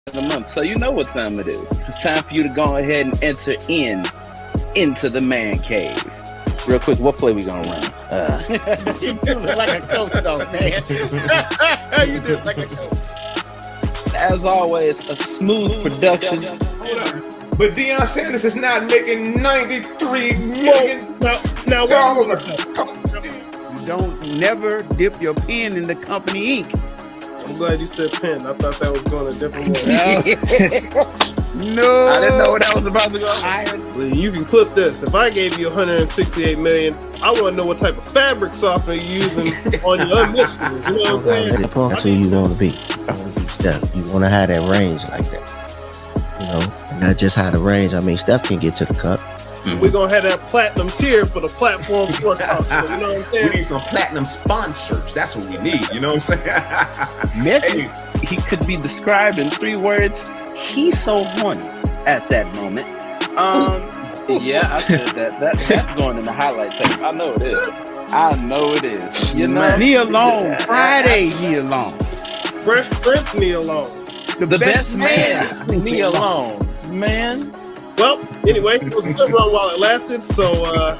of the month, so you know what time it is. It's time for you to go ahead and enter into the man cave. Real quick, what play we gonna run? You look like a coach, though, man. You look like a coach. As always, a Smoooth Productions. Hold up. But Deion Sanders is not making $93 million. Now, $93 you don't never dip your pen in the company ink. I'm glad you said pen. I thought that was going a different way. No, I didn't know where that was about to go. Well, you can clip this. If I gave you $168 million, I want to know what type of fabric softener you're using on your initiatives. You know what I'm saying? That's who you want to be. You want to be Steph. You want to have that range like that. You know, and not just have the range. I mean, Steph can get to the cup. We're going to have that platinum tier for the platform Sportstalk. You know what I'm saying? We need some platinum sponsors. That's what we need. You know what I'm saying? Messi. Hey, He could be described in 3 words. He's so horny at that moment. Yeah, I said that. That's going in the highlight tape. I know it is. I know it is. You know, Knee alone. Friday, knee alone. Fresh Prince knee alone. the best man. Me alone, man. Well, anyway, it was a good run while it lasted. So,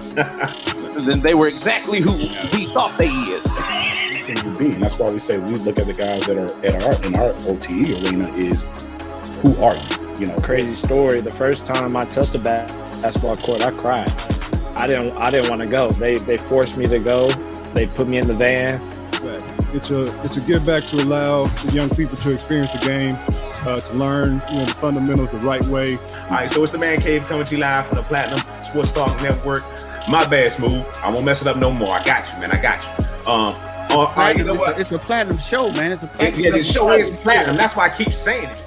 Then they were exactly who we thought they is. And be. And that's why we say we look at the guys that are in our OTE arena is who are you? You know, Crazy story. The first time I touched a basketball court, I cried. I didn't want to go. They forced me to go. They put me in the van. It's a give back to allow the young people to experience the game, to learn the fundamentals the right way. all right, so it's the Man Cave coming to you live from the Platinum Sports Talk Network. My bad, Smooth. I won't mess it up no more. I got you, man. I got you. All right, you know what? It's a platinum show, man. It's a platinum. Yeah, the show is platinum. That's why I keep saying it.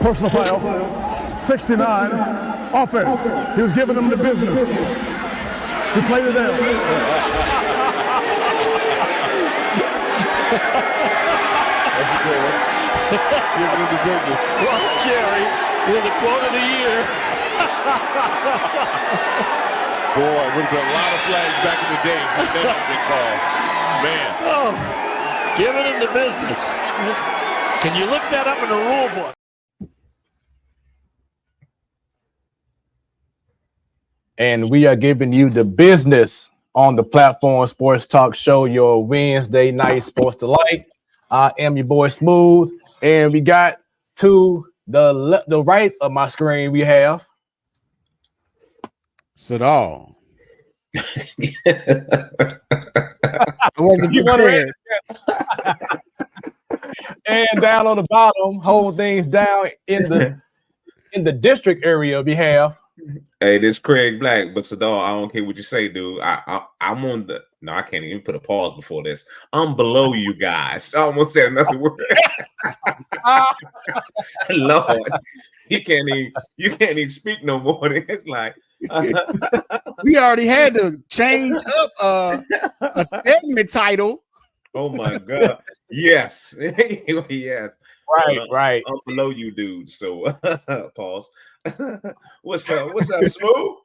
Personal foul. 69. Offense. He was giving them the business. He played it down. That's a good one. Giving him the business. Well, Jerry, with the quote of the year. Boy, would have been a lot of flags back in the day. That would have been called. Man. Oh, giving him the business. Can you look that up in the rule book? And we are giving you the business on the platform Sports Talk Show, your Wednesday night sports delight. I am your boy Smooth, and we got to the right of my screen, we have Sadal. I wasn't prepared. And down on the bottom, hold things down in the district area, we have. Hey, this Craig Black, but Sadal, I don't care what you say, dude. I'm on the I can't even put a pause before this. I'm below you guys. I almost said another word. Lord, you can't even speak no more. It's like we already had to change up a segment title. Oh my God. Yes. Yes. Right. I'm below you, dude. So pause. What's up, Smooth?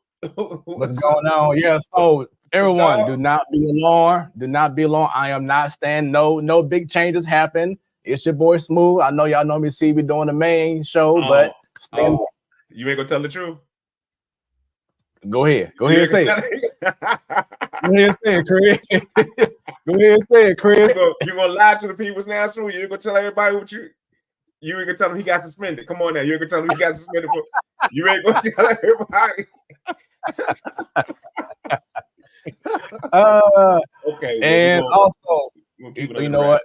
What's going on? Yeah, so everyone, do not be alarmed. Do not be alarmed. I am not standing. No big changes happen. It's your boy Smooth. I know y'all know me see me doing the main show, but stand up. You ain't gonna tell the truth? Go ahead and say it. Go ahead and say it, Chris. Go ahead and say it, Chris. You gonna lie to the people now, Smooth? You ain't gonna tell everybody what you ain't gonna tell him he got suspended. Come on now, you ain't gonna tell him he got suspended for. You ain't gonna tell everybody. Okay. Well, and also, you know what?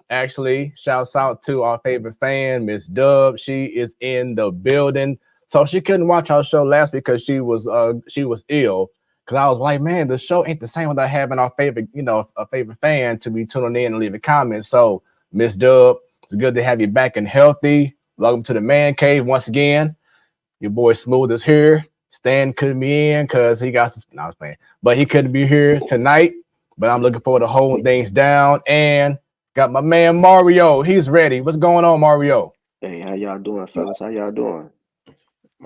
Actually, shouts out to our favorite fan, Miss Dub. She is in the building, so she couldn't watch our show last week because she was ill. Because I was like, man, the show ain't the same without having our favorite, a favorite fan to be tuning in and leaving comments. So, Miss Dub, it's good to have you back and healthy. Welcome to the man cave once again. Your boy Smooth is here. Stan couldn't be in because he got I was playing, but he couldn't be here tonight. But I'm looking forward to holding things down and got my man Mario. He's ready. What's going on, Mario? Hey, how y'all doing, fellas? How y'all doing?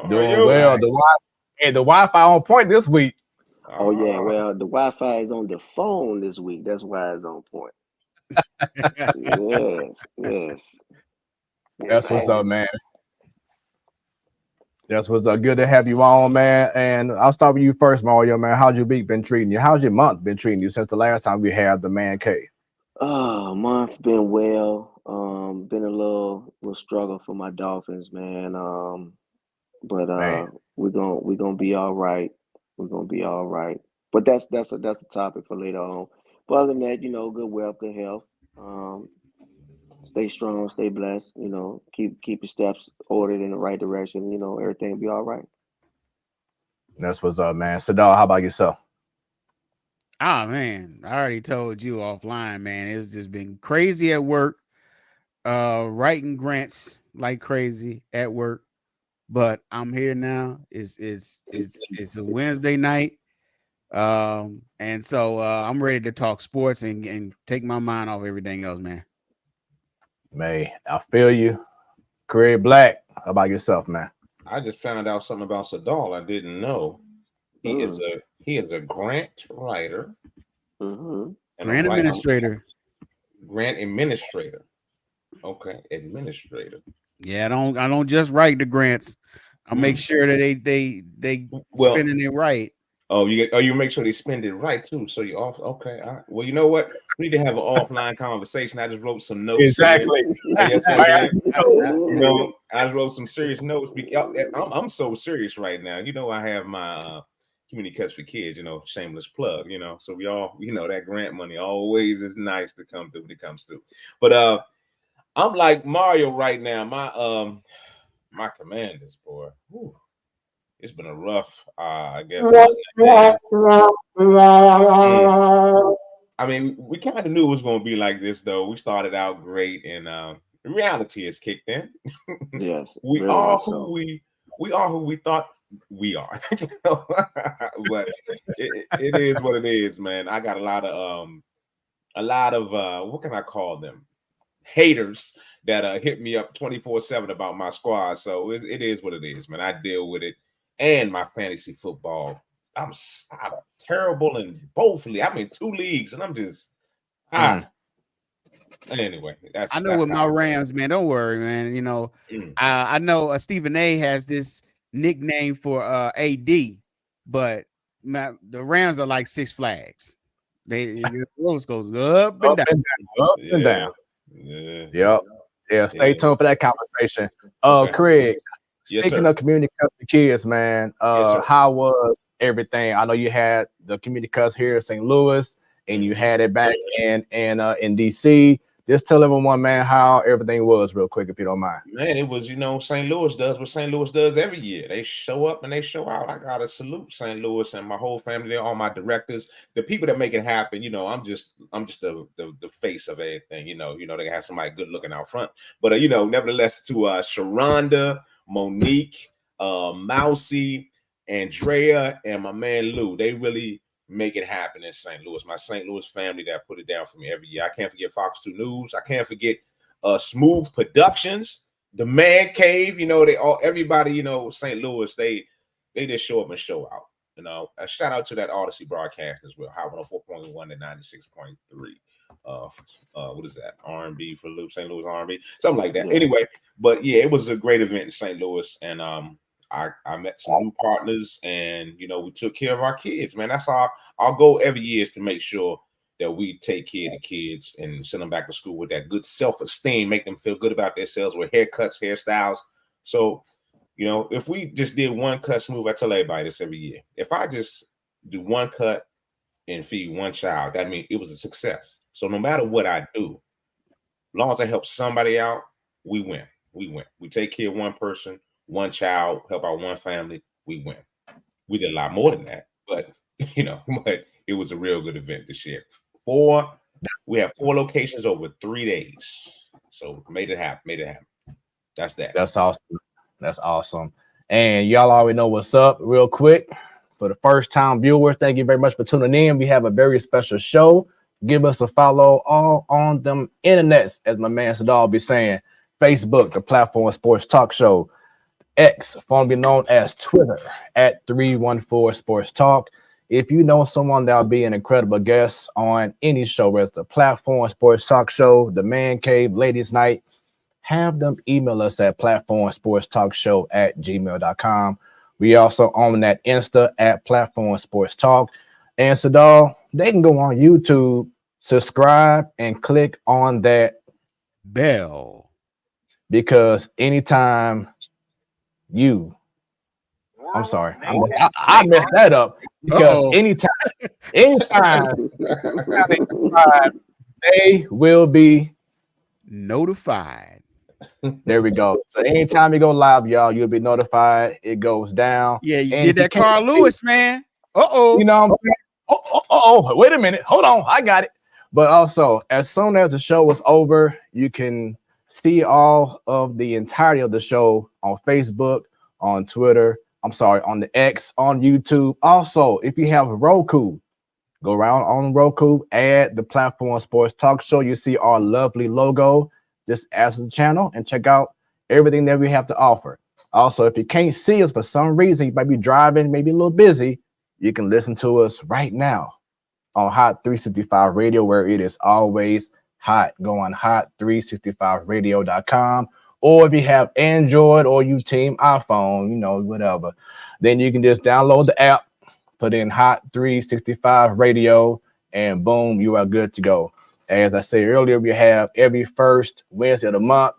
Doing well. The Wi-Fi on point this week. Oh yeah, well the Wi-Fi is on the phone this week. That's why it's on point. Yes. That's what's up, man. That's what's up. Good to have you on, man. And I'll start with you first, Mario, man. How's your week been treating you? How's your month been treating you since the last time we had the man cave? Month been well. Been a little struggle for my Dolphins, man. But we're gonna be all right. We're gonna be all right. But that's a topic for later on. But other than that, good wealth, good health. Stay strong, stay blessed. Keep your steps ordered in the right direction. Everything will be all right. That's what's up, man. Sadal, how about yourself? Oh man, I already told you offline, man. It's just been crazy at work. Writing grants like crazy at work, but I'm here now. It's a Wednesday night, and so I'm ready to talk sports and take my mind off everything else, man. Man, I feel you. Craig Black, how about yourself, man? I just found out something about Sadal I didn't know. He is a grant writer, and grant administrator. Grant administrator. Okay, administrator. Yeah, I don't just write the grants. I make sure that they spending it right. Oh, you make sure they spend it right too. So you off. Okay. All right. Well, you know what? We need to have an offline conversation. I just wrote some notes. Exactly. I just wrote some serious notes. I'm so serious right now. I have my community cuts for kids. Shameless plug. So we all, that grant money always is nice to come through when it comes through. But I'm like Mario right now. My Commanders, boy. Whew. It's been a rough, I guess. I mean, we kind of knew it was going to be like this, though. We started out great, and reality has kicked in. Yes, we very are much who so. we are who we thought we are. But it is what it is, man. I got a lot of what can I call them? Haters that hit me up 24/7 about my squad. So it is what it is, man. I deal with it. And my fantasy football, I'm terrible in both leagues. I'm in 2 leagues, and I'm just anyway. I know with my how Rams, man. Don't worry, man. You know, Mm. I know Stephen A has this nickname for AD, but the Rams are like Six Flags. The roller goes up and down. Up and down. Yeah. Yeah. Stay tuned for that conversation. Okay. Craig, Yes, speaking sir. of community cuts for kids, man, Yes, sir. how was everything? I know you had the community cuts here in St. Louis, and you had it back in DC. Just tell everyone, man, how everything was real quick, if you don't mind. Man, it was, St. Louis does what St. Louis does every year. They show up and they show out. I gotta salute St. Louis and my whole family, all my directors, the people that make it happen. I'm just the face of everything. They have somebody good looking out front. But nevertheless, to Sharonda, Monique, Mousy, Andrea, and my man Lou, they really make it happen in St. Louis. My St. Louis family that put it down for me every year. I can't forget Fox 2 News. I can't forget Smoooth Productions, the Man Cave. Everybody, St. Louis, they just show up and show out. A shout out to that Odyssey broadcast as well. High 104.1 to 96.3. What is that? R&B for St. Louis R&B, something like that. Yeah. Anyway, but yeah, it was a great event in St. Louis, and I met some new partners, and we took care of our kids, man. That's our goal every year, is to make sure that we take care of the kids and send them back to school with that good self-esteem, make them feel good about themselves with haircuts, hairstyles. So, if we just did one cut smooth, I tell everybody this every year. If I just do one cut and feed one child, that means it was a success. So no matter what I do, as long as I help somebody out, we win. We win. We take care of one person, one child, help out one family, we win. We did a lot more than that, but but it was a real good event this year. We have 4 locations over 3 days. So made it happen. That's that. That's awesome. And y'all already know what's up. Real quick, for the first time viewers, thank you very much for tuning in. We have a very special show. Give us a follow all on them internets, as my man Sadal be saying. Facebook, the Platform Sports Talk Show. X, formerly known as Twitter, at 314 Sports Talk. If you know someone that'll be an incredible guest on any show, whether it's the Platform Sports Talk Show, the Man Cave, Ladies Night, have them email us at platformsportstalkshow@gmail.com. We also own that Insta at Platform Sports Talk. And Sadal, they can go on YouTube, subscribe, and click on that bell, because anytime I'm sorry, I messed that up, because anytime they will be notified. There we go. So anytime you go live, y'all, you'll be notified. It goes down. Yeah, you did that Carl Lewis, man. You know, wait a minute. Hold on. I got it. But also, as soon as the show is over, you can see all of the entirety of the show on Facebook, on Twitter, on the X, on YouTube. Also, if you have Roku, go around on Roku, add the Platform Sports Talk Show. You see our lovely logo. Just add the channel and check out everything that we have to offer. Also, if you can't see us for some reason, you might be driving, maybe a little busy, you can listen to us right now on Hot 365 Radio, where it is always hot. Go on hot365radio.com. Or if you have Android or you team iPhone, whatever, then you can just download the app, put in Hot 365 Radio, and boom, you are good to go. As I said earlier, we have every first Wednesday of the month,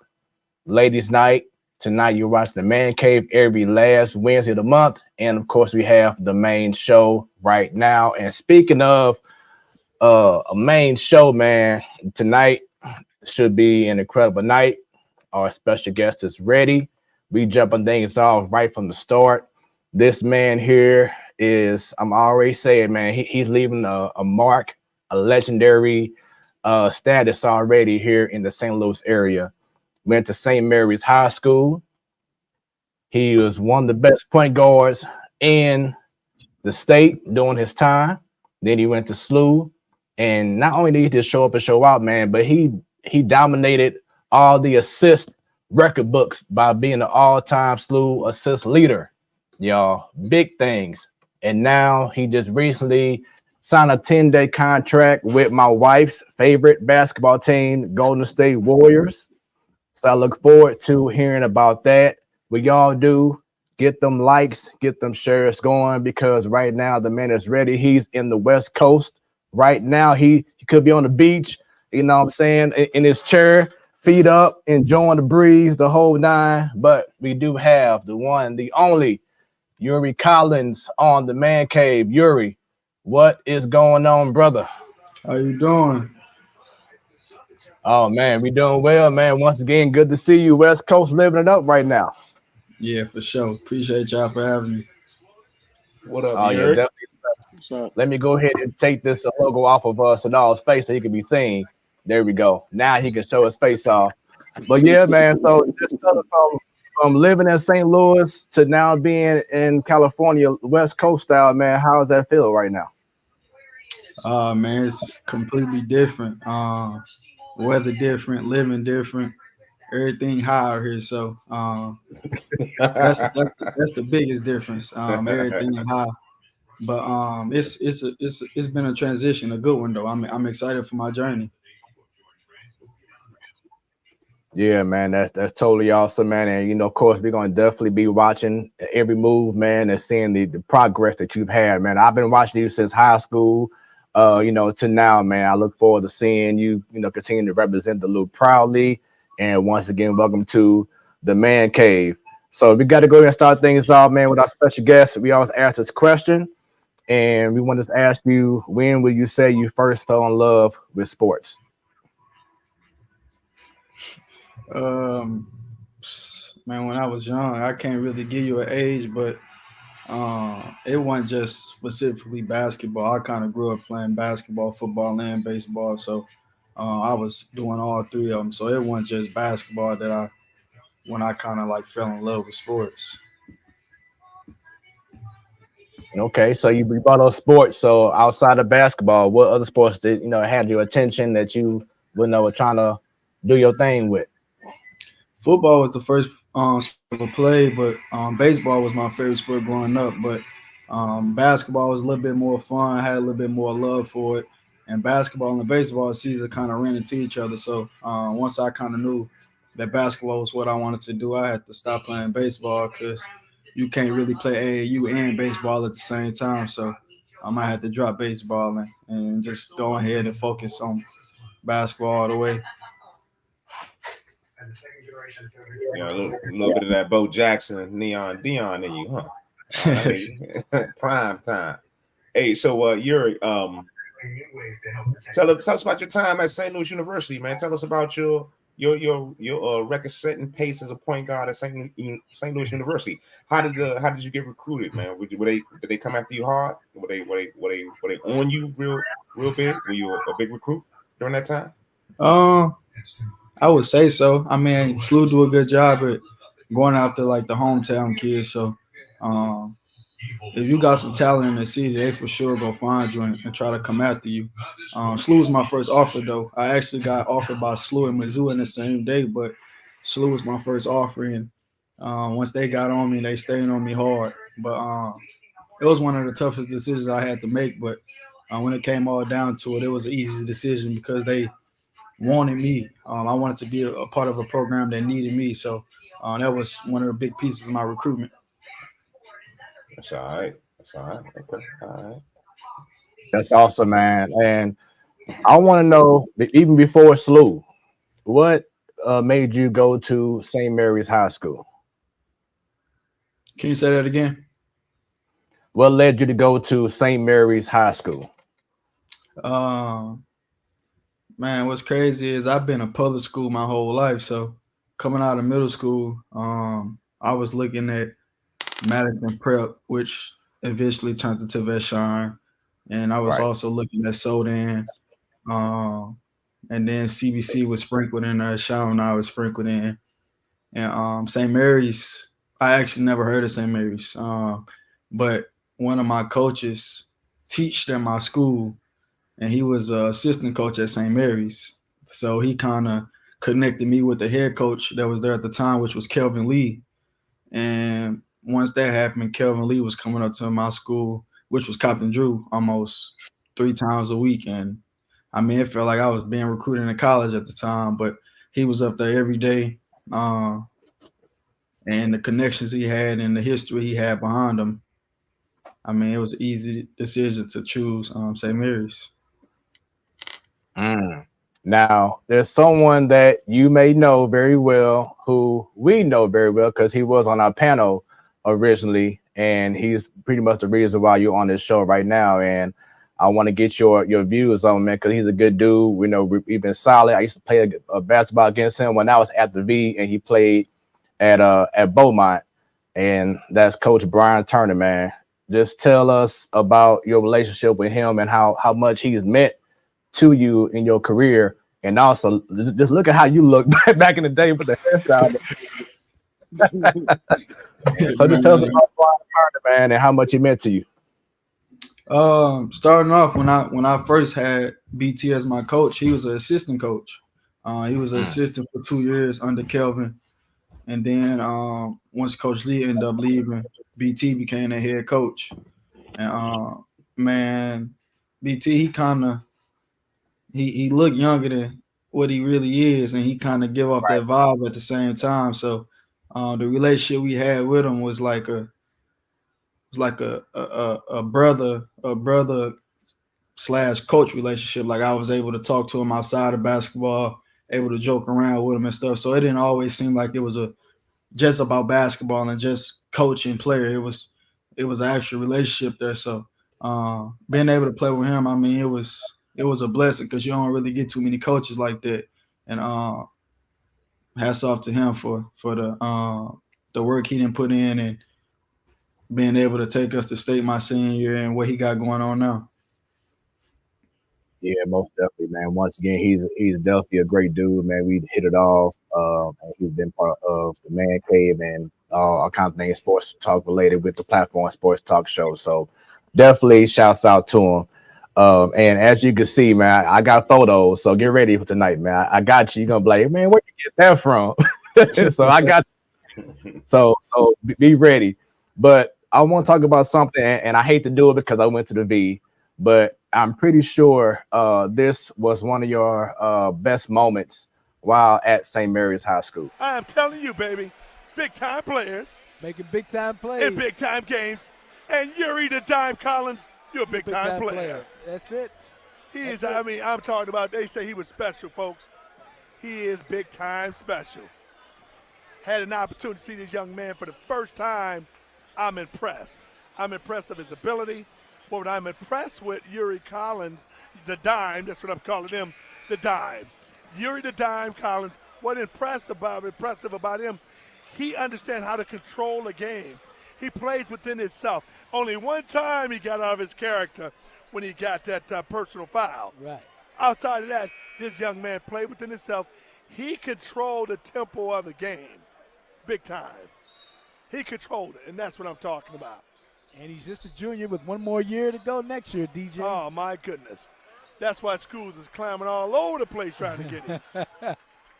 Ladies Night. Tonight, you're watching the Man Cave every last Wednesday of the month. And, of course, we have the main show right now. And speaking of a main show, man, tonight should be an incredible night. Our special guest is ready. We jumping things off right from the start. This man here is, I'm already saying, man, he's leaving a mark, a legendary status already here in the St. Louis area. went to St. Mary's High School. He was one of the best point guards in the state during his time. Then he went to SLU, and not only did he just show up and show out, man, but he dominated all the assist record books by being the all-time SLU assist leader. Y'all, big things. And now he just recently signed a 10-day contract with my wife's favorite basketball team, Golden State Warriors. So I look forward to hearing about that. What y'all do, get them likes, get them shares going, because right now the man is ready. He's in the West Coast. Right now, he could be on the beach, you know what I'm saying, in his chair, feet up, enjoying the breeze, the whole nine. But we do have the one, the only Yuri Collins on the Man Cave. Yuri, what is going on, brother? How you doing? Oh, man, we doing well, man. Once again, good to see you. West Coast living it up right now. Yeah, for sure. Appreciate y'all for having me. What up, Oh, yeah, definitely. Let me go ahead and take this logo off of Sadal's face so he can be seen. There we go. Now he can show his face off. But yeah, man, so just tell us from living in St. Louis to now being in California, West Coast style, man, how does that feel right now? Man, it's completely different. Weather different, living different, everything high out here. So that's the biggest difference. Everything high. But it's been a transition, a good one though. I'm excited for my journey. Yeah, man, that's totally awesome, man. And you know, of course, we're gonna definitely be watching every move, man, and seeing the progress that you've had, man. I've been watching you since high school, you know, to now, man. I look forward to seeing you, you know, continue to represent the Loop proudly. And once again, welcome to the Man Cave. So we got to go ahead and start things off, man, with our special guest. We always ask this question, and we want to ask you, when will you say you first fell in love with sports? Man, when I was young, I can't really give you an age, but it wasn't just specifically basketball. I kind of grew up playing basketball, football, and baseball, so I was doing all three of them. So it wasn't just basketball that when I kind of like fell in love with sports. Okay, so you brought up sports. So outside of basketball, what other sports did you know had your attention that you were trying to do your thing with? Football was the first sport to play, but baseball was my favorite sport growing up. But basketball was a little bit more fun. I had a little bit more love for it. And basketball and the baseball season kind of ran into each other. So once I kind of knew that basketball was what I wanted to do, I had to stop playing baseball because you can't really play AAU and baseball at the same time. So I might have to drop baseball and just go ahead and focus on basketball all the way. Yeah, a little bit of that Bo Jackson, Neon Dion in you, huh? Prime time. Hey, so Yuri, tell us about your time at St. Louis University, man. Tell us about your record-setting pace as a point guard at St. Louis University. How did you get recruited, man? Did they come after you hard? Were they on you real big? Were you a big recruit during that time? I would say so. I mean, SLU do a good job at going after like the hometown kids. So if you got some talent in the city, they for sure go find you and try to come after you. SLU was my first offer though. I actually got offered by SLU and Mizzou in the same day, but SLU was my first offer, and once they got on me, they stayed on me hard. But it was one of the toughest decisions I had to make. But when it came all down to it, it was an easy decision because they wanted me. I wanted to be a part of a program that needed me. So that was one of the big pieces of my recruitment. That's all right. Okay. All right. That's awesome, man. And I want to know, even before SLU, what made you go to St. Mary's High School? Can you say that again? What led you to go to St. Mary's High School? Man, what's crazy is I've been in public school my whole life. So coming out of middle school, I was looking at Madison Prep, which eventually turned into Vashon. And I was also looking at Sodan. and then CBC was sprinkled in there. Chaminade was sprinkled in, and St. Mary's. I actually never heard of St. Mary's, but one of my coaches teached at my school, and he was an assistant coach at St. Mary's. So he kind of connected me with the head coach that was there at the time, which was Kelvin Lee. And once that happened, Kelvin Lee was coming up to my school, which was Captain Drew, almost 3 times a week. And I mean, it felt like I was being recruited in college at the time, but he was up there every day. And the connections he had and the history he had behind him, I mean, it was an easy decision to choose St. Mary's. Now, there's someone that you may know very well, who we know very well because he was on our panel originally, and he's pretty much the reason why you're on this show right now. And I want to get your views on him, man, because he's a good dude. We know we've been solid. I used to play a basketball against him when I was at the V, and he played at Beaumont, and that's Coach Brian Turner, man. Just tell us about your relationship with him and how much he's meant to you in your career, and also just look at how you look back in the day with the hairstyle. So just tell us about Brian Turner, man, and how much he meant to you. Starting off, when I first had BT as my coach, he was an assistant coach. He was an assistant for 2 years under Kelvin. And then once Coach Lee ended up leaving, BT became the head coach. And man, BT, he looked younger than what he really is, and he kind of give off that vibe at the same time. So the relationship we had with him was like a brother / coach relationship. Like, I was able to talk to him outside of basketball, able to joke around with him and stuff. So it didn't always seem like it was just about basketball and just coach and player. It was an actual relationship there. So being able to play with him, I mean, it was a blessing, because you don't really get too many coaches like that. And hats off to him for the work he didn't put in and being able to take us to state my senior year and what he got going on now. Yeah, most definitely, man. Once again, he's definitely a great dude, man. We hit it off. And he's been part of the Man Cave and all kinds of things, sports talk related with the platform Sports Talk show. So definitely shouts out to him. And as you can see, man, I got photos, so get ready for tonight, man. I got you. You're gonna be like, man, where you get that from? So I got you. So be ready. But I want to talk about something, and I hate to do it because I went to the V, but I'm pretty sure this was one of your best moments while at St. Mary's High School. I am telling you, baby, big-time players. Making big-time plays. In big-time games. And Yuri the Dime Collins, you're a big-time player. That's it. He is, I mean, I'm talking about, they say he was special, folks. He is big-time special. Had an opportunity to see this young man for the first time. I'm impressed. I'm impressed of his ability. But what I'm impressed with Yuri Collins, the Dime, that's what I'm calling him, the Dime. Yuri the Dime Collins, what impressive about him, he understands how to control a game. He plays within himself. Only one time he got out of his character when he got that personal foul. Right. Outside of that, this young man played within himself. He controlled the tempo of the game big time. He controlled it, and that's what I'm talking about. And he's just a junior with one more year to go next year, DJ. Oh, my goodness. That's why schools is climbing all over the place trying to get him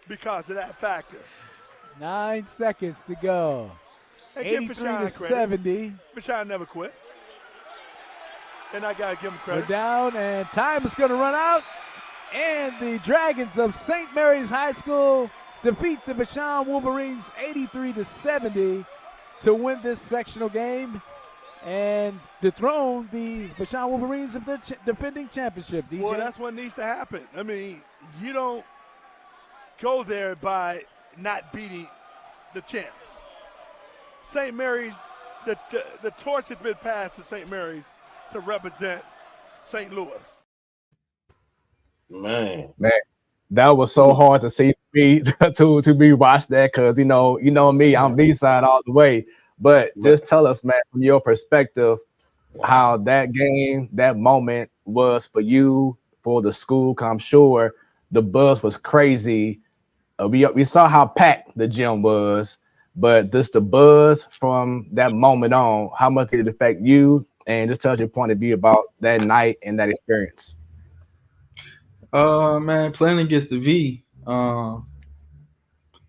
because of that factor. 9 seconds to go. And 83 to 70. Bashan never quit. And I got to give him credit. We're down, and time is going to run out. And the Dragons of St. Mary's High School defeat the Bashan Wolverines 83 to 70 to win this sectional game and dethrone the Bashan Wolverines of the defending championship, DJ. Well, that's what needs to happen. I mean, you don't go there by not beating the champs. St. Mary's, the torch has been passed to St. Mary's to represent St. Louis. Man, that was so hard to see me to be watched that, because you know me, I'm B-side all the way. But just tell us, man, from your perspective, how that game, that moment was for you, for the school. 'Cause I'm sure the buzz was crazy. We saw how packed the gym was, but just the buzz from that moment on, how much did it affect you? And just tell us your point of view about that night and that experience. Man, playing against the V,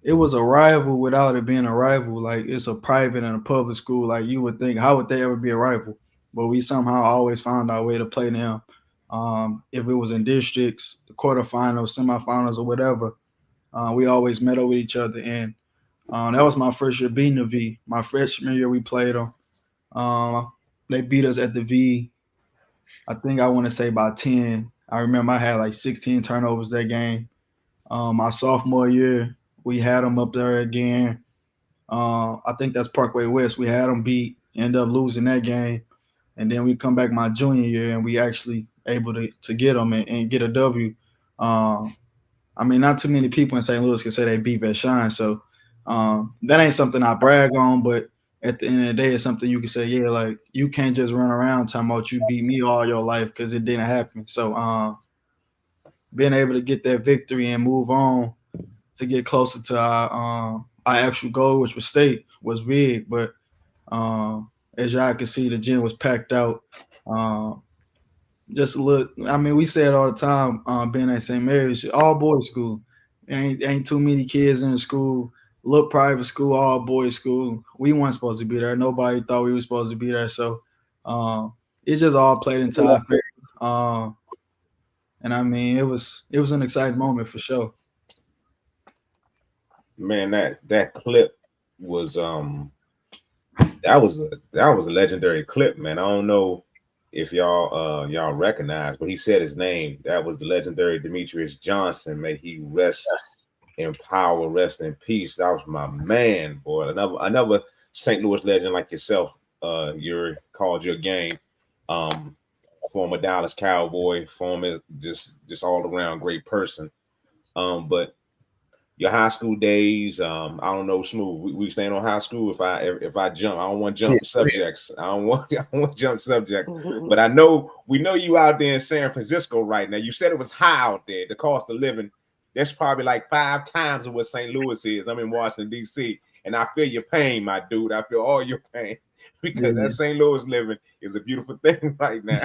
it was a rival without it being a rival. Like, it's a private and a public school. Like, you would think, how would they ever be a rival? But we somehow always found our way to play them. If it was in districts, the quarterfinals, semifinals, or whatever, we always met up with each other. And that was my first year beating the V. My freshman year, we played them. They beat us at the V, I think I want to say by 10. I remember I had like 16 turnovers that game. My sophomore year, we had them up there again. I think that's Parkway West. We had them beat, end up losing that game. And then we come back my junior year and we actually able to get them and get a W. I mean, not too many people in St. Louis can say they beat Vashon. So that ain't something I brag on, but at the end of the day, it's something you can say, yeah, like, you can't just run around talking about you beat me all your life, because it didn't happen. So being able to get that victory and move on to get closer to our actual goal, which was state, was big. But as y'all can see, the gym was packed out. Just look, I mean, we say it all the time, being at St.Mary, all boys school. Ain't too many kids in the school. Little private school, all boys school. We weren't supposed to be there. Nobody thought we were supposed to be there. So it just all played into our favor. And I mean, it was an exciting moment for sure. Man, that clip was that was a legendary clip, man. I don't know if y'all recognize, but he said his name. That was the legendary Demetrius Johnson. May he rest in power, rest in peace. That was my man, boy. Another St. Louis legend like yourself, Yuri, called your game. Former Dallas Cowboy, former just all around great person. But your high school days, I don't know, Smooth. We staying on high school. If I jump, I don't want to jump subjects. I don't want to jump subjects. But we know you out there in San Francisco right now. You said it was high out there. The cost of living, that's probably like 5 times of what St. Louis is. I'm in Washington, D.C., and I feel your pain, my dude. I feel all your pain, because that St. Louis living is a beautiful thing right now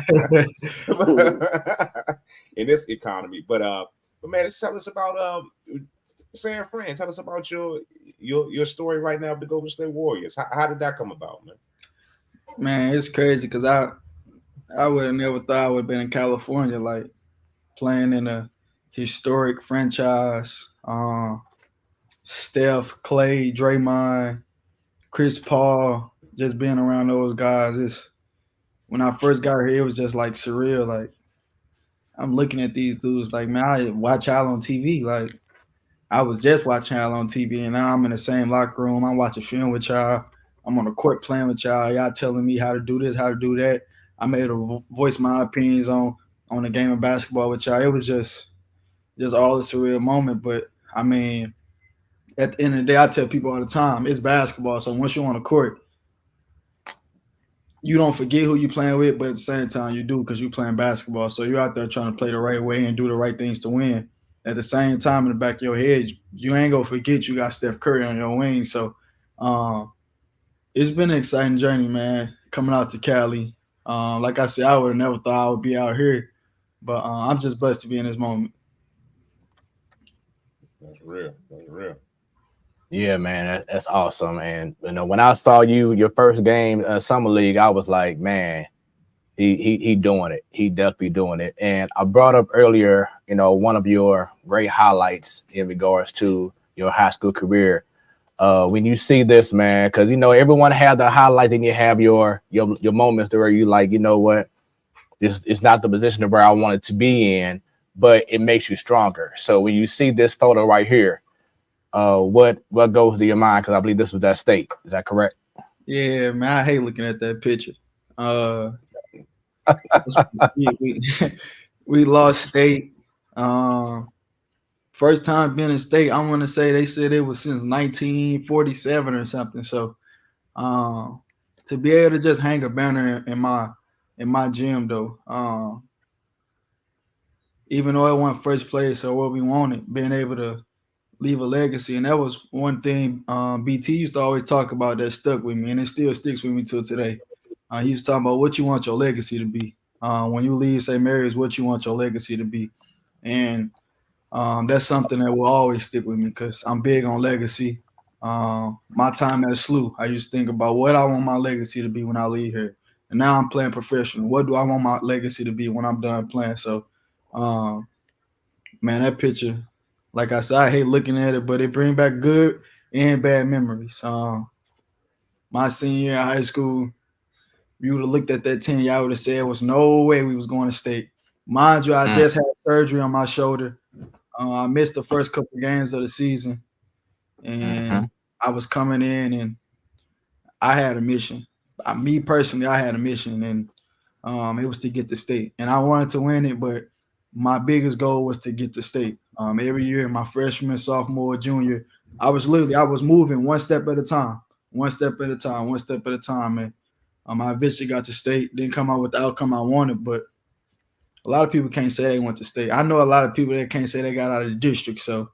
in this economy. But man, tell us about San Fran. Tell us about your story right now of the Golden State Warriors. How did that come about, man? Man, it's crazy, because I would have never thought I would have been in California, like, playing in a historic franchise. Steph, Clay, Draymond, Chris Paul, just being around those guys. When I first got here, it was just like surreal. Like, I'm looking at these dudes like, man, I watch y'all on TV. Like, I was just watching y'all on TV, and now I'm in the same locker room. I'm watching film with y'all. I'm on the court playing with y'all. Y'all telling me how to do this, how to do that. I'm able to voice my opinions on the game of basketball with y'all. It was just all a surreal moment. But I mean, at the end of the day, I tell people all the time, it's basketball. So once you're on the court, you don't forget who you're playing with, but at the same time you do, because you're playing basketball. So you're out there trying to play the right way and do the right things to win. At the same time, in the back of your head, you ain't gonna forget you got Steph Curry on your wing. So it's been an exciting journey, man, coming out to Cali. Like I said, I would have never thought I would be out here, but I'm just blessed to be in this moment. That's real. That's real. Yeah, man, that's awesome. And when I saw your first game, summer league, I was like, man, he doing it. He definitely doing it. And I brought up earlier, one of your great highlights in regards to your high school career. When you see this, man, because everyone had the highlights, and you have your moments where you like, you know what, it's not the position where I wanted to be in, but it makes you stronger. So when you see this photo right here, what goes to your mind? Because I believe this was at state. Is that correct? Yeah, man, I hate looking at that picture. We lost state. First time being in state, I want to say they said it was since 1947 or something. So to be able to just hang a banner in my gym, though, even though it wasn't first place or what we wanted, being able to leave a legacy. And that was one thing BT used to always talk about that stuck with me, and it still sticks with me till today. He was talking about what you want your legacy to be. When you leave St. Mary's, what you want your legacy to be. And that's something that will always stick with me because I'm big on legacy. My time at SLU, I used to think about what I want my legacy to be when I leave here. And now I'm playing professional. What do I want my legacy to be when I'm done playing? So, man, that picture, like I said, I hate looking at it, but it brings back good and bad memories. My senior year in high school, you would have looked at that 10, y'all would have said there was no way we was going to state. Mind you, I just had surgery on my shoulder. I missed the first couple games of the season, and I was coming in, and I had a mission. Me personally, I had a mission, and it was to get to state. And I wanted to win it, but my biggest goal was to get to state. Every year, my freshman, sophomore, junior, I was moving one step at a time, and I eventually got to state. Didn't come out with the outcome I wanted, but a lot of people can't say they went to state. I know a lot of people that can't say they got out of the district. So,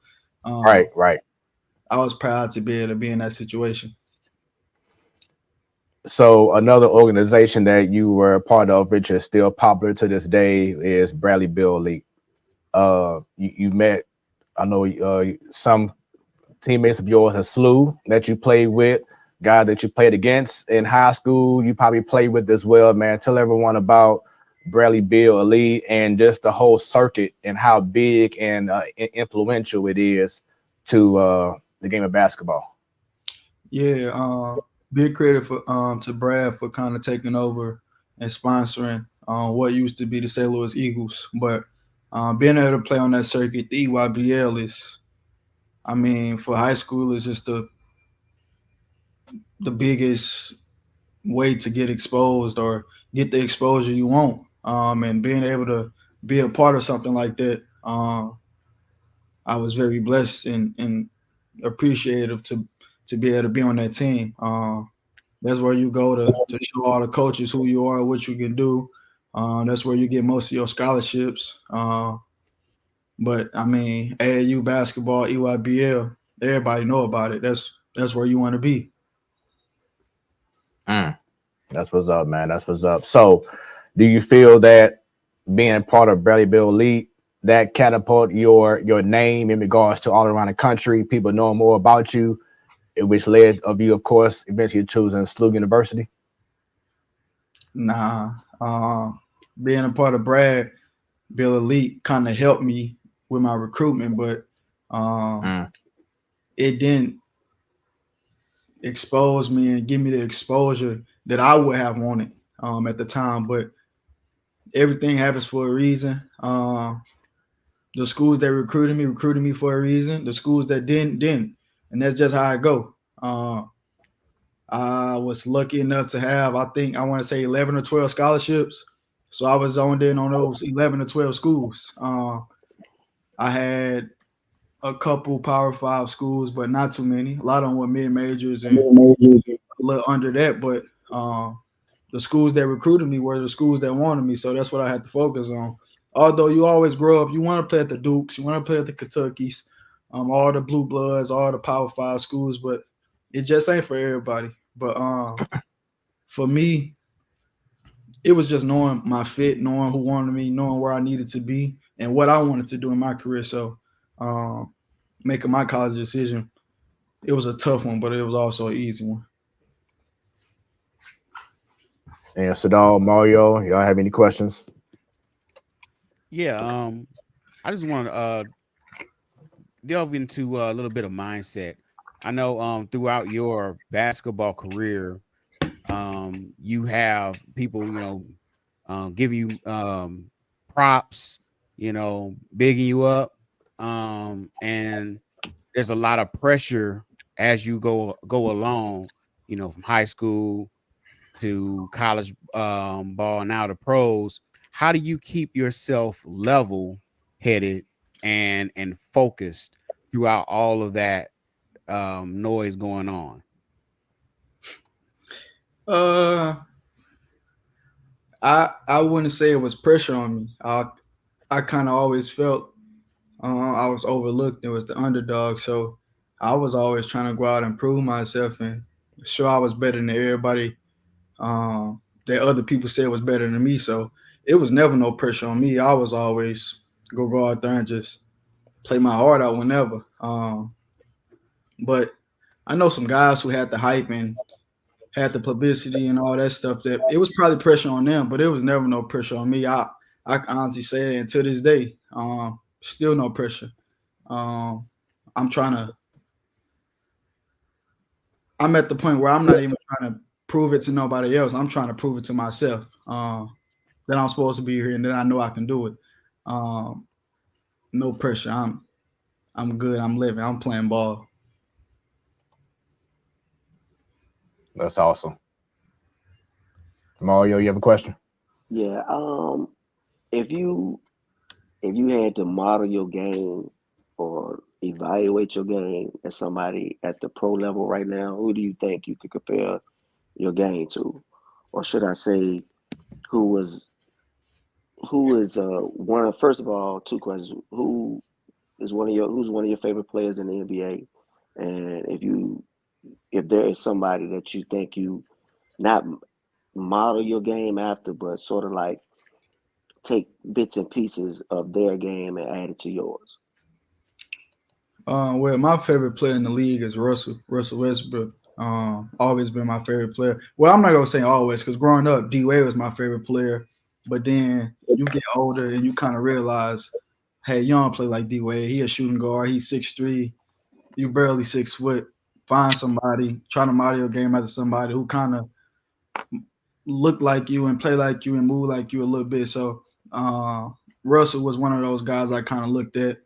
right. I was proud to be able to be in that situation. So another organization that you were a part of, which is still popular to this day, is Bradley Bill Elite. You met, I know, some teammates of yours at SLU that you played with, guy that you played against in high school. You probably played with as well, man. Tell everyone about Bradley Bill Elite and just the whole circuit and how big and influential it is to the game of basketball. Yeah, big credit for to Brad for kind of taking over and sponsoring what used to be the St. Louis Eagles. But being able to play on that circuit, the EYBL is, I mean, for high school is just the biggest way to get exposed or get the exposure you want. And being able to be a part of something like that, I was very blessed and appreciative to be able to be on that team. That's where you go to show all the coaches who you are, what you can do. That's where you get most of your scholarships. But I mean, AAU basketball, EYBL, everybody know about it. That's where you want to be. That's what's up, man. That's what's up. So, do you feel that being part of Bradley Bill Elite, that catapult your name in regards to all around the country, people knowing more about you, which led of you, of course, eventually choosing SLU University? Nah, being a part of Brad Bill Elite kind of helped me with my recruitment, but it didn't expose me and give me the exposure that I would have wanted at the time. But everything happens for a reason. The schools that recruited me for a reason. The schools that didn't. And that's just how I go. I was lucky enough to have, I want to say 11 or 12 scholarships. So I was zoned in on those 11 or 12 schools. I had a couple Power 5 schools, but not too many. A lot of them were mid-majors and a little under that. But the schools that recruited me were the schools that wanted me. So that's what I had to focus on. Although you always grow up, you want to play at the Dukes, you want to play at the Kentuckys, all the Blue Bloods, all the Power 5 schools, but it just ain't for everybody. But for me, it was just knowing my fit, knowing who wanted me, knowing where I needed to be, and what I wanted to do in my career. So making my college decision, it was a tough one, but it was also an easy one. And Sadal, Mario, y'all have any questions? Yeah, I just want to delve into a little bit of mindset. I know throughout your basketball career, you have people, give you props, bigging you up, and there's a lot of pressure as you go along, from high school to college ball, now to pros. How do you keep yourself level headed and focused throughout all of that noise going on? I wouldn't say it was pressure on me. I kind of always felt I was overlooked. It was the underdog, so I was always trying to go out and prove myself and show I was better than everybody that other people said was better than me. So it was never no pressure on me. I was always go out there and just play my heart out whenever. But I know some guys who had the hype and had the publicity and all that stuff that it was probably pressure on them, but it was never no pressure on me. I can honestly say it, and to this day, still no pressure. I'm trying to. I'm at the point where I'm not even trying to prove it to nobody else. I'm trying to prove it to myself that I'm supposed to be here and that I know I can do it. No pressure. I'm good. I'm living. I'm playing ball. That's awesome. Mario, you have a question? Yeah. If you had to model your game or evaluate your game as somebody at the pro level right now, who do you think you could compare your game to? Or should I say, who is one of, first of all, two questions. Who's one of your favorite players in the NBA? And if there is somebody that you think you not model your game after, but sort of like take bits and pieces of their game and add it to yours. Well, my favorite player in the league is Russell Westbrook. Always been my favorite player. Well, I'm not gonna say always because growing up, D Wade was my favorite player. But then you get older and you kind of realize, hey, you don't play like D Wade. He a shooting guard. He's 6'3". You barely 6 foot. Find somebody, try to model your game after somebody who kind of look like you and play like you and move like you a little bit. So Russell was one of those guys I kind of looked at.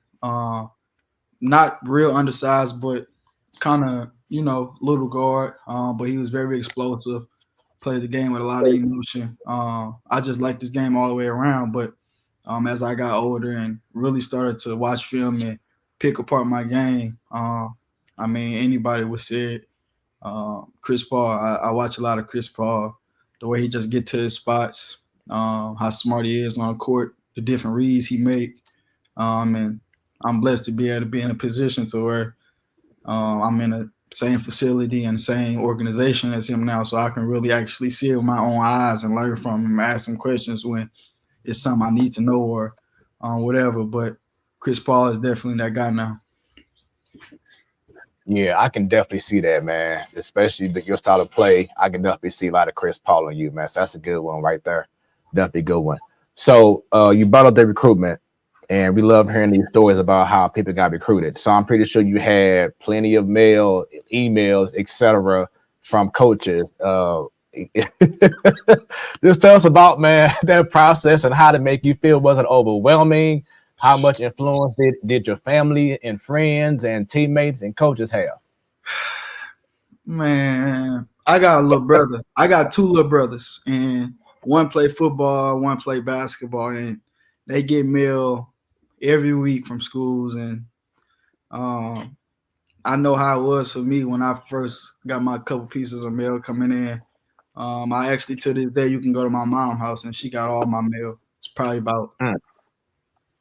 Not real undersized, but kind of, little guard. But he was very explosive. Played the game with a lot of emotion. I just liked this game all the way around. But as I got older and really started to watch film and pick apart my game, anybody would say it. Chris Paul. I watch a lot of Chris Paul. The way he just get to his spots, how smart he is on the court, the different reads he make, and I'm blessed to be able to be in a position to where I'm in the same facility and same organization as him now, so I can really actually see it with my own eyes and learn from him, ask him questions when it's something I need to know or whatever. But Chris Paul is definitely that guy now. Yeah, I can definitely see that, man. Especially your style of play. I can definitely see a lot of Chris Paul in you, man. So that's a good one right there. Definitely a good one. So you brought up the recruitment, and we love hearing these stories about how people got recruited. So I'm pretty sure you had plenty of mail, emails, etc., from coaches. Just tell us about, man, that process and how to make you feel. Was it overwhelming? How much influence did your family and friends and teammates and coaches have? Man, I got a little brother. I got two little brothers, and one play football, one play basketball, and they get mail every week from schools. And I know how it was for me when I first got my couple pieces of mail coming in. I actually, to this day, you can go to my mom's house, and she got all my mail. It's probably about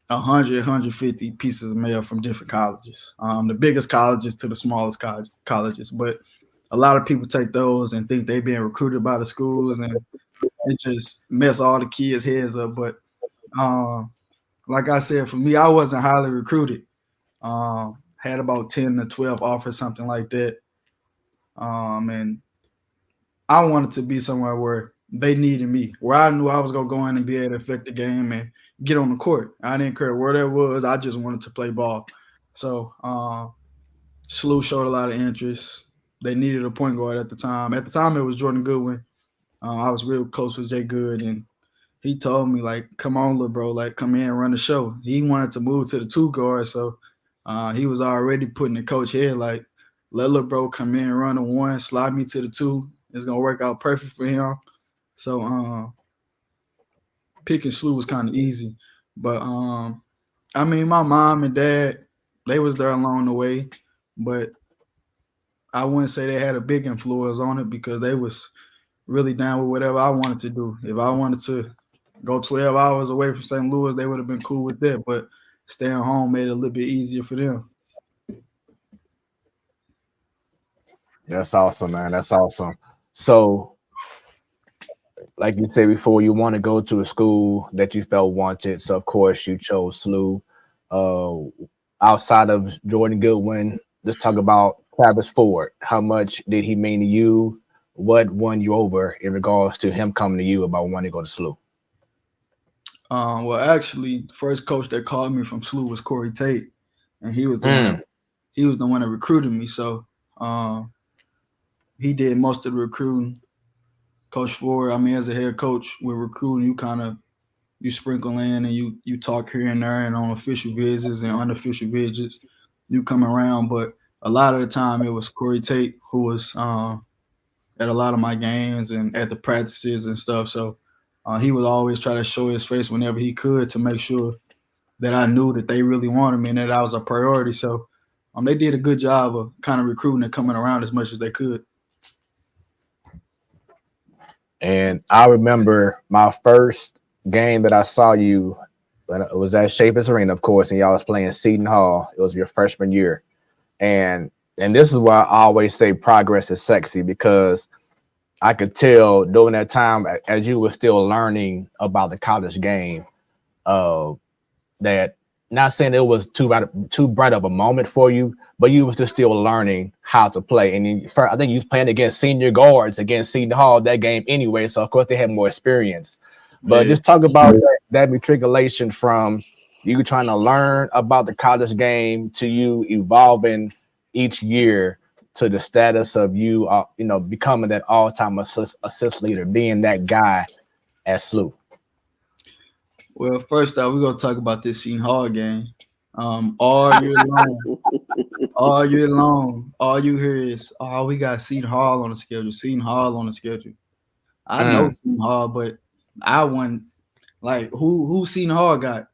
100, 150 pieces of mail from different colleges, the biggest colleges to the smallest colleges. But a lot of people take those and think they're being recruited by the schools, and it just mess all the kids' heads up. But like I said, for me, I wasn't highly recruited. Had about 10 to 12 offers, something like that. And I wanted to be somewhere where they needed me, where I knew I was going to go in and be able to affect the game and get on the court. I didn't care where that was. I just wanted to play ball. So SLU showed a lot of interest. They needed a point guard at the time. At the time, it was Jordan Goodwin. I was real close with Jay Good, and he told me, like, come on, little bro, like, come in and run the show. He wanted to move to the two guard, so he was already putting the coach head, like, let little bro come in and run the one, slide me to the two. It's going to work out perfect for him. So picking SLU was kind of easy. But, my mom and dad, they was there along the way, but I wouldn't say they had a big influence on it because they was really down with whatever I wanted to do. If I wanted to go 12 hours away from St. Louis, they would have been cool with that. But staying home made it a little bit easier for them. That's awesome, man. That's awesome. So, like you said before, you want to go to a school that you felt wanted. So, of course, you chose SLU. Outside of Jordan Goodwin, let's talk about Travis Ford. How much did he mean to you? What won you over in regards to him coming to you about wanting to go to SLU? Well, actually, the first coach that called me from SLU was Corey Tate, and he was the one that recruited me. So he did most of the recruiting. Coach Ford, I mean, as a head coach with recruiting, you sprinkle in and you talk here and there, and on official visits and unofficial visits, you come around. But a lot of the time, it was Corey Tate who was at a lot of my games and at the practices and stuff. So he would always try to show his face whenever he could to make sure that I knew that they really wanted me and that I was a priority. So they did a good job of kind of recruiting and coming around as much as they could. And I remember my first game that I saw you, it was at Chapin Arena, of course, and y'all was playing Seton Hall. It was your freshman year. And this is why I always say progress is sexy, because I could tell during that time, as you were still learning about the college game, that, not saying it was too bright of a moment for you, but you were just still learning how to play. And I think you was playing against senior guards against Seton Hall that game anyway, so of course they had more experience. But just talk about that matriculation from you trying to learn about the college game to you evolving each year to the status of you, becoming that all-time assist leader, being that guy at SLU. Well, first off, we're gonna talk about this Seton Hall game. All year long, all you hear is, "Oh, we got Seton Hall on the schedule. Seton Hall on the schedule." I know Seton Hall, but I wasn't like, who Seton Hall got?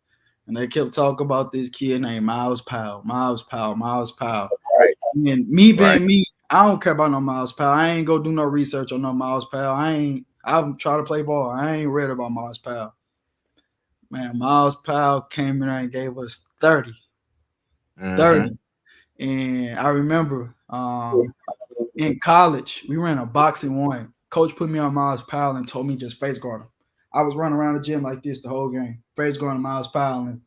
And they kept talking about this kid named Miles Powell. Right. And me being me, I don't care about no Miles Powell. I ain't go do no research on no Miles Powell. I'm trying to play ball. I ain't read about Miles Powell. Man, Miles Powell came in there and gave us 30. 30. And I remember in college, we ran a boxing one. Coach put me on Miles Powell and told me just face guard him. I was running around the gym like this the whole game, face guarding Miles Powell.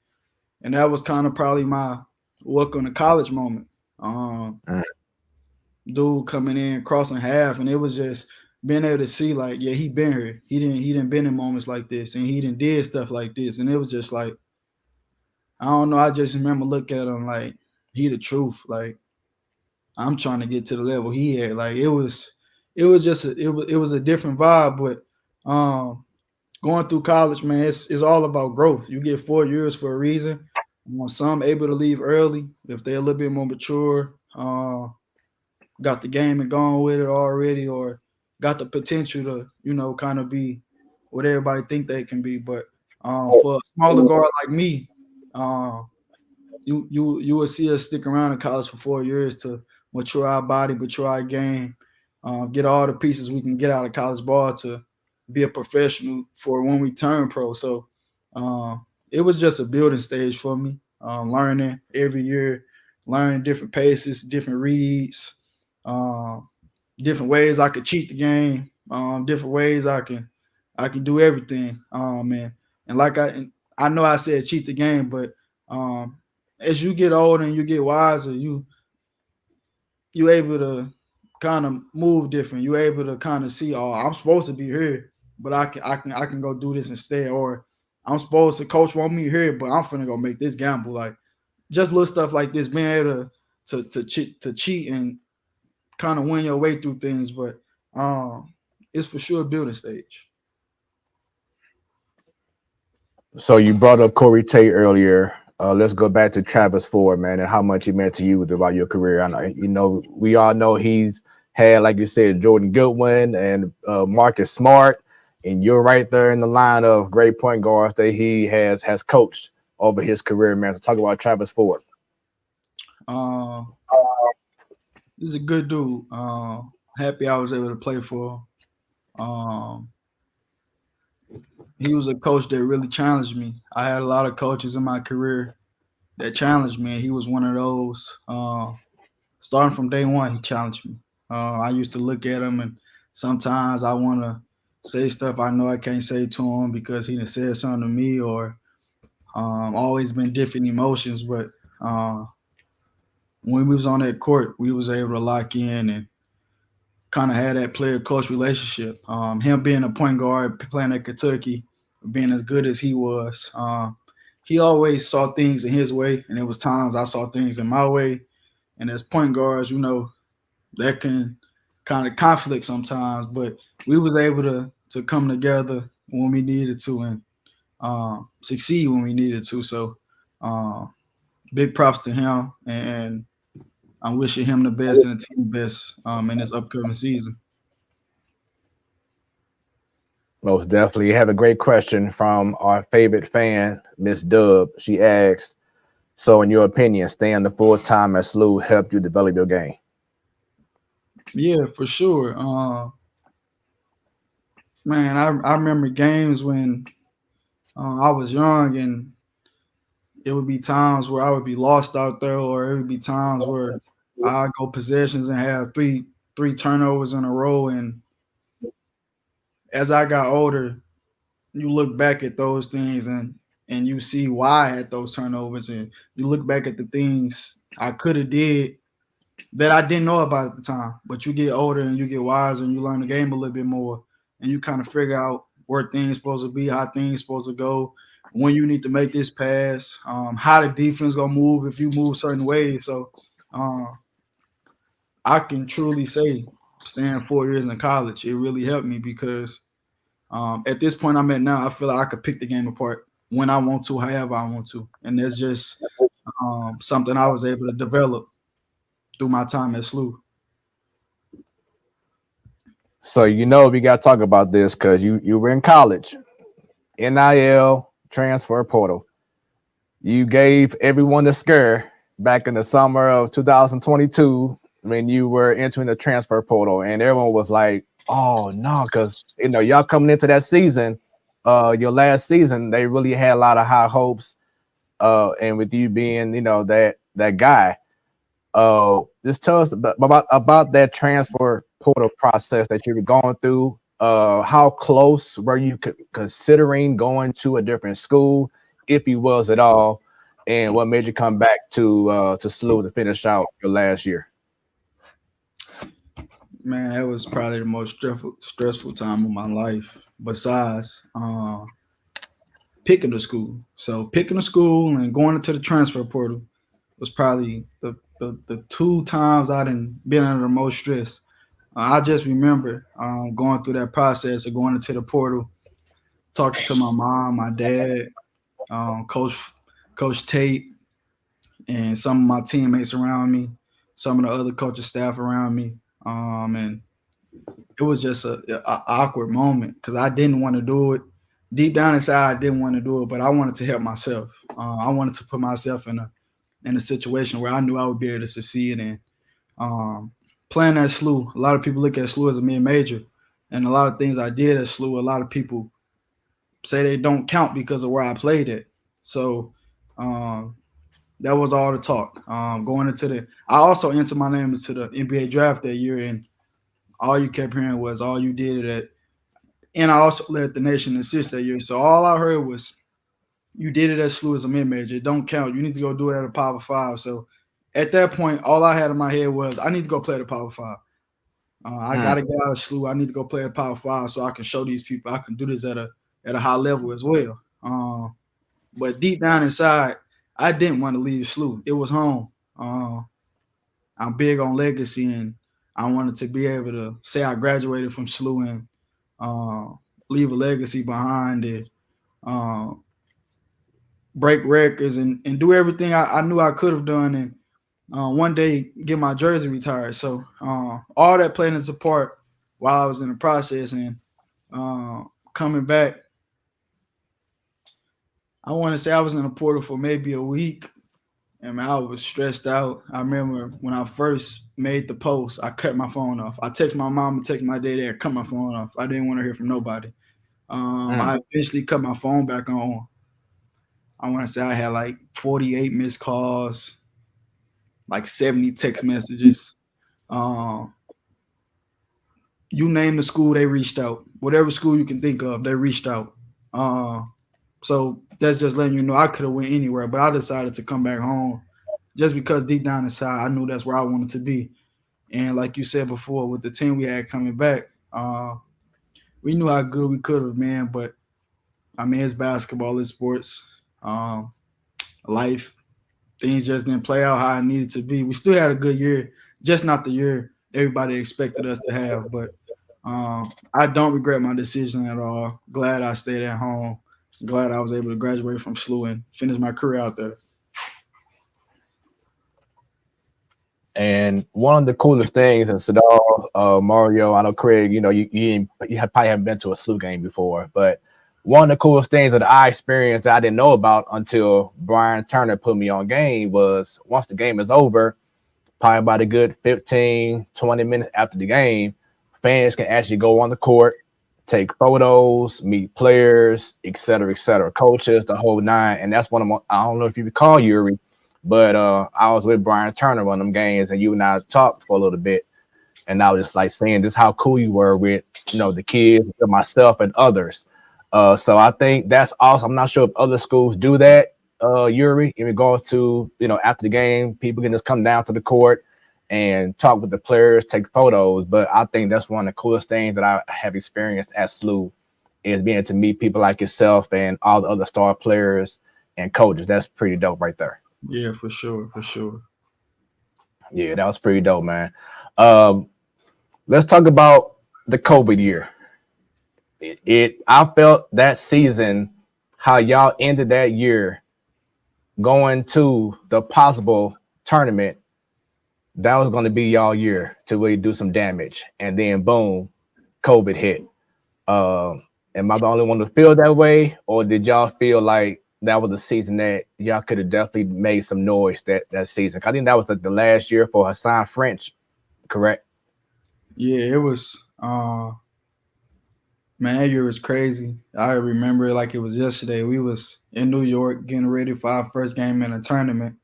And that was kind of probably my welcome to college moment. Dude coming in, crossing half, and it was just being able to see, like, yeah, he been here. He didn't been in moments like this, and he didn't did stuff like this. And it was just like, I don't know. I just remember looking at him like, he the truth. Like, I'm trying to get to the level he had. Like, it was just it was a different vibe. But going through college, man, it's all about growth. You get 4 years for a reason. Some able to leave early if they're a little bit more mature, got the game and gone with it already, or got the potential to, kind of be what everybody think they can be. But for a smaller guard like me, you will see us stick around in college for 4 years to mature our body, mature our game, get all the pieces we can get out of college ball to be a professional for when we turn pro. So it was just a building stage for me, learning every year, learning different paces, different reads, different ways I could cheat the game, different ways I can do everything. And like I know I said cheat the game, but as you get older and you get wiser, you able to kind of move different. You able to kind of see, oh, I'm supposed to be here, but I can go do this instead. Or I'm supposed to, coach want me here, but I'm finna go make this gamble. Like, just little stuff like this, being able to cheat and kind of win your way through things. But it's for sure a building stage. So you brought up Corey Tate earlier. Let's go back to Travis Ford, man, and how much he meant to you throughout your career. I know, we all know he's had, like you said, Jordan Goodwin and Marcus Smart, and you're right there in the line of great point guards that he has coached over his career, man. So talk about Travis Ford. He's a good dude. Happy I was able to play for him. he was a coach that really challenged me. I had a lot of coaches in my career that challenged me, and he was one of those. Starting from day one, he challenged me. I used to look at him, and sometimes I want to say stuff I know I can't say to him because he done said something to me, or always been different emotions. But when we was on that court, we was able to lock in and kind of had that player-coach relationship. Him being a point guard, playing at Kentucky, being as good as he was, he always saw things in his way, and there was times I saw things in my way. And as point guards, you know, that can kind of conflict sometimes, but we was able to come together when we needed to and succeed when we needed to. So big props to him, and I'm wishing him the best and the team best in this upcoming season. Most definitely. You have a great question from our favorite fan, Miss Dub. She asked, so in your opinion, staying the full time at SLU helped you develop your game? Yeah, for sure. Man, I remember games when I was young, and it would be times where I would be lost out there, or it would be times where I go possessions and have three turnovers in a row. And as I got older, you look back at those things and you see why I had those turnovers, and you look back at the things I could have did that I didn't know about at the time. But you get older and you get wiser and you learn the game a little bit more, and you kind of figure out where things supposed to be, how things supposed to go, when you need to make this pass, how the defense gonna move if you move certain ways. So I can truly say staying 4 years in college, it really helped me because at this point I'm at now, I feel like I could pick the game apart when I want to, however I want to. And that's just something I was able to develop through my time at SLU. So, you know, we got to talk about this because you were in college, NIL, transfer portal. You gave everyone the scare back in the summer of 2022 when you were entering the transfer portal, and everyone was like, oh, no, because, you know, y'all coming into that season, your last season, they really had a lot of high hopes, and with you being, you know, that guy, just tell us about that transfer portal process that you were going through. How close were you considering going to a different school, if you was at all, and what made you come back to SLU to finish out your last year? Man, that was probably the most stressful time of my life, besides picking a school. So picking a school and going into the transfer portal was probably the two times I done been under the most stress. I just remember going through that process of going into the portal, talking to my mom, my dad, Coach Tate, and some of my teammates around me, some of the other coaching staff around me. And it was just a awkward moment because I didn't want to do it. Deep down inside, I didn't want to do it, but I wanted to help myself. I wanted to put myself in a situation where I knew I would be able to succeed in. Playing at SLU, a lot of people look at SLU as a mid-major, and a lot of things I did at SLU, a lot of people say they don't count because of where I played at. So that was all the talk. Going into I also entered my name into the NBA draft that year, and all you kept hearing was all you did at. And I also led the nation in assists that year. So all I heard was, you did it at SLU as a mid-major. It don't count. You need to go do it at a Power 5. So at that point, all I had in my head was, I need to go play at a Power 5. I got to get out of SLU. I need to go play at Power 5 so I can show these people I can do this at a high level as well. But deep down inside, I didn't want to leave SLU. It was home. I'm big on legacy, and I wanted to be able to say I graduated from SLU and leave a legacy behind it, break records, and do everything I knew I could have done, and one day get my jersey retired. So all that played its part while I was in the process, and coming back, I want to say I was in the portal for maybe a week, and I was stressed out. I remember when I first made the post, I cut my phone off. I text my mom and text my dad, cut my phone off. I didn't want to hear from nobody. I eventually cut my phone back on. I want to say I had like 48 missed calls, like 70 text messages. You name the school, they reached out. Whatever school you can think of, they reached out. So that's just letting you know I could have went anywhere, but I decided to come back home just because deep down inside I knew that's where I wanted to be. And like you said before, with the team we had coming back, we knew how good we could have, man. But I mean, it's basketball, it's sports, life. Things just didn't play out how I needed to be. We still had a good year, just not the year everybody expected us to have. But I don't regret my decision at all. Glad I stayed at home. Glad I was able to graduate from SLU and finish my career out there. And one of the coolest things, and Sadal, Mario, I know Craig, you probably haven't been to a SLU game before, but one of the coolest things that I experienced that I didn't know about until Brian Turner put me on game was once the game is over, probably about a good 15, 20 minutes after the game, fans can actually go on the court, take photos, meet players, et cetera, coaches, the whole nine. And that's one of my, I don't know if you recall, Yuri, but I was with Brian Turner on them games, and you and I talked for a little bit. And I was just like saying just how cool you were with, the kids, myself, and others. So I think that's awesome. I'm not sure if other schools do that, Yuri, in regards to, after the game, people can just come down to the court and talk with the players, take photos. But I think that's one of the coolest things that I have experienced at SLU is being to meet people like yourself and all the other star players and coaches. That's pretty dope right there. Yeah, for sure. Yeah, that was pretty dope, man. Let's talk about the COVID year. I felt that season, how y'all ended that year going to the possible tournament, that was going to be y'all year to really do some damage. And then boom, COVID hit. Am I the only one to feel that way? Or did y'all feel like that was the season that y'all could have definitely made some noise that season? I think that was the last year for Hassan French, correct? Yeah, it was. Man, that year was crazy. I remember it like it was yesterday. We was in New York getting ready for our first game in a tournament.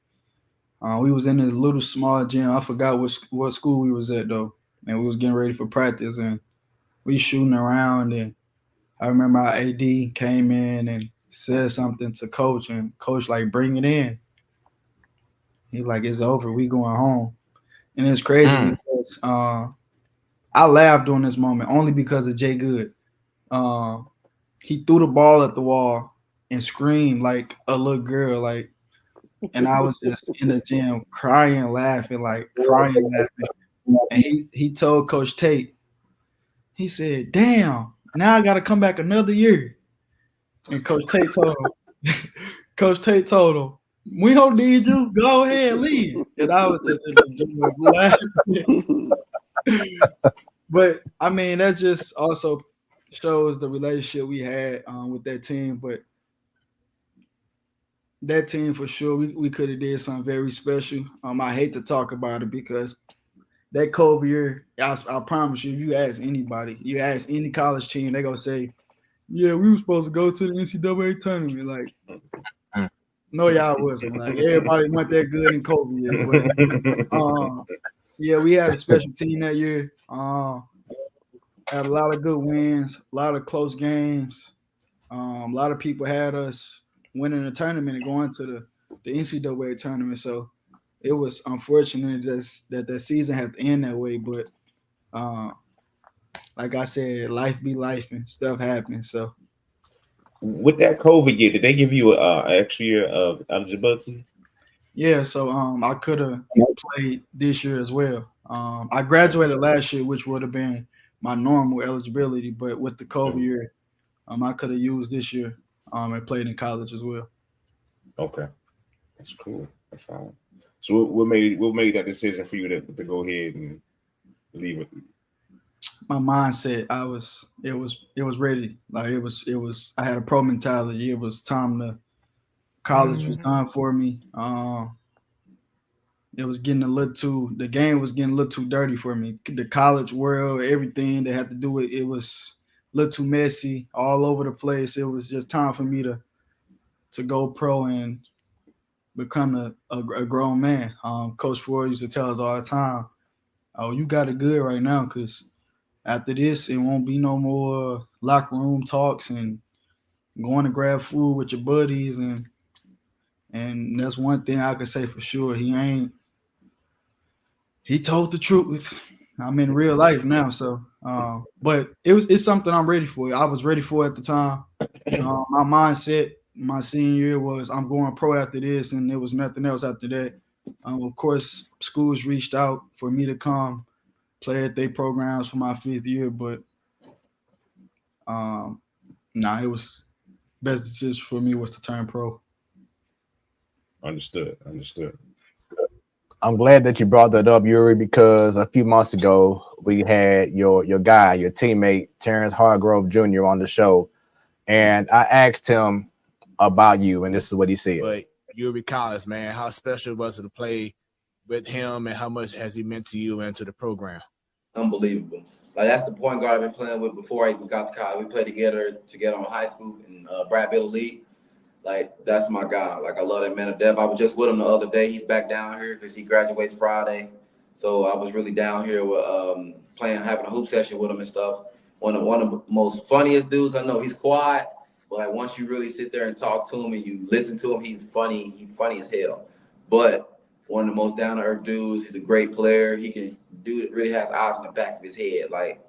We was in this little small gym. I forgot what school we was at though, and we was getting ready for practice, and we shooting around. And I remember our AD came in and said something to coach, and coach like, bring it in. He's like, it's over. We going home. And it's crazy because I laughed during this moment only because of Jay Good. He threw the ball at the wall and screamed like a little girl, like, and I was just in the gym crying, laughing. And he told Coach Tate, he said, damn, now I got to come back another year. And Coach Tate told him, we don't need you. Go ahead, leave. And I was just in the gym laughing. But I mean, that just also shows the relationship we had with that team. But that team for sure, we could have did something very special. I hate to talk about it because that COVID year, I promise you ask anybody, you ask any college team, they gonna say, yeah, we were supposed to go to the NCAA tournament. Like, no, y'all wasn't. Like, everybody went that good in COVID year. But yeah, we had a special team that year. Had a lot of good wins, a lot of close games. A lot of people had us winning the tournament and going to the NCAA tournament. So it was unfortunate that season had to end that way. But like I said, life be life and stuff happens. So with that COVID year, did they give you an extra year of eligibility? Yeah, so I could have played this year as well. I graduated last year, which would have been my normal eligibility, but with the COVID year, I could have used this year and played in college as well. Okay, that's cool. That's fine. So what made that decision for you to go ahead and leave it? My mindset, it was ready. Like it was. I had a pro mentality. It was time to. College was done for me. It was getting the game was getting a little too dirty for me. The college world, everything that had to do with it was a little too messy, all over the place. It was just time for me to go pro and become a grown man. Coach Ford used to tell us all the time, "Oh, you got it good right now, because after this, it won't be no more locker room talks and going to grab food with your buddies." And that's one thing I can say for sure. He told the truth. I'm in real life now, so but it's something I'm ready for. I was ready for at the time. My mindset my senior year was I'm going pro after this, and there was nothing else after that. Of course, schools reached out for me to come play at their programs for my 5th year, but it was best decision for me was to turn pro. Understood. I'm glad that you brought that up, Yuri, because a few months ago we had your guy, your teammate, Terrence Hargrove Jr. on the show, and I asked him about you, and this is what he said. But Yuri Collins, man, how special was it to play with him, and how much has he meant to you and to the program? Unbelievable. Like, that's the point guard I've been playing with before I even got to college. We played together in high school in Brad Bill Elite. Like, that's my guy. Like, I love that man to death. I was just with him the other day. He's back down here because he graduates Friday. So I was really down here with having a hoop session with him and stuff. One of the most funniest dudes I know. He's quiet, but like once you really sit there and talk to him and you listen to him, he's funny. He's funny as hell. But one of the most down-to-earth dudes. He's a great player. Really has eyes in the back of his head. Like,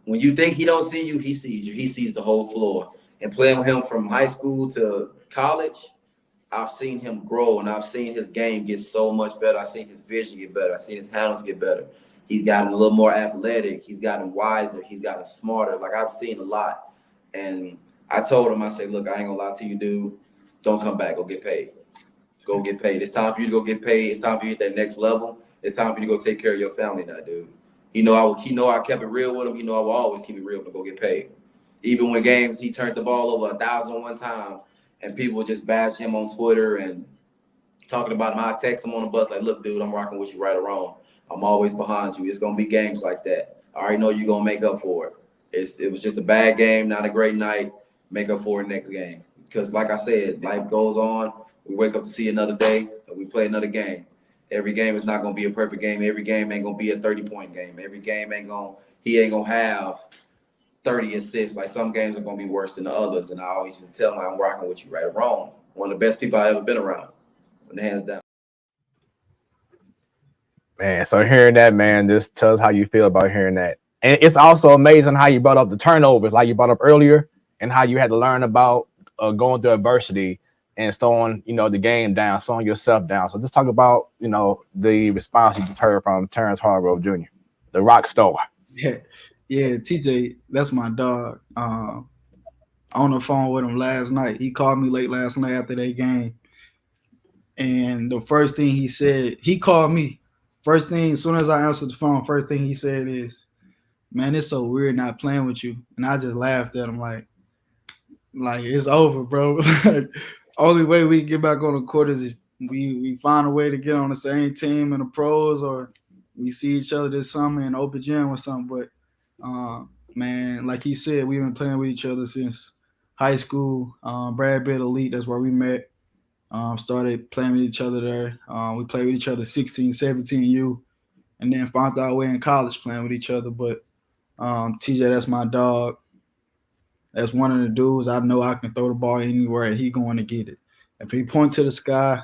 when you think he don't see you, he sees you. He sees the whole floor. And playing with him from high school to college, I've seen him grow, and I've seen his game get so much better. I've seen his vision get better. I've seen his handles get better. He's gotten a little more athletic. He's gotten wiser. He's gotten smarter. Like, I've seen a lot. And I told him, I said, look, I ain't gonna lie to you, dude. Don't come back. Go get paid. Go get paid. It's time for you to go get paid. It's time for you to hit that next level. It's time for you to go take care of your family now, dude. He know I kept it real with him. He know I will always keep it real to go get paid. Even when games, he turned the ball over 1,001 times, and people would just bash him on Twitter and talking about him. I text him on the bus like, look, dude, I'm rocking with you right or wrong. I'm always behind you. It's going to be games like that. I already know you're going to make up for it. It was just a bad game, not a great night. Make up for it next game. Because like I said, life goes on. We wake up to see another day, and we play another game. Every game is not going to be a perfect game. Every game ain't going to be a 30-point game. Every game he ain't going to have 30 assists. Like, some games are going to be worse than the others. And I always just tell him I'm rocking with you right or wrong. One of the best people I've ever been around. Hands down. Man, so hearing that, man, just tell us how you feel about hearing that. And it's also amazing how you brought up the turnovers, like you brought up earlier, and how you had to learn about going through adversity and slowing, the game down, slowing yourself down. So just talk about, the response you heard from Terrence Hargrove Jr., the rock star. Yeah, TJ, that's my dog. On the phone with him last night. He called me late last night after that game. And the first thing he said, he called me. First thing, as soon as I answered the phone, first thing he said is, man, it's so weird not playing with you. And I just laughed at him like it's over, bro. Only way we can get back on the court is if we find a way to get on the same team in the pros, or we see each other this summer in open gym or something. But man, like he said, we've been playing with each other since high school. Brad Bill Elite, that's where we met. Started playing with each other there. We played with each other 16, 17 U, and then found our way in college playing with each other. But TJ, that's my dog. That's one of the dudes I know I can throw the ball anywhere and he going to get it. If he point to the sky,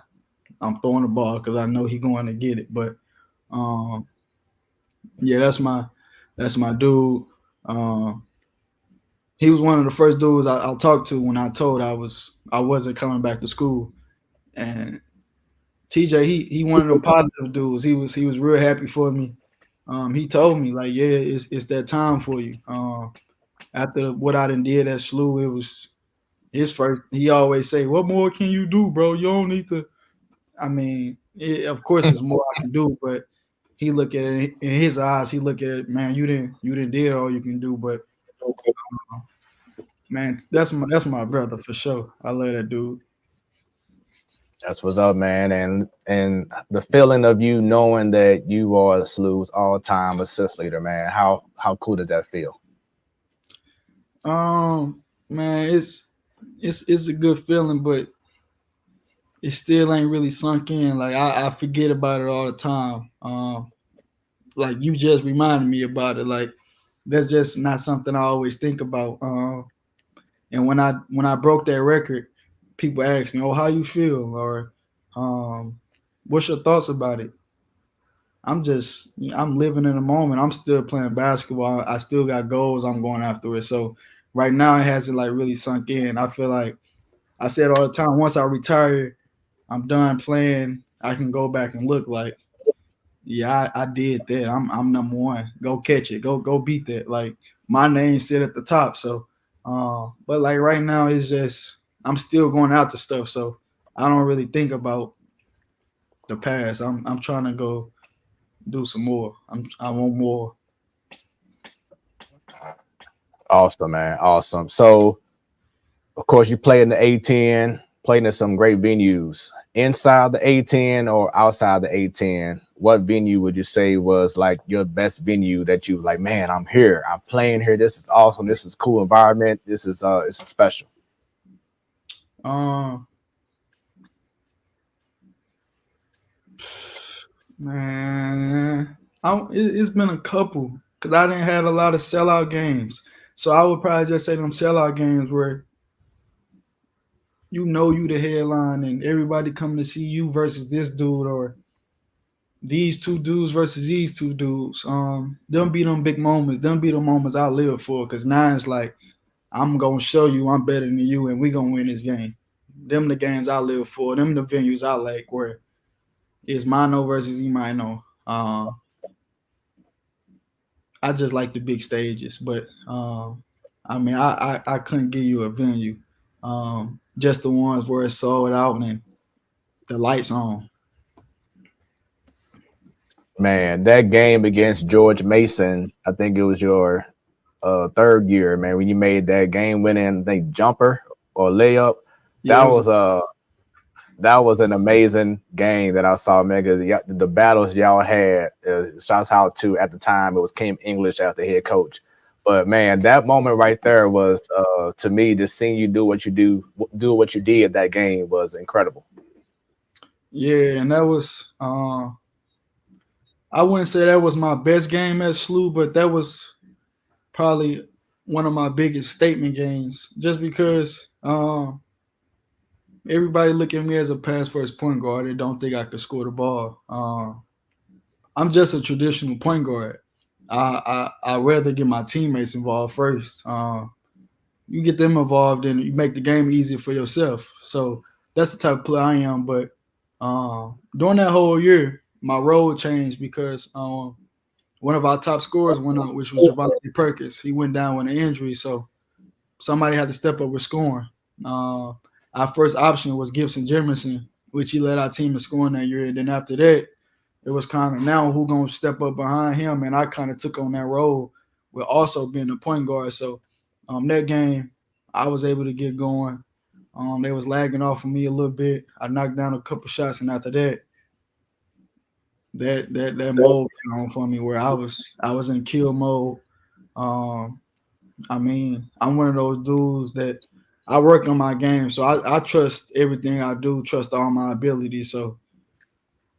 I'm throwing the ball because I know he going to get it. But yeah, that's my dude. He was one of the first dudes I talked to when I told I wasn't coming back to school. And TJ, he one of the positive dudes. He was real happy for me. He told me like, yeah, it's that time for you. After what I done did at SLU, it was his first. He always say, "What more can you do, bro? You don't need to." I mean, of course, there's more I can do, but he look at it in his eyes. He look at it, man. You didn't did all you can do, but man, that's my brother for sure. I love that dude. That's what's up, man. And the feeling of you knowing that you are SLU's all-time assist leader, man. How cool does that feel? Man, it's a good feeling, but it still ain't really sunk in. Like I forget about it all the time. Like you just reminded me about it. Like that's just not something I always think about. And when I broke that record, people ask me, "Oh, how you feel?" or "What's your thoughts about it?" I'm living in the moment. I'm still playing basketball. I still got goals I'm going after it. So right now it hasn't like really sunk in. I feel like I said all the time, once I retire, I'm done playing. I can go back and look like, yeah, I did that. I'm number one. Go catch it. Go beat that. Like my name sit at the top. So but like right now it's just I'm still going out to stuff. So I don't really think about the past. I'm trying to go do some more. I want more. Awesome, man. Awesome. So, of course, you play in the A10, playing in some great venues. Inside the A10 or outside the A10, what venue would you say was like your best venue that you like, man, I'm here. I'm playing here. This is awesome. This is cool environment. This is it's special. Man, it's been a couple because I didn't have a lot of sellout games. So I would probably just say them sellout games where you the headline and everybody coming to see you versus this dude or these two dudes versus these two dudes. Them be them big moments. Them be the moments I live for because now it's like I'm gonna show you I'm better than you and we gonna win this game. Them the games I live for. Them the venues I like where it's Mano versus Imano. I just like the big stages, but I mean, I couldn't give you a venue. Just the ones where it's sold out and the lights on. Man, that game against George Mason, I think it was your third year, man, when you made that game winning, I think jumper or layup. That was an amazing game that I saw, man. Because the battles y'all had, shouts out to at the time it was Kim English as the head coach. But man, that moment right there was to me, just seeing you do what you did that game was incredible. Yeah, and that was I wouldn't say that was my best game at SLU, but that was probably one of my biggest statement games, just because everybody look at me as a pass first point guard. They don't think I could score the ball. I'm just a traditional point guard. I rather get my teammates involved first. You get them involved and you make the game easier for yourself. So that's the type of player I am. But during that whole year, my role changed because one of our top scorers went out, which was Javante Perkins. He went down with an injury, so somebody had to step up with scoring. Our first option was Gibson Jimerson, which he led our team in scoring that year. And then after that, it was kind of now who going to step up behind him. And I kind of took on that role with also being the point guard. So that game, I was able to get going. They was lagging off of me a little bit. I knocked down a couple shots. And after that, that mode came on for me where I was in kill mode. I mean, I'm one of those dudes that I work on my game, so I trust everything I do, trust all my abilities. So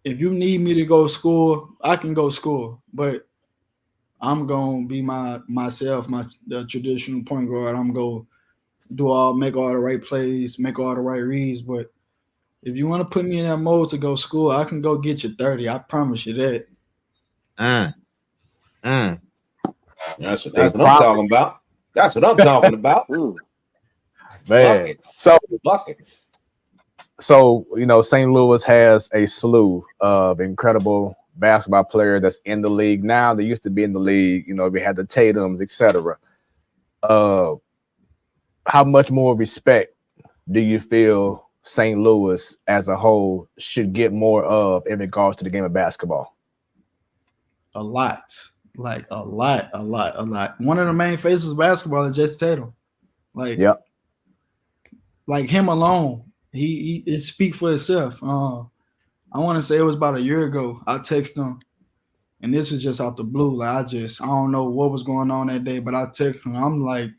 if you need me to go score, I can go score, but I'm gonna be myself, the traditional point guard. I'm gonna make all the right plays, make all the right reads. But if you want to put me in that mode to go score, I can go get you 30. I promise you that. That's what I'm talking about. That's what I'm talking about. Man, buckets. Buckets. So, St. Louis has a slew of incredible basketball players that's in the league now. They used to be in the league. We had the Tatums, etc. How much more respect do you feel St. Louis as a whole should get more of in regards to the game of basketball? A lot. Like a lot. One of the main faces of basketball is Jesse Tatum. Like him alone, it speaks for itself. I want to say it was about a year ago. I texted him, and this was just out the blue. Like I don't know what was going on that day, but I texted him. I'm like,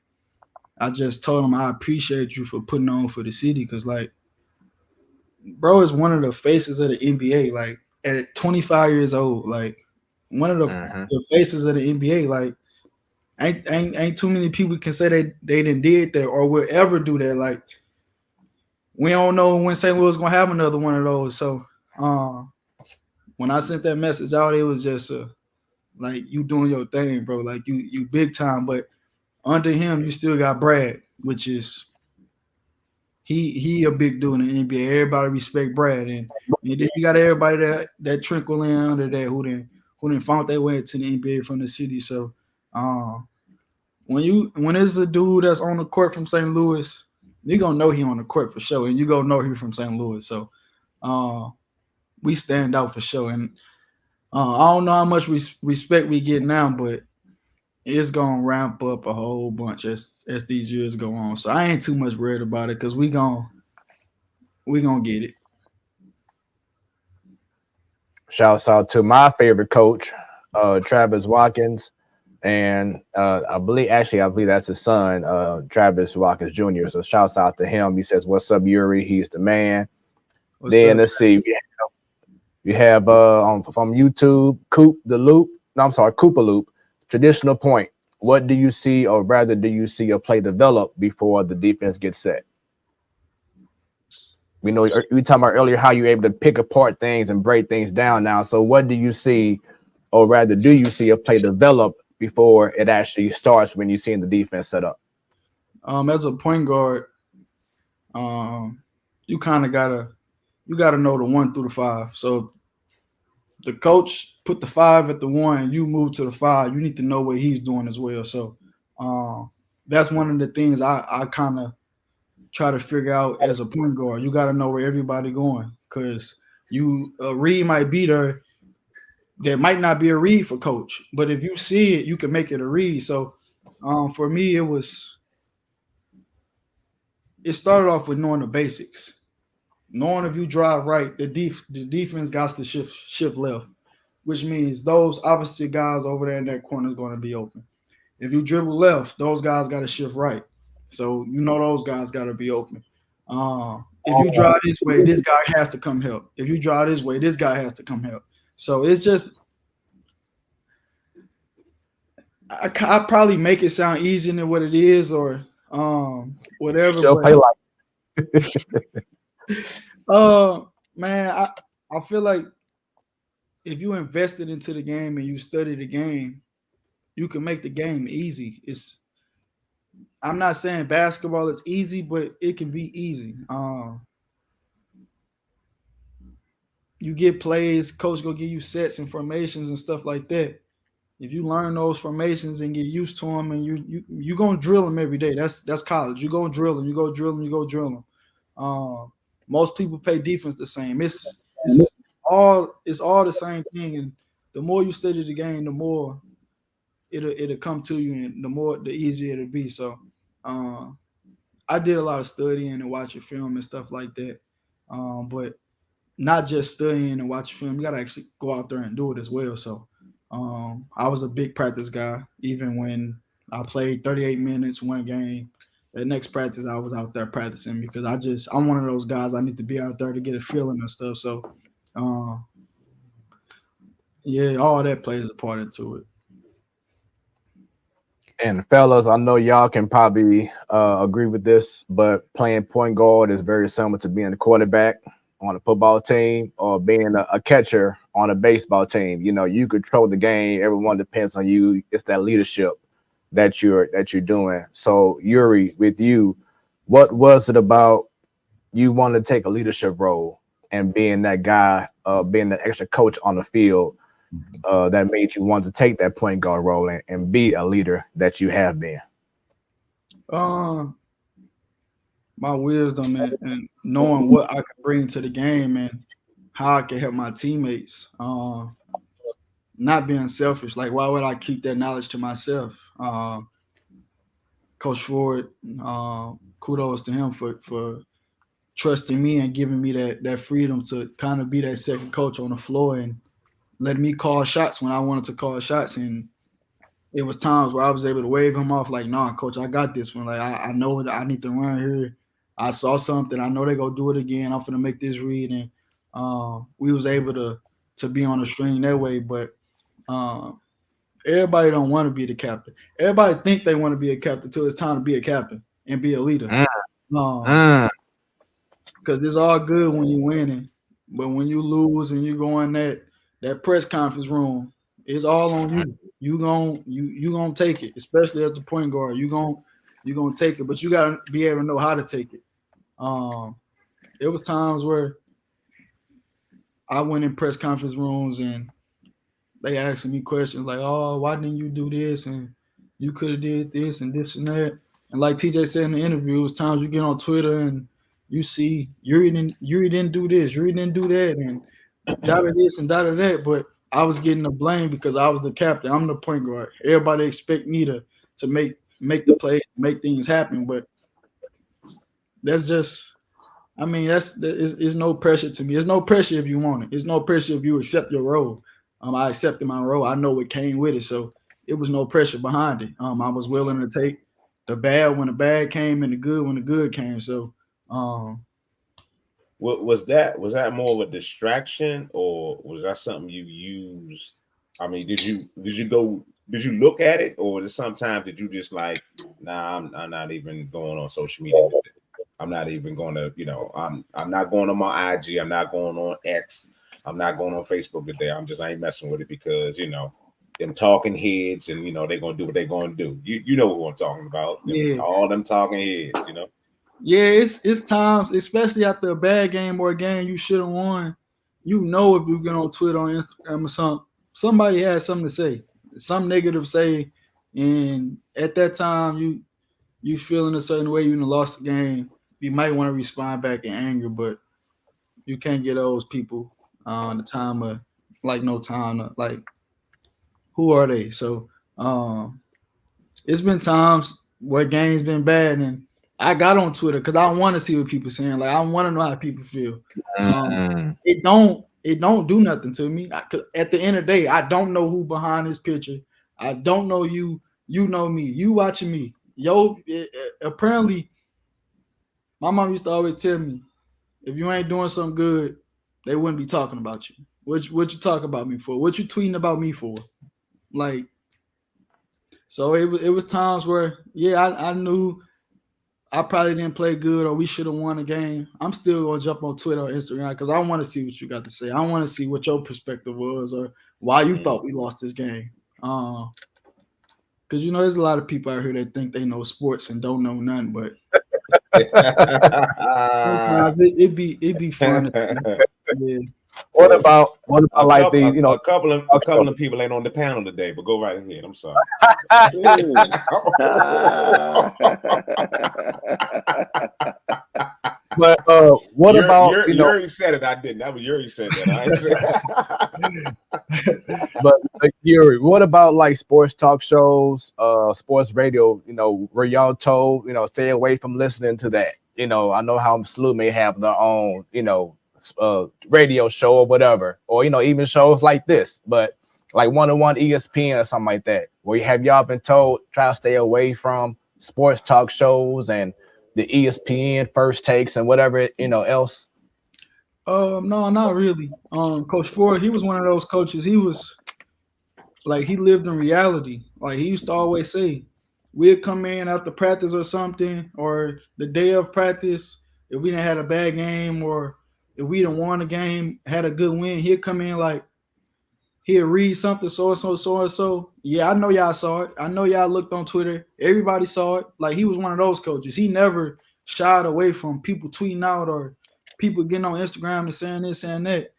I just told him I appreciate you for putting on for the city because, like, bro is one of the faces of the NBA. Like, at 25 years old, like, one of the faces of the NBA. Like, ain't too many people can say they didn't did that or will ever do that. Like, we don't know when St. Louis gonna have another one of those. So, when I sent that message out, it was just like, you doing your thing, bro. Like, you big time, but under him, you still got Brad, which is he a big dude in the NBA. Everybody respect Brad, and then you got everybody that trickle in under that who didn't found their way to the NBA from the city. So, when it's a dude that's on the court from St. Louis, you gonna know he on the court for sure, and you gonna know he from St. Louis. So, we stand out for sure, and I don't know how much respect we get now, but it's gonna ramp up a whole bunch as these years go on. So I ain't too much worried about it because we gonna get it. Shouts out to my favorite coach, Travis Watkins, and I believe that's his son, Travis Watkins Jr. So shouts out to him. He says, "What's up, Yuri? He's the man." Let's see. We have from YouTube, Koopa Loop. Traditional point. What do you see, or rather, do you see a play develop before the defense gets set? We know we talked about earlier how you're able to pick apart things and break things down now. So what do you see, or rather, do you see a play develop before it actually starts when you're seeing the defense set up? As a point guard, you kind of gotta know the 1 through the 5. So the coach put the 5 at the 1, you move to the 5. You need to know what he's doing as well. So that's one of the things I kind of try to figure out as a point guard. You got to know where everybody going because a read might be there. There might not be a read for coach, but if you see it, you can make it a read. So for me, it started off with knowing the basics. Knowing if you drive right, the defense got to shift left, which means those opposite guys over there in that corner is going to be open. If you dribble left, those guys got to shift right. So those guys got to be open. If you drive this way, this guy has to come help. If you drive this way, this guy has to come help. So it's just I probably make it sound easier than what it is or whatever. Play like man, I feel like if you invested into the game and you study the game, you can make the game easy. I'm not saying basketball is easy, but it can be easy. You get plays, coach go give you sets and formations and stuff like that. If you learn those formations and get used to them, and you gonna drill them every day. That's college. You go drill them. You go drill them. You go drill them. Most people play defense the same. It's all the same thing. And the more you study the game, the more it'll come to you, and the easier it'll be. So I did a lot of studying and watching film and stuff like that. But not just studying and watching film. You gotta actually go out there and do it as well. So I was a big practice guy, even when I played 38 minutes one game. The next practice, I was out there practicing because I'm one of those guys. I need to be out there to get a feeling and stuff. So, yeah, all that plays a part into it. And fellas, I know y'all can probably agree with this, but playing point guard is very similar to being a quarterback on a football team or being a catcher on a baseball team. You control the game. Everyone depends on you. It's that leadership that you're doing. So Yuri, with you, what was it about you wanting to take a leadership role and being that guy, being the extra coach on the field that made you want to take that point guard role and be a leader that you have been? My wisdom and knowing what I can bring to the game and how I can help my teammates. Not being selfish. Like, why would I keep that knowledge to myself? Coach Ford, kudos to him for trusting me and giving me that freedom to kind of be that second coach on the floor and letting me call shots when I wanted to call shots. And it was times where I was able to wave him off like, nah, coach, I got this one. Like, I know that I need to run here. I saw something. I know they're going to do it again. I'm going to make this read. And we was able to be on the string that way. But everybody don't want to be the captain. Everybody think they want to be a captain until it's time to be a captain and be a leader. Because it's all good when you're winning. But when you lose and you go in that press conference room, it's all on you. You gonna take it, especially as the point guard. You gonna take it, but you gotta be able to know how to take it. It was times where I went in press conference rooms and they asking me questions like, "Oh, why didn't you do this?" And you could have did this and this and that. And like TJ said in the interview, it was times you get on Twitter and you see Yuri didn't do this, Yuri didn't do that, and data this and data that. But I was getting the blame because I was the captain. I'm the point guard. Everybody expect me to make the play, make things happen. But that's just, I mean, it's no pressure to me. There's no pressure if you want it. There's no pressure if you accept your role. I accepted my role. I know what came with it, so it was no pressure behind it. I was willing to take the bad when the bad came and the good when the good came. So, was that more of a distraction, or was that something you used? I mean, did you look at it, or sometimes did you just like, nah, I'm not even going on social media with it. I'm not even going to, I'm not going on my IG. I'm not going on X. I'm not going on Facebook today. I ain't messing with it because, them talking heads and, they're going to do what they're going to do. You know what I'm talking about. Yeah. All them talking heads, Yeah, it's times, especially after a bad game or a game you should have won. If you get on Twitter or Instagram or something, somebody has something to say, some negative say, and at that time you feeling a certain way, you lost the game. You might want to respond back in anger, but you can't get those people the time of no time to, who are they? So it's been times where games been bad and I got on Twitter because I want to see what people saying. Like, I want to know how people feel. It don't do nothing to me. At the end of the day, I don't know who behind this picture. I don't know you. You know me. You watching me. Apparently, my mom used to always tell me, if you ain't doing something good, they wouldn't be talking about you. What you talk about me for? What you tweeting about me for? Like, so it was times where, I knew I probably didn't play good or we should have won a game. I'm still going to jump on Twitter or Instagram because I want to see what you got to say. I want to see what your perspective was or why you thought we lost this game. Because, there's a lot of people out here that think they know sports and don't know none, but sometimes it be fun. Yeah. What about like these? A couple of people ain't on the panel today, but go right ahead. I'm sorry. But what about Yuri said it? I didn't. That was Yuri said that. I ain't said that. But Yuri, what about like sports talk shows, sports radio? Where y'all told stay away from listening to that. I know how Smoooth may have their own radio show or whatever, or even shows like this, but like 101 ESPN or something like that, where have y'all been told try to stay away from sports talk shows and the ESPN first takes and whatever else? No, not really. Coach Ford, he was one of those coaches. He was like, he lived in reality. Like, he used to always say, we'd come in after practice or something, or the day of practice, if we didn't have a bad game or if we didn't won a game, had a good win, he'd come in like, he'd read something, so. Yeah, I know y'all saw it. I know y'all looked on Twitter. Everybody saw it. Like, he was one of those coaches. He never shied away from people tweeting out or people getting on Instagram and saying this, saying that.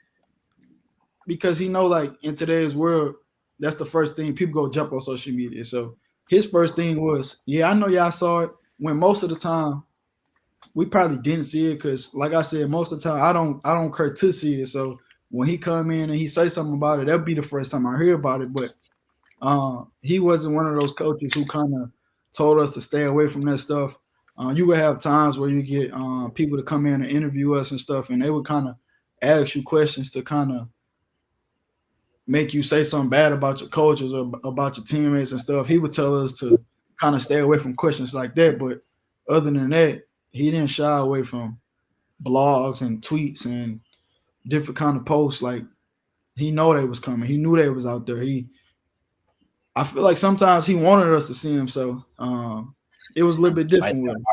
Because he know, like, in today's world, that's the first thing. People go jump on social media. So his first thing was, yeah, I know y'all saw it. When most of the time, we probably didn't see it because, like I said, most of the time I don't care to see it. So when he come in and he say something about it, that'll be the first time I hear about it. But he wasn't one of those coaches who kind of told us to stay away from that stuff. You would have times where you get people to come in and interview us and stuff, and they would kind of ask you questions to kind of make you say something bad about your coaches or about your teammates and stuff, he would tell us to kind of stay away from questions like that. But other than that, he didn't shy away from blogs and tweets and different kind of posts. Like, he know they was coming. He knew they was out there. I feel like sometimes he wanted us to see him, so it was a little bit different with him.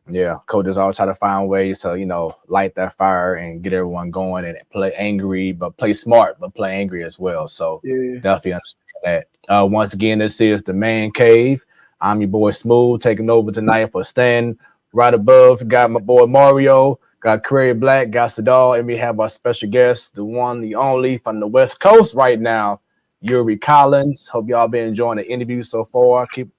Yeah, coaches always try to find ways to, light that fire and get everyone going and play angry, but play smart, but play angry as well. So definitely understand that. Once again, this is the Man Cave. I'm your boy Smooth, taking over tonight for Stan. Right above, got my boy Mario, got Curry Black, got Sadal, and we have our special guest, the one, the only, from the West Coast right now, Yuri Collins. Hope y'all been enjoying the interview so far. Keep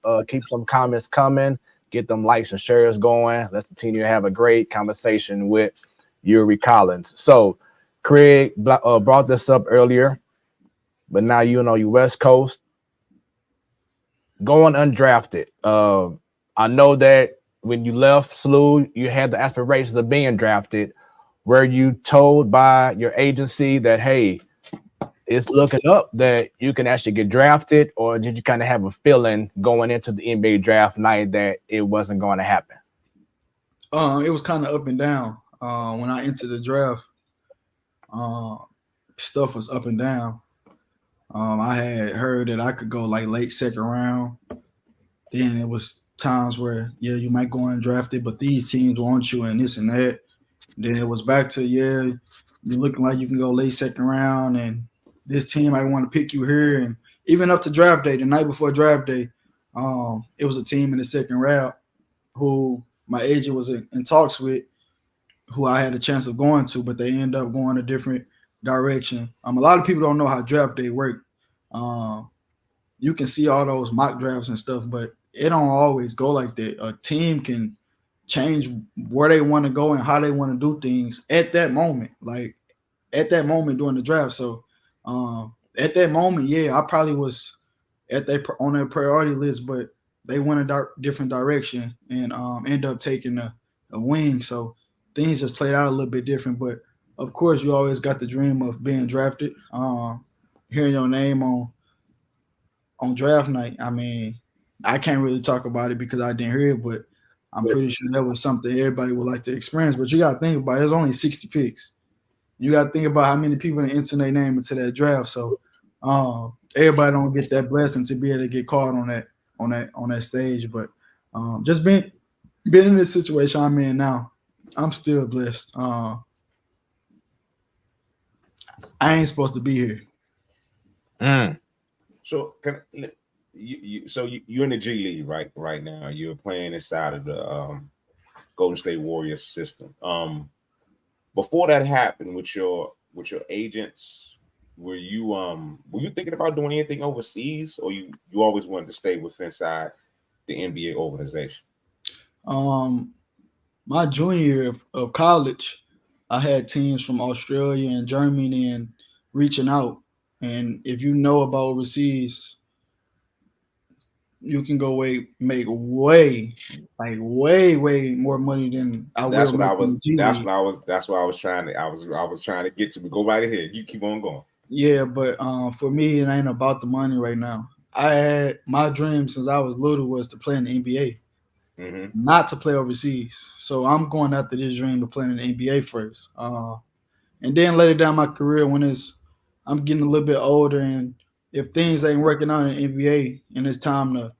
some comments coming. Get them likes and shares going. Let's continue to have a great conversation with Yuri Collins. So Craig brought this up earlier, but now you West Coast going undrafted. I know that when you left SLU, you had the aspirations of being drafted. Were you told by your agency that, hey, it's looking up that you can actually get drafted, or did you kind of have a feeling going into the NBA draft night that it wasn't going to happen? It was kind of up and down. When I entered the draft, stuff was up and down. I had heard that I could go like late second round. Then it was times where, you might go undrafted, but these teams want you and this and that. Then it was back to, you're looking like you can go late second round, and this team I want to pick you here. And even up to draft day, the night before draft day, it was a team in the second round who my agent was in talks with, who I had a chance of going to, but they end up going a different direction. A lot of people don't know how draft day work. You can see all those mock drafts and stuff, but it don't always go like that. A team can change where they want to go and how they want to do things at that moment, during the draft. So at that moment, I probably was on their priority list, but they went a different direction and end up taking a wing. So things just played out a little bit different. But of course, you always got the dream of being drafted. Hearing your name on draft night, I mean, I can't really talk about it because I didn't hear it, but I'm pretty sure that was something everybody would like to experience. But you got to think about it. There's only 60 picks. You got to think about how many people enter their name into that draft. So everybody don't get that blessing to be able to get caught on that stage. But just being in this situation I'm in now, I'm still blessed. I ain't supposed to be here. So you're in the G League right now. You're playing inside of the Golden State Warriors system. Before that happened with your agents, were you thinking about doing anything overseas, or you always wanted to stay inside the NBA organization? My junior year of college, I had teams from Australia and Germany and reaching out. And if you know about overseas, you can go make way more money than I That's will. what I was trying to get to. Go right ahead. You keep on going. Yeah, but for me, it ain't about the money right now. I had my dream since I was little was to play in the NBA, not to play overseas. So I'm going after this dream to play in the NBA first, and then later down my career when I'm getting a little bit older, and if things ain't working out in the NBA, and it's time to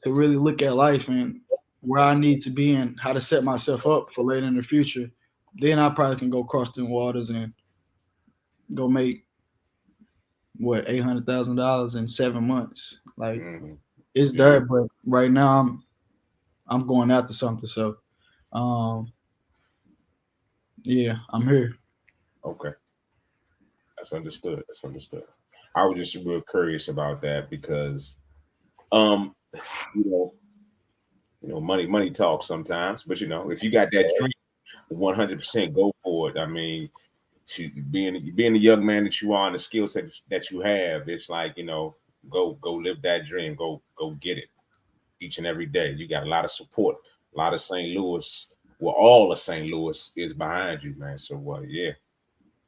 really look at life and where I need to be and how to set myself up for later in the future, then I probably can go cross the waters and go make $800,000 in 7 months. Like it's there, but right now I'm going after something. So I'm here. Okay. That's understood. I was just real curious about that because money talks sometimes, but if you got that dream, 100% go for it. I mean, being the young man that you are and the skill set that you have, it's like, go live that dream, go get it each and every day. You got a lot of support, a lot of St. Louis. Well, all of St. Louis is behind you, man. So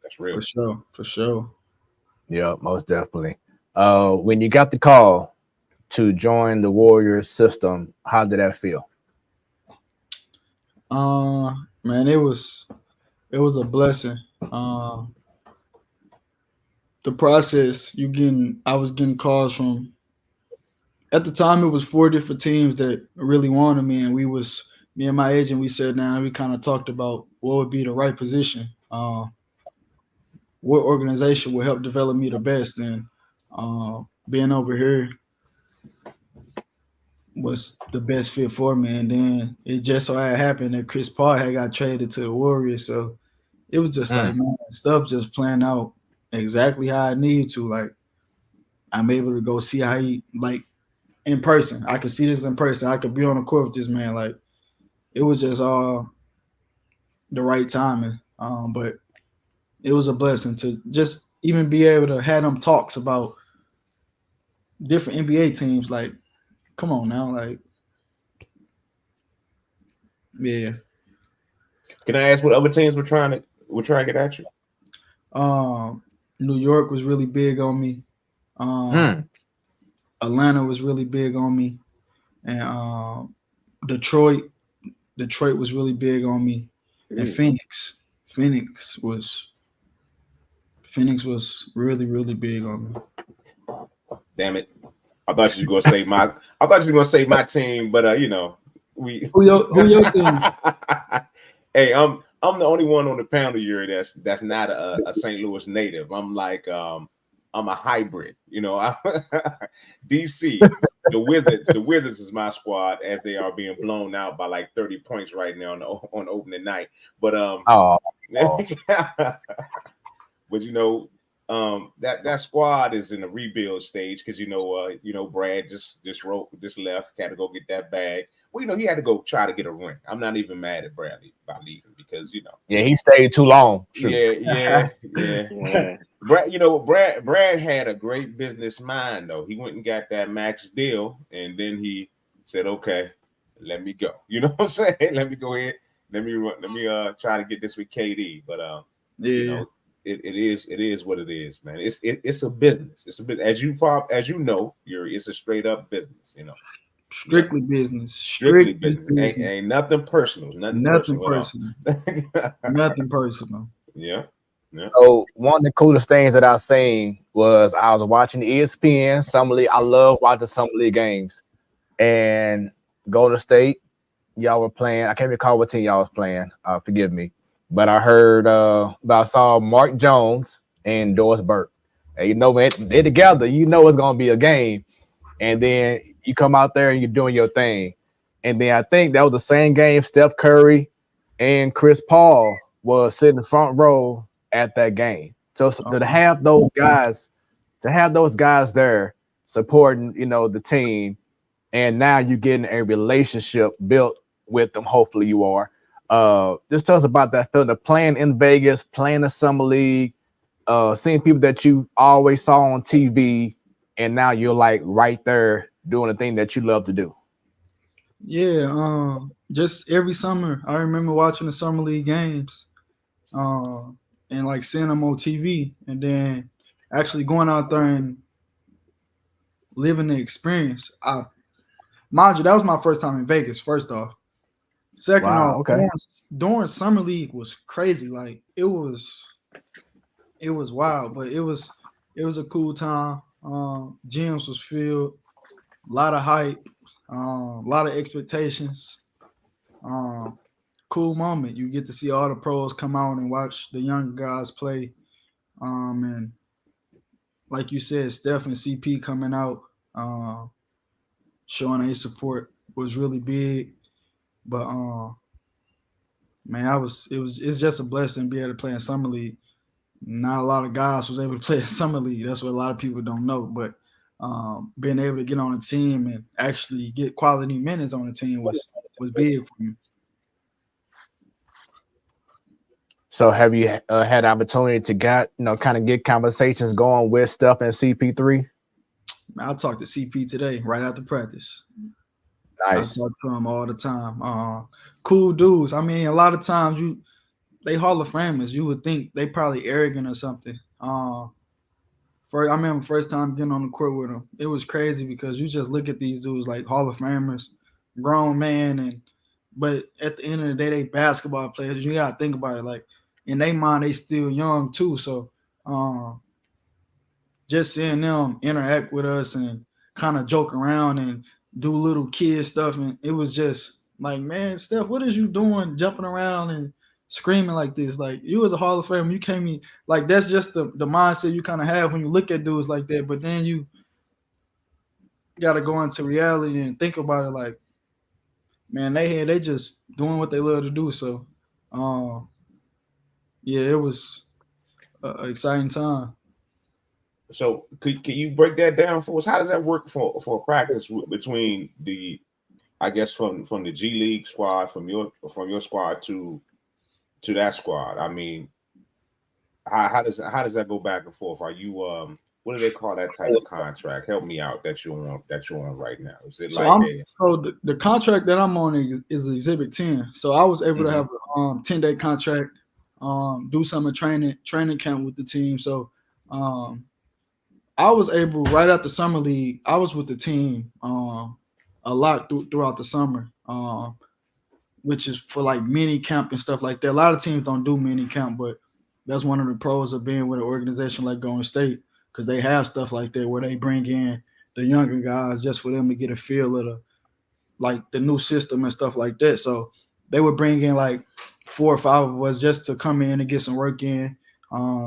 that's real. For sure. Yeah, most definitely. When you got the call to join the Warriors system, how did that feel? Man, it was a blessing. The process I was getting calls from, at the time it was 4 different teams that really wanted me, and me and my agent, we sat down and we kind of talked about what would be the right position, what organization would help develop me the best, and being over here was the best fit for me. And then it just so had happened that Chris Paul had got traded to the Warriors, so it was just like, man, stuff just playing out exactly how I need to. Like, I'm able to go see how he, like, in person. I could see this in person. I could be on the court with this man. Like, it was just all the right timing. But it was a blessing to just even be able to have them talks about different NBA teams. Like, come on now, like, yeah. Can I ask what other teams were trying to get at you? New York was really big on me. Atlanta was really big on me, and Detroit was really big on me, and Phoenix was really, really big on me. Damn it! I thought you were gonna say my. I thought you were gonna say my team, but you know, Who your team? Hey, I'm the only one on the panel, Yuri, that's not a St. Louis native. I'm like I'm a hybrid, you know. DC, the Wizards is my squad, as they are being blown out by like 30 points right now on opening night. But but you know, that squad is in a rebuild stage because you know Brad just left, had to go get that bag. Well, you know, he had to go try to get a ring. I'm not even mad at Bradley about leaving because, you know. Yeah, he stayed too long. Yeah. Brad had a great business mind, though. He went and got that max deal, and then he said, okay, let me go. You know what I'm saying? Let me go ahead. Let me try to get this with KD. But you know, it is what it is, man. It's a business. It's a business. As you know, it's a straight up business, you know. Strictly business. Strictly business. Ain't nothing personal. Nothing personal. Nothing personal. Yeah. So one of the coolest things that I've seen was I was watching ESPN Summer League. I love watching Summer League games. And Golden State, y'all were playing. I can't recall what team y'all was playing. Forgive me. But I heard I saw Mark Jones and Doris Burke. And you know, man, they're together. You know it's gonna be a game. And then you come out there and you're doing your thing. And then I think that was the same game Steph Curry and Chris Paul was sitting in the front row at that game. So to have those guys there supporting, you know, the team, and now you're getting a relationship built with them. Hopefully you are. Just tell us about that feeling of playing in Vegas, playing the Summer League, seeing people that you always saw on TV, and now you're like right there doing the thing that you love to do. Yeah, just every summer, I remember watching the Summer League games, and like seeing them on TV, and then actually going out there and living the experience. Mind you, that was my first time in Vegas. First off, second off, okay, during Summer League was crazy. Like it was wild, but it was a cool time. Gyms was filled, a lot of hype, a lot of expectations. Cool moment. You get to see all the pros come out and watch the young guys play. And like you said, Steph and CP coming out, showing their support was really big. But man, it's just a blessing to be able to play in Summer League. Not a lot of guys was able to play in Summer League. That's what a lot of people don't know. But being able to get on a team and actually get quality minutes on the team was big for me. So have you had opportunity to kind of get conversations going with Steph and CP3? I'll talk to CP today, right after practice. Nice. I talk to him all the time. Cool dudes. I mean, a lot of times they Hall of Famers. You would think they probably arrogant or something. I remember first time getting on the court with him. It was crazy because you just look at these dudes like Hall of Famers, grown man, but at the end of the day, they basketball players. You gotta think about it. Like in their mind, they still young too. So just seeing them interact with us and kind of joke around and do little kid stuff, and it was just like, man, Steph, what is you doing, jumping around and screaming like this? Like, you was a Hall of Famer, you came in, like, that's just the mindset you kind of have when you look at dudes like that. But then you got to go into reality and think about it. Like, man, they just doing what they love to do. So, yeah, it was an exciting time. So can you break that down for us? How does that work for practice between the, I guess from the G League squad, from your squad to that squad? I mean, how does that go back and forth? Are you what do they call that type of contract? Help me out that you're on right now. Is it the contract that I'm on is Exhibit 10. So I was able to have a 10-day contract, do some training camp with the team. So I was able, right after summer league, I was with the team a lot throughout the summer, which is for like mini camp and stuff like that. A lot of teams don't do mini camp, but that's one of the pros of being with an organization like Golden State, because they have stuff like that where they bring in the younger guys just for them to get a feel of the new system and stuff like that. So they would bring in like 4 or 5 of us just to come in and get some work in.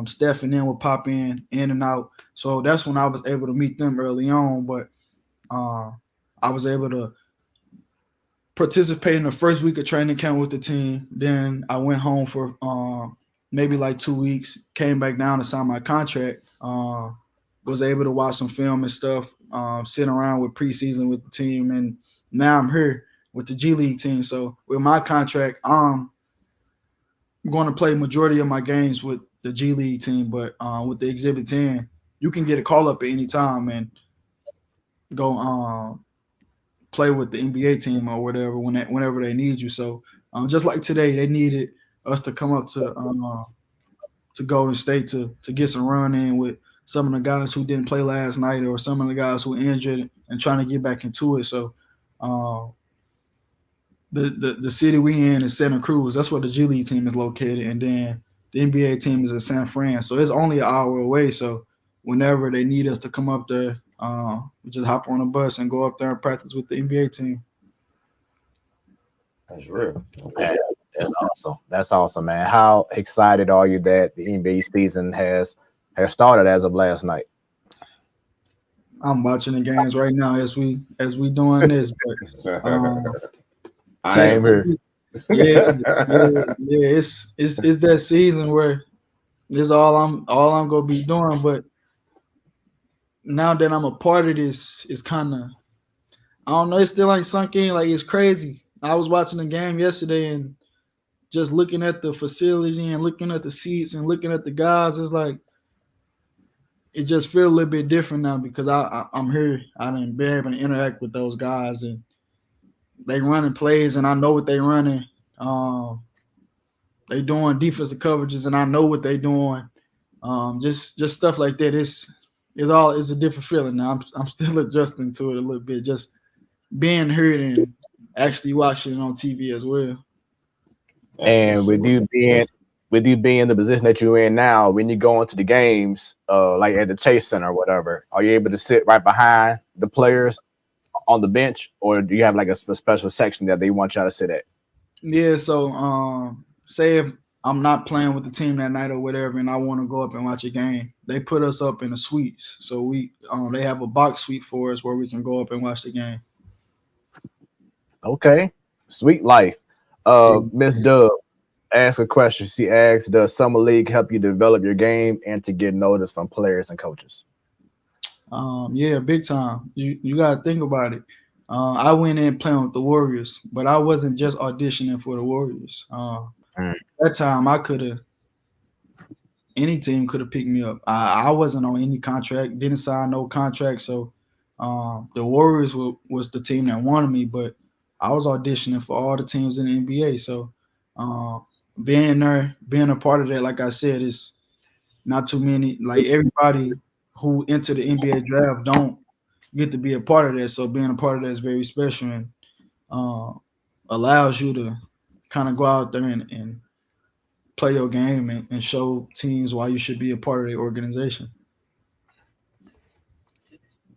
Steph and them would pop in and out. So that's when I was able to meet them early on. But I was able to participate in the first week of training camp with the team. Then I went home for maybe like 2 weeks, came back down to sign my contract, was able to watch some film and stuff, sitting around with preseason with the team. And now I'm here with the G League team. So with my contract, I'm going to play majority of my games with the G League team, but with the Exhibit 10, you can get a call up at any time and go play with the NBA team or whatever whenever they need you. So just like today, they needed us to come up to Golden State to get some run in with some of the guys who didn't play last night or some of the guys who injured and trying to get back into it. So the city we in is Santa Cruz. That's where the G League team is located, and then the NBA team is in San Fran. So it's only an hour away. So whenever they need us to come up there, we just hop on a bus and go up there and practice with the NBA team. That's real. Okay. That's awesome. That's awesome, man. How excited are you that the NBA season has started as of last night? I'm watching the games right now as we doing this. But, same here. Yeah. It's that season where this is all I'm gonna be doing. But now that I'm a part of this, it's kind of, I don't know, it still ain't sunk in. Like, it's crazy. I was watching the game yesterday and just looking at the facility and looking at the seats and looking at the guys. It's like, it just feels a little bit different now because I'm here. I done been able to interact with those guys and they running plays and I know what they running. They doing defensive coverages and I know what they doing. Just stuff like that. It's a different feeling now. I'm still adjusting to it a little bit. Just being heard and actually watching it on TV as well. And with you being in the position that you're in now, when you go into the games, like at the Chase Center or whatever, are you able to sit right behind the players on the bench, or do you have like a special section that they want y'all to sit at? Yeah, so say if I'm not playing with the team that night or whatever, and I want to go up and watch a game, they put us up in the suites. So we they have a box suite for us where we can go up and watch the game. Okay, sweet life. Miss Dub asked a question. She asked, does Summer League help you develop your game and to get noticed from players and coaches? Yeah, big time. You got to think about it. I went in playing with the Warriors, but I wasn't just auditioning for the Warriors. That time any team could have picked me up. I wasn't on any contract, didn't sign no contract. So the Warriors was the team that wanted me, but I was auditioning for all the teams in the NBA. So being there, being a part of that, like I said, is not too many. Like everybody who enter the NBA draft don't get to be a part of that. So being a part of that is very special and allows you to kind of go out there and play your game and show teams why you should be a part of the organization.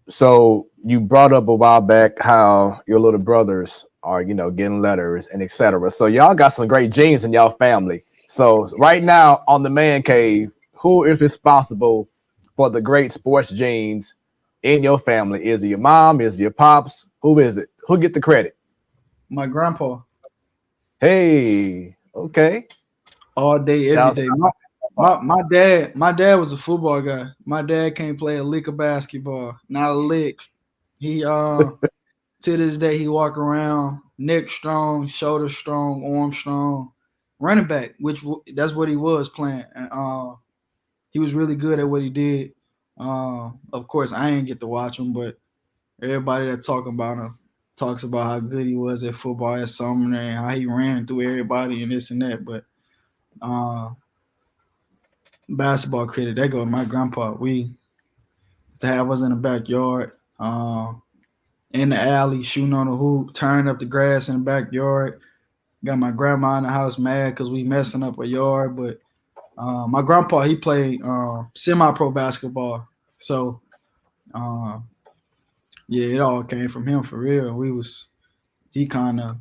So you brought up a while back how your little brothers are, getting letters and etc. So y'all got some great genes in y'all family. So right now on the Man Cave, who is responsible for the great sports genes in your family? Is it your mom? Is it your pops? Who is it? Who get the credit? My grandpa. Hey, okay. All day, every day. My dad was a football guy. My dad can't play a lick of basketball, not a lick. He to this day he walk around neck strong, shoulder strong, arm strong, running back, which that's what he was playing, and he was really good at what he did. Of course, I ain't get to watch him, but everybody that talking about him talks about how good he was at football at Sumner and how he ran through everybody and this and that. But basketball credit, that go to my grandpa. We used to have us in the backyard, in the alley, shooting on the hoop, tearing up the grass in the backyard. Got my grandma in the house mad because we messing up a yard. But my grandpa, he played semi-pro basketball. So, yeah, it all came from him for real. He kind of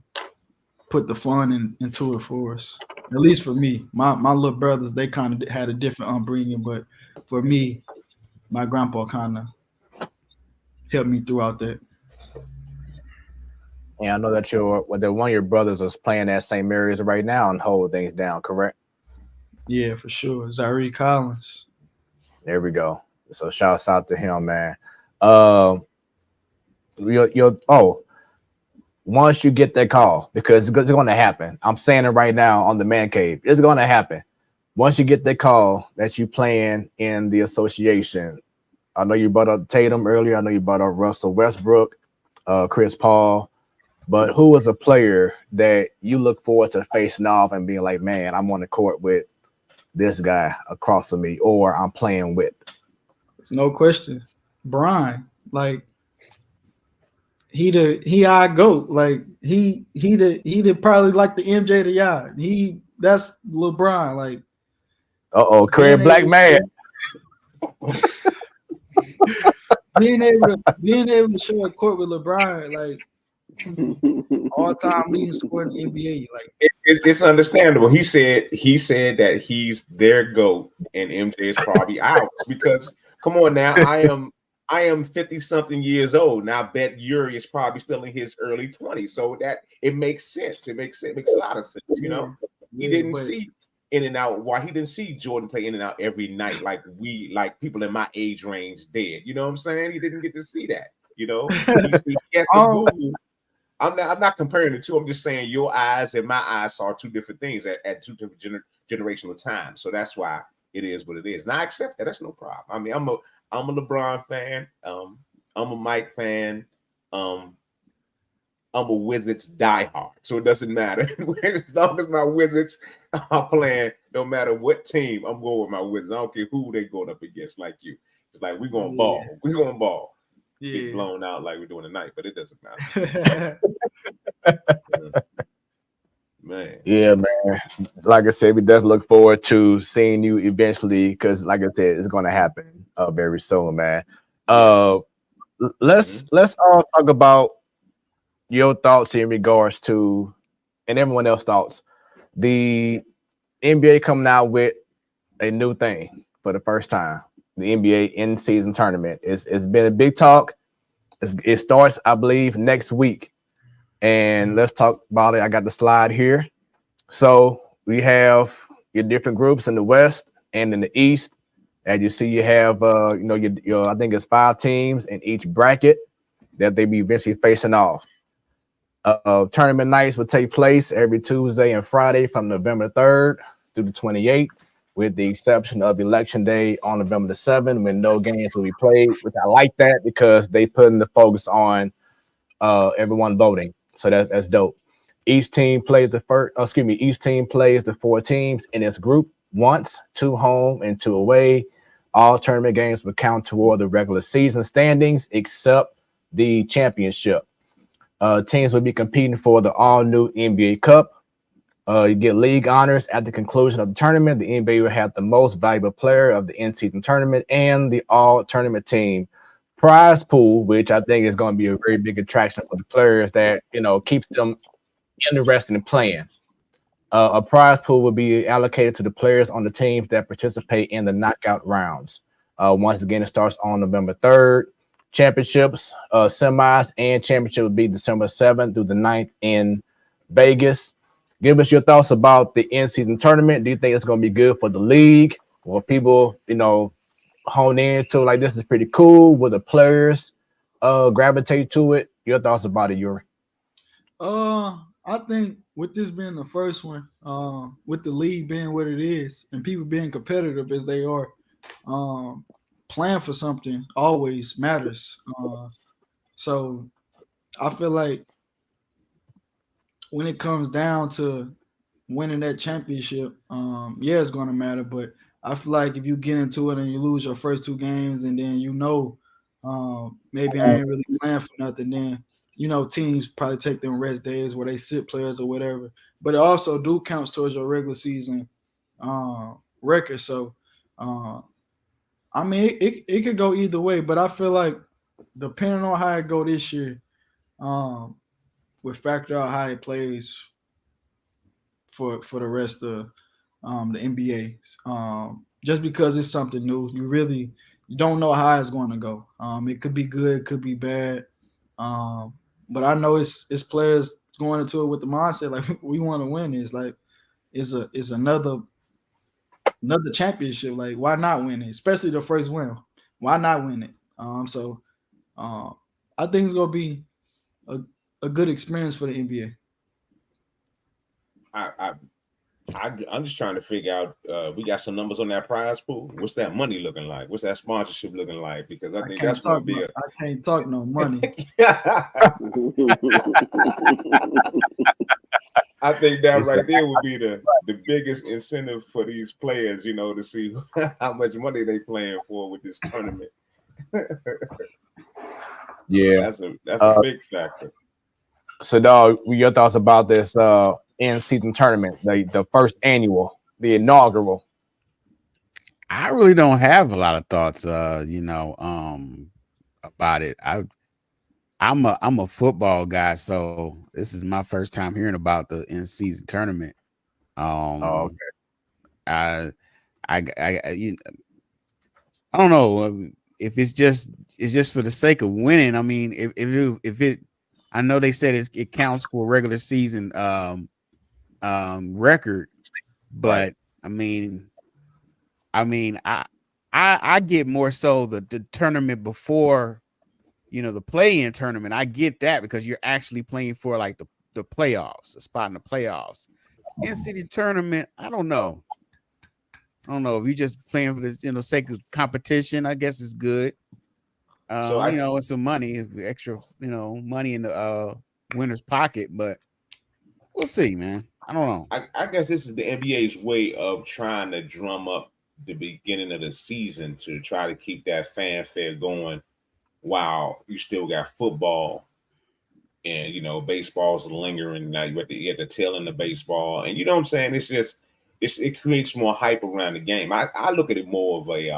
put the fun into it for us. At least for me. My little brothers, they kind of had a different upbringing, but for me, my grandpa kind of helped me throughout that. And I know that one of your brothers is playing at St. Mary's right now and hold things down, correct? Yeah, for sure. Yuri Collins. There we go. So shouts out to him, man. Once you get that call, because it's going to happen. I'm saying it right now on the Man Cave. It's going to happen. Once you get that call that you playing in the association. I know you brought up Tatum earlier. I know you brought up Russell Westbrook, Chris Paul. But who is a player that you look forward to facing off and being like, man, I'm on the court with this guy across from me, or I'm playing with? There's no question. Brian, like he our GOAT. Like he probably like the MJ to y'all. That's LeBron. Like Craig Black man. being able to share a court with LeBron, like all-time leading scorer in the NBA. Like it's understandable. He said that he's their GOAT and MJ is probably ours because come on now, I am 50-something years old. Now I bet Yuri is probably still in his early 20s. So that it makes sense. It makes a lot of sense, you know. He didn't see in and out. Why he didn't see Jordan play in and out every night like people in my age range did. You know what I'm saying? He didn't get to see that, you know. I'm not comparing the two. I'm just saying your eyes and my eyes saw two different things at two different generational times. So that's why it is what it is. And I accept that. That's no problem. I mean, I'm a LeBron fan. I'm a Mike fan. I'm a Wizards diehard. So it doesn't matter. As long as my Wizards are playing, no matter what team, I'm going with my Wizards. I don't care who they going up against like you. It's like we're going to ball. We're going to ball. Yeah. Get blown out like we're doing tonight, but it doesn't matter. Man. Yeah, man. Like I said, we definitely look forward to seeing you eventually because, like I said, it's going to happen very soon, man. Let's all talk about your thoughts in regards to, and everyone else's thoughts, the NBA coming out with a new thing for the first time. The NBA in-season tournament. It's been a big talk. It starts, I believe, next week. And let's talk about it. I got the slide here. So we have your different groups in the West and in the East. As you see, you have your I think it's 5 teams in each bracket that they be eventually facing off. Tournament nights will take place every Tuesday and Friday from November 3rd through the 28th. With the exception of Election Day on November the 7th, when no games will be played, which I like that because they put in the focus on everyone voting. So that's dope. Each team plays the 4 teams in its group once, 2 home and 2 away. All tournament games will count toward the regular season standings except the championship. Teams will be competing for the all-new NBA Cup. You get league honors at the conclusion of the tournament. The NBA will have the most valuable player of the in-season tournament and the all-tournament team. Prize pool, which I think is going to be a very big attraction for the players that, keeps them interested in playing. A prize pool will be allocated to the players on the teams that participate in the knockout rounds. Once again, it starts on November 3rd. Championships, semis, and championship will be December 7th through the 9th in Vegas. Give us your thoughts about the in-season tournament. Do you think it's going to be good for the league? Or people, hone in to like this is pretty cool? Will the players gravitate to it? Your thoughts about it, Yuri? I think with this being the first one, with the league being what it is, and people being competitive as they are, playing for something always matters. So I feel like when it comes down to winning that championship, it's going to matter. But I feel like if you get into it and you lose your first 2 games, and then maybe I ain't really playing for nothing, then teams probably take them rest days where they sit players or whatever. But it also counts towards your regular season record. So, it could go either way. But I feel like depending on how it go this year, would factor out how it plays for the rest of the NBA. Just because it's something new, you don't know how it's going to go. It could be good, could be bad. But I know it's players going into it with the mindset like we want to win. It's another championship. Like, why not win it? Especially the first win. Why not win it? I think it's gonna be a good experience for the NBA. I'm just trying to figure out. We got some numbers on that prize pool. What's that money looking like? What's that sponsorship looking like? Because I think that's going to be. I can't talk no money. I think that right there would be the biggest incentive for these players, to see how much money they playing for with this tournament. Yeah, that's a big factor. So, dog, your thoughts about this in-season tournament, the first annual, the inaugural? I really don't have a lot of thoughts, about it. I'm a football guy, so this is my first time hearing about the in-season tournament. Okay. I don't know if it's just for the sake of winning. I mean, if it, I know they said it counts for regular season record, but right. I get more so the tournament before, the play-in tournament. I get that because you're actually playing for like the playoffs, a spot in the playoffs. In-city tournament, I don't know if you're just playing for this, sake of competition. I guess it's good. It's some money, extra, money in the winner's pocket, but we'll see, man. I don't know. I guess this is the NBA's way of trying to drum up the beginning of the season to try to keep that fanfare going while you still got football and, baseball's lingering. Now you get the tail end of baseball. And you know what I'm saying? It's just, it creates more hype around the game. I look at it more of a,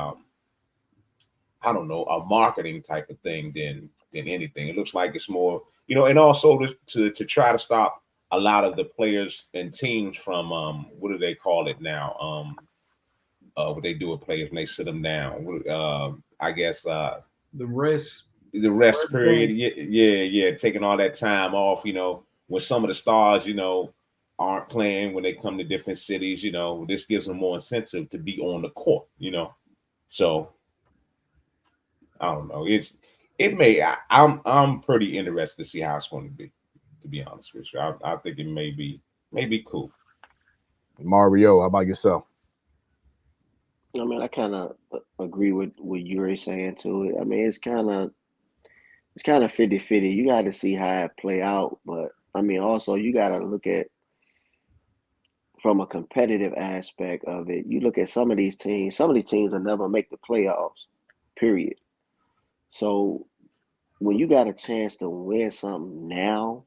a marketing type of thing than anything. It looks like it's more, and also to try to stop a lot of the players and teams from what do they call it now? What they do with players when they sit them down. I guess the rest period. Yeah, taking all that time off. When some of the stars, aren't playing when they come to different cities. This gives them more incentive to be on the court. So I don't know. I'm pretty interested to see how it's going to be. To be honest with you, I think it may be cool. Mario, how about yourself? I mean, I kind of agree with what Yuri saying to it. I mean, it's kind of 50-50. You got to see how it play out, but I mean, also you got to look at from a competitive aspect of it, you look at some of these teams will never make the playoffs, period. So when you got a chance to win something now,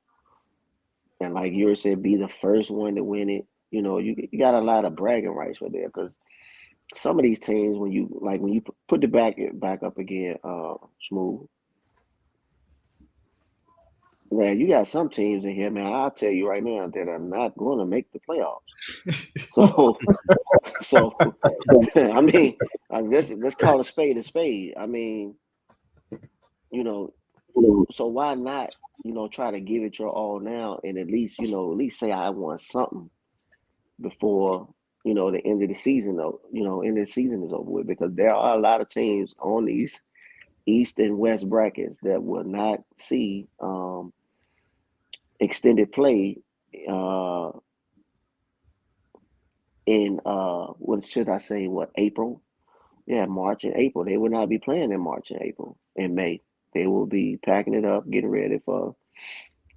and like Yuri said, be the first one to win it, you got a lot of bragging rights right there. Because some of these teams, when you put the back up again, Smooth, man, you got some teams in here, man. I'll tell you right now that are not going to make the playoffs. So I mean, let's call a spade a spade. I mean, so why not, try to give it your all now, and at least say I won something before the end of the season, though. End of the season is over with, because there are a lot of teams on these East and West brackets that will not see extended play in what should I say? April? Yeah, March and April. They will not be playing in March and April and May. They will be packing it up, getting ready for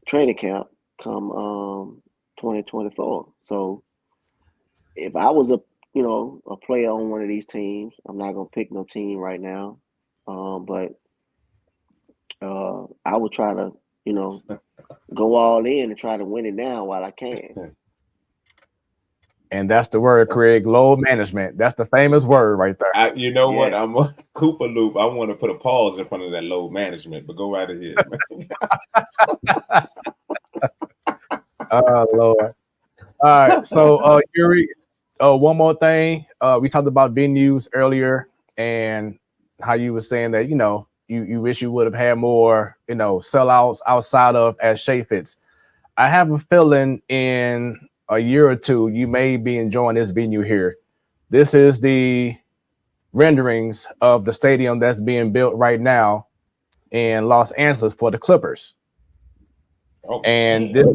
training camp come 2024. So if I was a player on one of these teams, I'm not gonna pick no team right now, but I would try to go all in and try to win it now while I can. And that's the word, Craig. Load management. That's the famous word right there. You know what? I'm a Cooper Loop. I want to put a pause in front of that load management, but go right ahead. Oh Lord. All right. So Yuri, one more thing. We talked about venues earlier and how you were saying that, you wish you would have had more, sellouts outside of as Shea Fits. I have a feeling in a year or two, you may be enjoying this venue here. This is the renderings of the stadium that's being built right now in Los Angeles for the Clippers. Oh. And this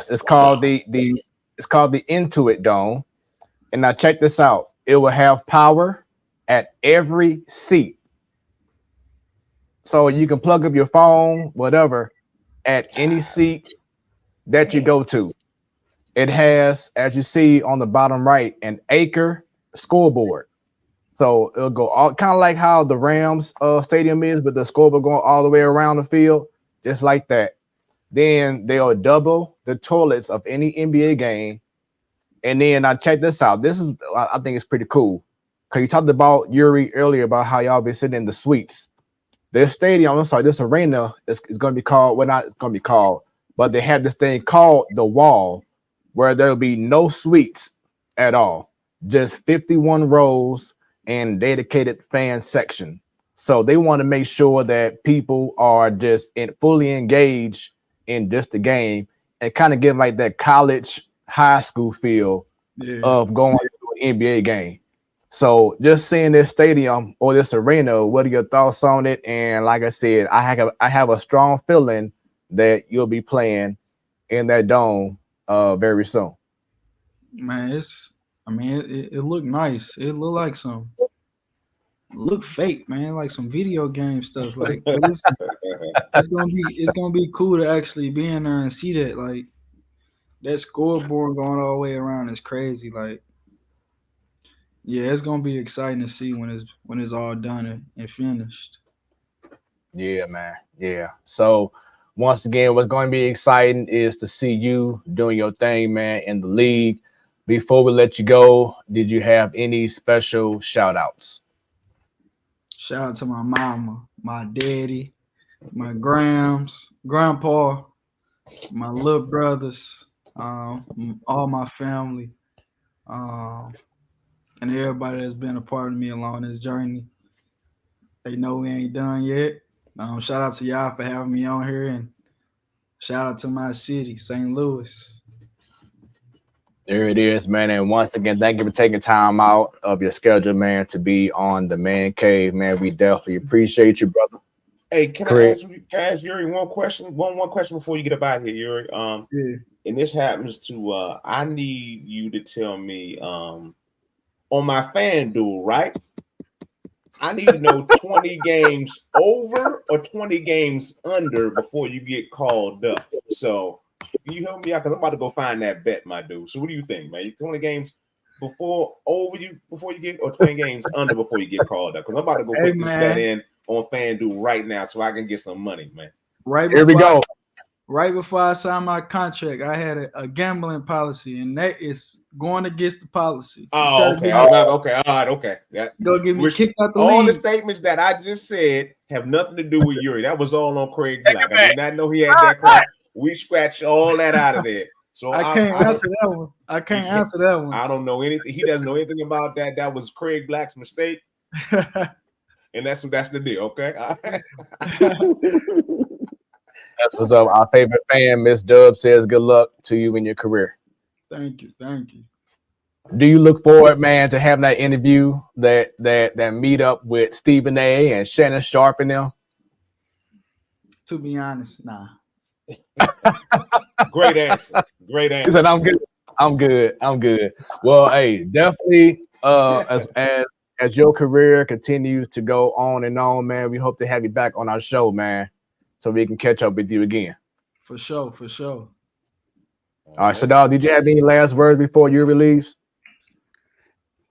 it's called the Intuit Dome. And now check this out. It will have power at every seat. So you can plug up your phone, whatever, at any seat that you go to. It has, as you see on the bottom right, an acre scoreboard. So it'll go all kind of like how the Rams stadium is, but the scoreboard going all the way around the field, just like that. Then they'll double the toilets of any NBA game. And then I check this out. I think it's pretty cool. Because you talked about Yuri earlier about how y'all be sitting in the suites. This arena is going to be called, well, not it's going to be called, but they have this thing called the Wall, where there'll be no suites at all, just 51 rows and dedicated fan section. So they want to make sure that people are just fully engaged in just the game and kind of give like that college, high school feel of going to an NBA game. So just seeing this stadium or this arena, what are your thoughts on it? And like I said, I have a strong feeling that you'll be playing in that dome very soon. Man, it looked nice. It looked like look fake, man, like some video game stuff. Like it's gonna be cool to actually be in there and see that. Like that scoreboard going all the way around is crazy. Like, yeah, it's gonna be exciting to see when it's all done and finished. Yeah, man. Yeah. So once again, what's going to be exciting is to see you doing your thing, man, in the league. Before we let you go, did you have any special shout outs? Shout out to my mama, my daddy, my grandpa, my little brothers, all my family, and everybody that's been a part of me along this journey. They know we ain't done yet. Shout out to y'all for having me on here, and shout out to my city, St. Louis. There it is, man. And once again, thank you for taking time out of your schedule, man, to be on the Man Cave, man. We definitely appreciate you, brother. Hey, can I ask Yuri one question? One question before you get up out here, Yuri. And this happens to I need you to tell me on my FanDuel, right? I need to know 20 games over or 20 games under before you get called up. So Can you help me out? Because I'm about to go find that bet, my dude. So what do you think, man? 20 games before you get, or 20 games under before you get called up? Because I'm about to go put this bet in on FanDuel right now so I can get some money, man. Here we go. Right before I signed my contract, I had a gambling policy, and that is going against the policy. Oh, okay. Okay. All right. Okay. Go get me kicked out the all league. The statements that I just said have nothing to do with Yuri. That was all on Craig Black. I did not know he had that class. We scratched all that out of there. So I can't answer that one. I can't answer that one. I don't know anything. He doesn't know anything about that. That was Craig Black's mistake. And that's the deal. Okay. That's what's up. Our favorite fan, Miss Dub, says good luck to you in your career. Thank you. Do you look forward, man, to having that interview, that meet up with Stephen A. and Shannon Sharp and them? To be honest, nah. Great answer. He said, I'm good. Well, hey, definitely as your career continues to go on and on, man, we hope to have you back on our show, man, so we can catch up with you again. For sure. All right, so dog, did you have any last words before you leaves?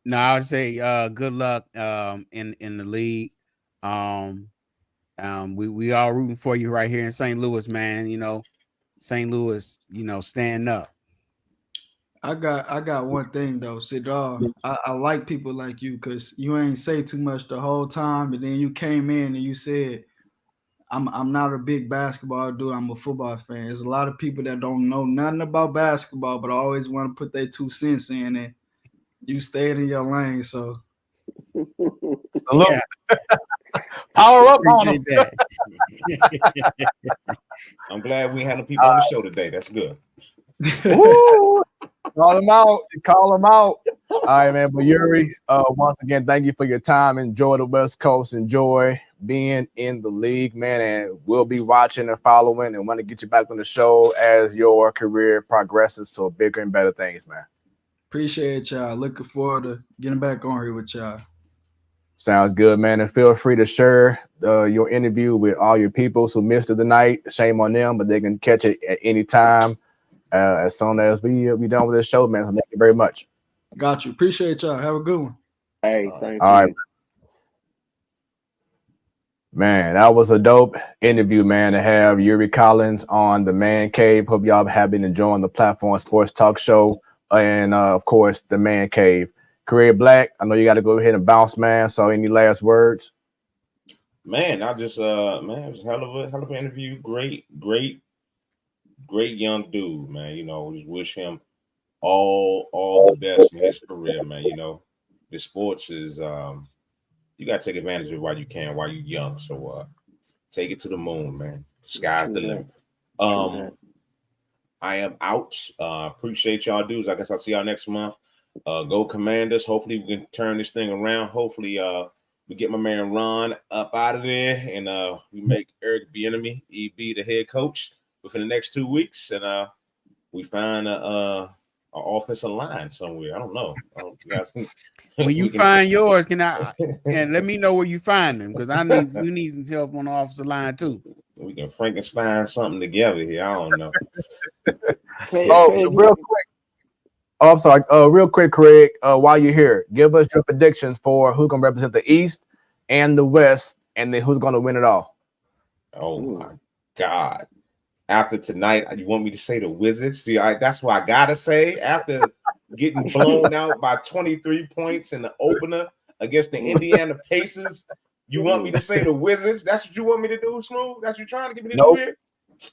No, I would say good luck in the league. We all rooting for you right here in St. Louis, man. You know, St. Louis, stand up. I got one thing though, Sidar. I like people like you because you ain't say too much the whole time, but then you came in and you said, I'm not a big basketball dude. I'm a football fan. There's a lot of people that don't know nothing about basketball, but always want to put their 2 cents in, and you stayed in your lane. So, yeah. Power up on them. I'm glad we had the people on the show today. That's good. Woo! Call them out. All right, man. But Yuri, once again, thank you for your time. Enjoy the West Coast. Enjoy being in the league, man. And we'll be watching and following and want to get you back on the show as your career progresses to bigger and better things, man. Appreciate y'all. Looking forward to getting back on here with y'all. Sounds good, man. And feel free to share your interview with all your people who missed it tonight. Shame on them, but they can catch it at any time as soon as we done with this show, man. So thank you very much. Got you. Appreciate y'all. Have a good one. Hey, thank all you. Right. Man, that was a dope interview, man, to have Yuri Collins on the Man Cave. Hope y'all have been enjoying the Platform Sports Talk Show and, of course, the Man Cave. Craig Black, I know you got to go ahead and bounce, man. So any last words? Man, I just man, it was a hell of an interview. Great young dude, man. Just wish him all the best in his career, man. The sports is you gotta take advantage of it while you can, while you're young. So take it to the moon, man. Sky's the limit. I am out. Appreciate y'all dudes. I guess I'll see y'all next month. Go Commanders. Hopefully we can turn this thing around. Hopefully we get my man Ron up out of there and we make Eric Bieniemy the head coach within the next 2 weeks, and we find an offensive line somewhere. I don't know. When you find yours, can I and let me know where you find them, because we need some help on the offensive line too. We can Frankenstein something together here. I don't know. Real quick. Oh, I'm sorry. Real quick, Craig, while you're here, give us your predictions for who's going to represent the East and the West, and then who's going to win it all. Oh, my God. After tonight, you want me to say the Wizards? See, that's what I got to say. After getting blown out by 23 points in the opener against the Indiana Pacers, you want me to say the Wizards? That's what you want me to do, Smooth? That's what you're trying to get me to do here?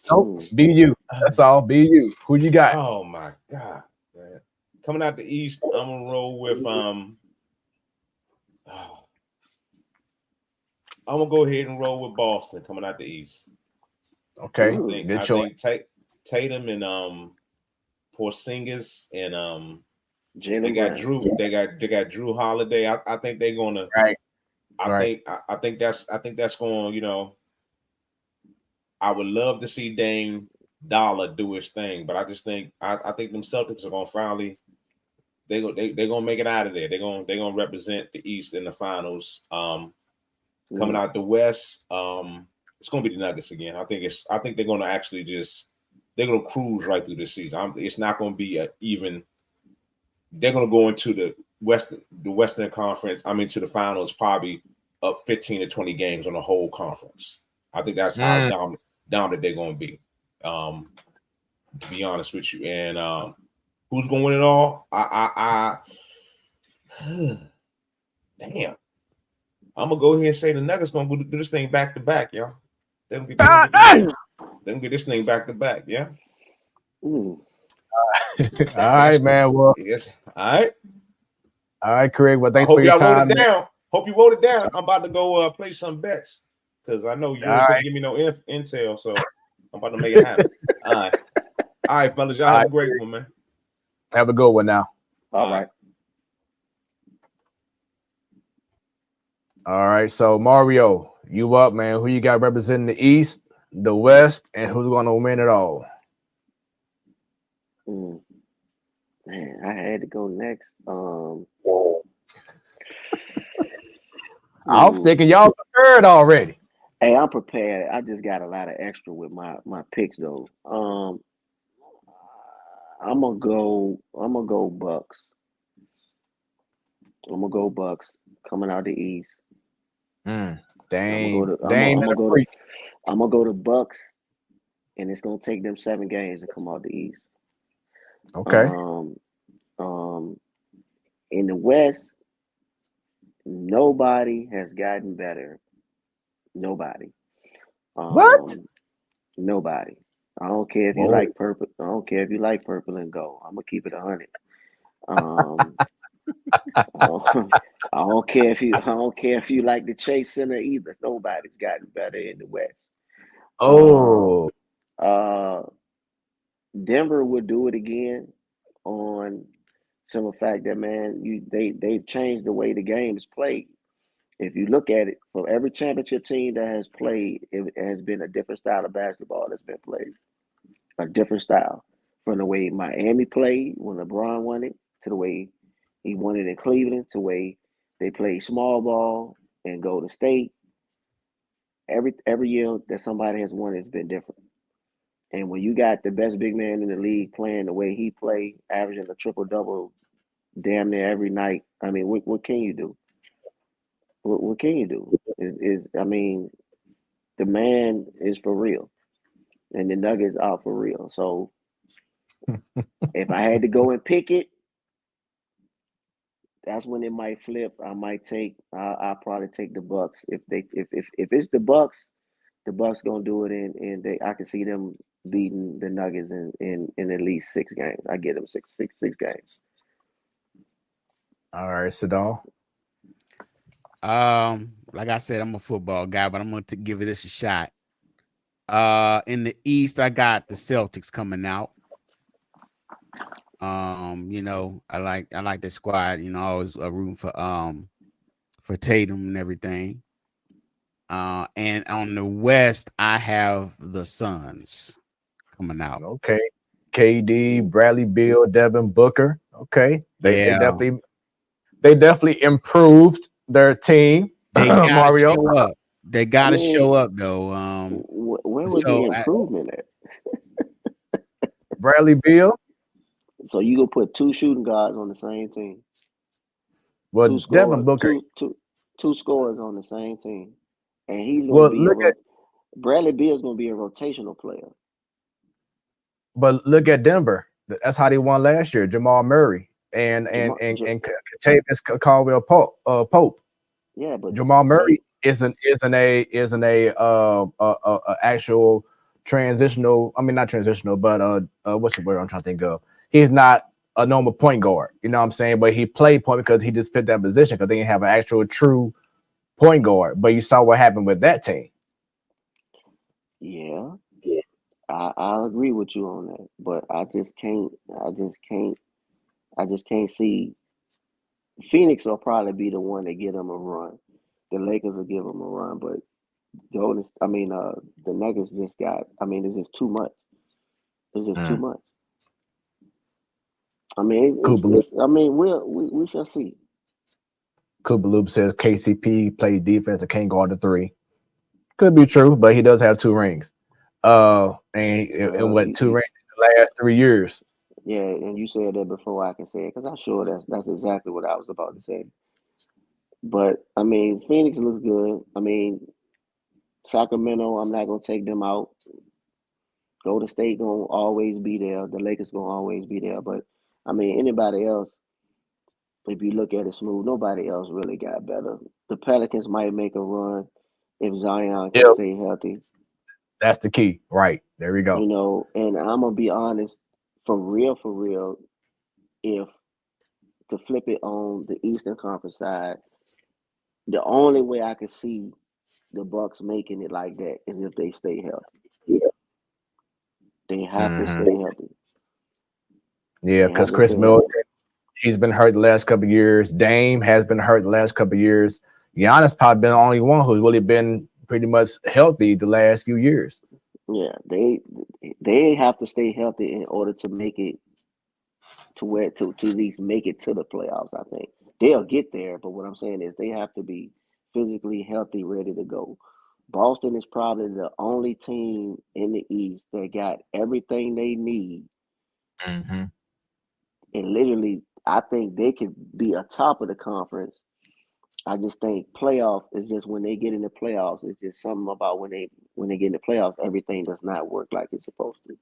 Nope. Be you. That's all. Be you. Who you got? Oh, my God. Man. Coming out the East, I'm gonna roll with I'm gonna go ahead and roll with Boston coming out the East. Okay, I think Tatum and Porzingis and they got Drew. They got Drew Holiday. I think they're gonna. Right. I think that's going. I would love to see Dame Dollar do his thing, but I just think I think them Celtics are gonna finally they're gonna make it out of there. They're gonna represent the East in the finals. Coming out the West, it's gonna be the Nuggets again. I think they're gonna actually just they're going to cruise right through the season. It's not going to be even. They're going to go into the Western Conference. To the finals probably up 15 to 20 games on the whole conference. I think that's how dominant they're going to be. To be honest with you, and who's going to win it all? Damn. I'm gonna go ahead and say the Nuggets gonna do this thing back to back, y'all. They're gonna get this thing back to back, yeah. All right, man. Well, yes. All right, Craig. Well, thanks I hope for your y'all time. Wrote it down. Hope you wrote it down. I'm about to go play some bets because I know you ain't give me no intel, so I'm about to make it happen. All right, fellas. Y'all have a great one, man. Have a good one now. All right. All right, so Mario, you up, man? Who you got representing the East, the West, and who's going to win it all? Man, I had to go next. I was thinking y'all prepared already. Hey, I'm prepared. I just got a lot of extra with my picks though. I'm gonna go Bucks. I'm gonna go Bucks coming out the East. I'm gonna go to Bucks, and it's gonna take them 7 games to come out the East. Okay. In the West, nobody has gotten better. Nobody. What? Nobody. I don't care if you like purple. I don't care if you like purple and gold. I'm gonna keep it 100. I don't care if you like the Chase Center either. Nobody's gotten better in the West. Denver would do it again on some of the fact that they've changed the way the game is played. If you look at it, for every championship team that has played, it has been a different style of basketball that's been played. A different style. From the way Miami played when LeBron won it, to the way he won it in Cleveland, to the way they play small ball and Golden State. Every year that somebody has won, it's been different. And when you got the best big man in the league playing the way he played, averaging a triple-double damn near every night, what can you do? What can you do? The man is for real, and the Nuggets are for real. So if I had to go and pick it, that's when it might flip. I'll probably take the Bucks. If it's the Bucks gonna do it, and I can see them beating the Nuggets in at least 6 games. I get them six games. All right, Sadal. Like I said, I'm a football guy, but I'm going to give this a shot. In the East, I got the Celtics coming out. I like the squad. Always rooting for Tatum and everything. And on the West, I have the Suns coming out. Okay, KD, Bradley Beal, Devin Booker. Okay, they definitely improved their team. They gotta Mario. show up. They gotta show up though. Where was the improvement at? Bradley Beal. So you gonna put 2 shooting guards on the same team? Well, Devin Booker, two scorers on the same team, and he's gonna Bradley Beal's gonna be a rotational player. But look at Denver. That's how they won last year. Jamal Murray and Kentavious Caldwell-Pope. Yeah, but Jamal Murray isn't a actual transitional. Not transitional, but what's the word I'm trying to think of? He's not a normal point guard. You know what I'm saying? But he played point because he just fit that position because they didn't have an actual true point guard. But you saw what happened with that team. Yeah. I'll agree with you on that, but I just can't see. Phoenix will probably be the one that give them a run. The Lakers will give them a run, but the Nuggets just got. It's just too much. It's just too much. We shall see. Kubaloop says KCP plays defense and can't guard the 3. Could be true, but he does have 2 rings. And what 2 rings in the last 3 years. Yeah, and you said that before I can say it, because I'm sure that's exactly what I was about to say. But I mean, Phoenix looks good. I mean, Sacramento, I'm not gonna take them out. Golden State gonna always be there. The Lakers gonna always be there. But I mean, anybody else, if you look at it smooth, nobody else really got better. The Pelicans might make a run if Zion can Yep. stay healthy. That's the key. Right. There we go. You know, and I'm gonna be honest, for real, if to flip it on the Eastern Conference side, the only way I could see the Bucks making it like that is if they stay healthy. They have to stay healthy. Yeah, because Chris Middleton, he's been hurt the last couple of years. Dame has been hurt the last couple of years. Giannis probably been the only one who's really been pretty much healthy the last few years. Yeah, they have to stay healthy in order to make it to where to at least make it to the playoffs. I think they'll get there, but what I'm saying is they have to be physically healthy, ready to go. Boston is probably the only team in the East that got everything they need. Mm-hmm. And literally, I think they could be atop of the conference. I just think playoff is just when they get in the playoffs. It's just something about when they get in the playoffs, everything does not work like it's supposed to.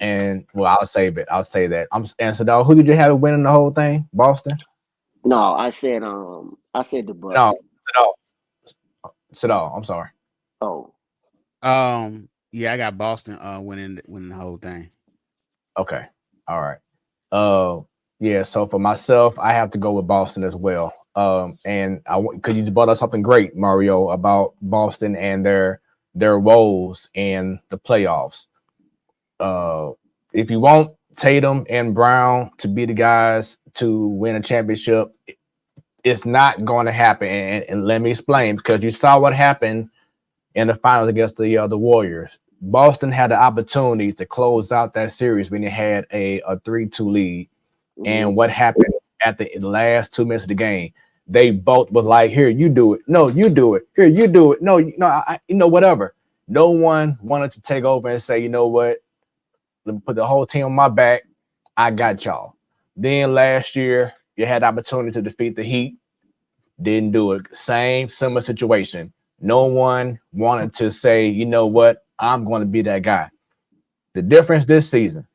And well, I'll say that. And so, who did you have winning the whole thing? Boston? No, I said the Bucks. No, Sadal. I'm sorry. Oh, yeah, I got Boston winning the whole thing. Okay, all right. Yeah. So for myself, I have to go with Boston as well. And because you brought up something great, Mario, about Boston and their roles in the playoffs. If you want Tatum and Brown to be the guys to win a championship, it's not going to happen. And let me explain, because you saw what happened in the finals against the Warriors. Boston had the opportunity to close out that series when they had a 3-2 lead. And what happened at the last 2 minutes of the game? They both was like, "Here, you do it. No, you do it. Here, you do it. No, whatever." No one wanted to take over and say, "You know what? Let me put the whole team on my back. I got y'all." Then last year, you had the opportunity to defeat the Heat. Didn't do it. Similar situation. No one wanted to say, "You know what? I'm going to be that guy." The difference this season,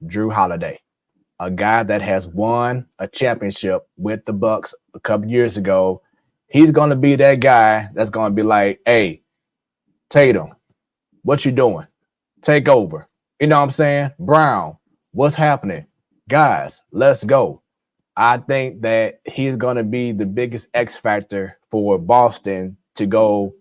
Drew Holiday, a guy that has won a championship with the Bucks a couple years ago. He's going to be that guy that's going to be like, "Hey, Tatum, what you doing? Take over." You know what I'm saying? Brown, what's happening? Guys, let's go. I think that he's going to be the biggest X factor for Boston to go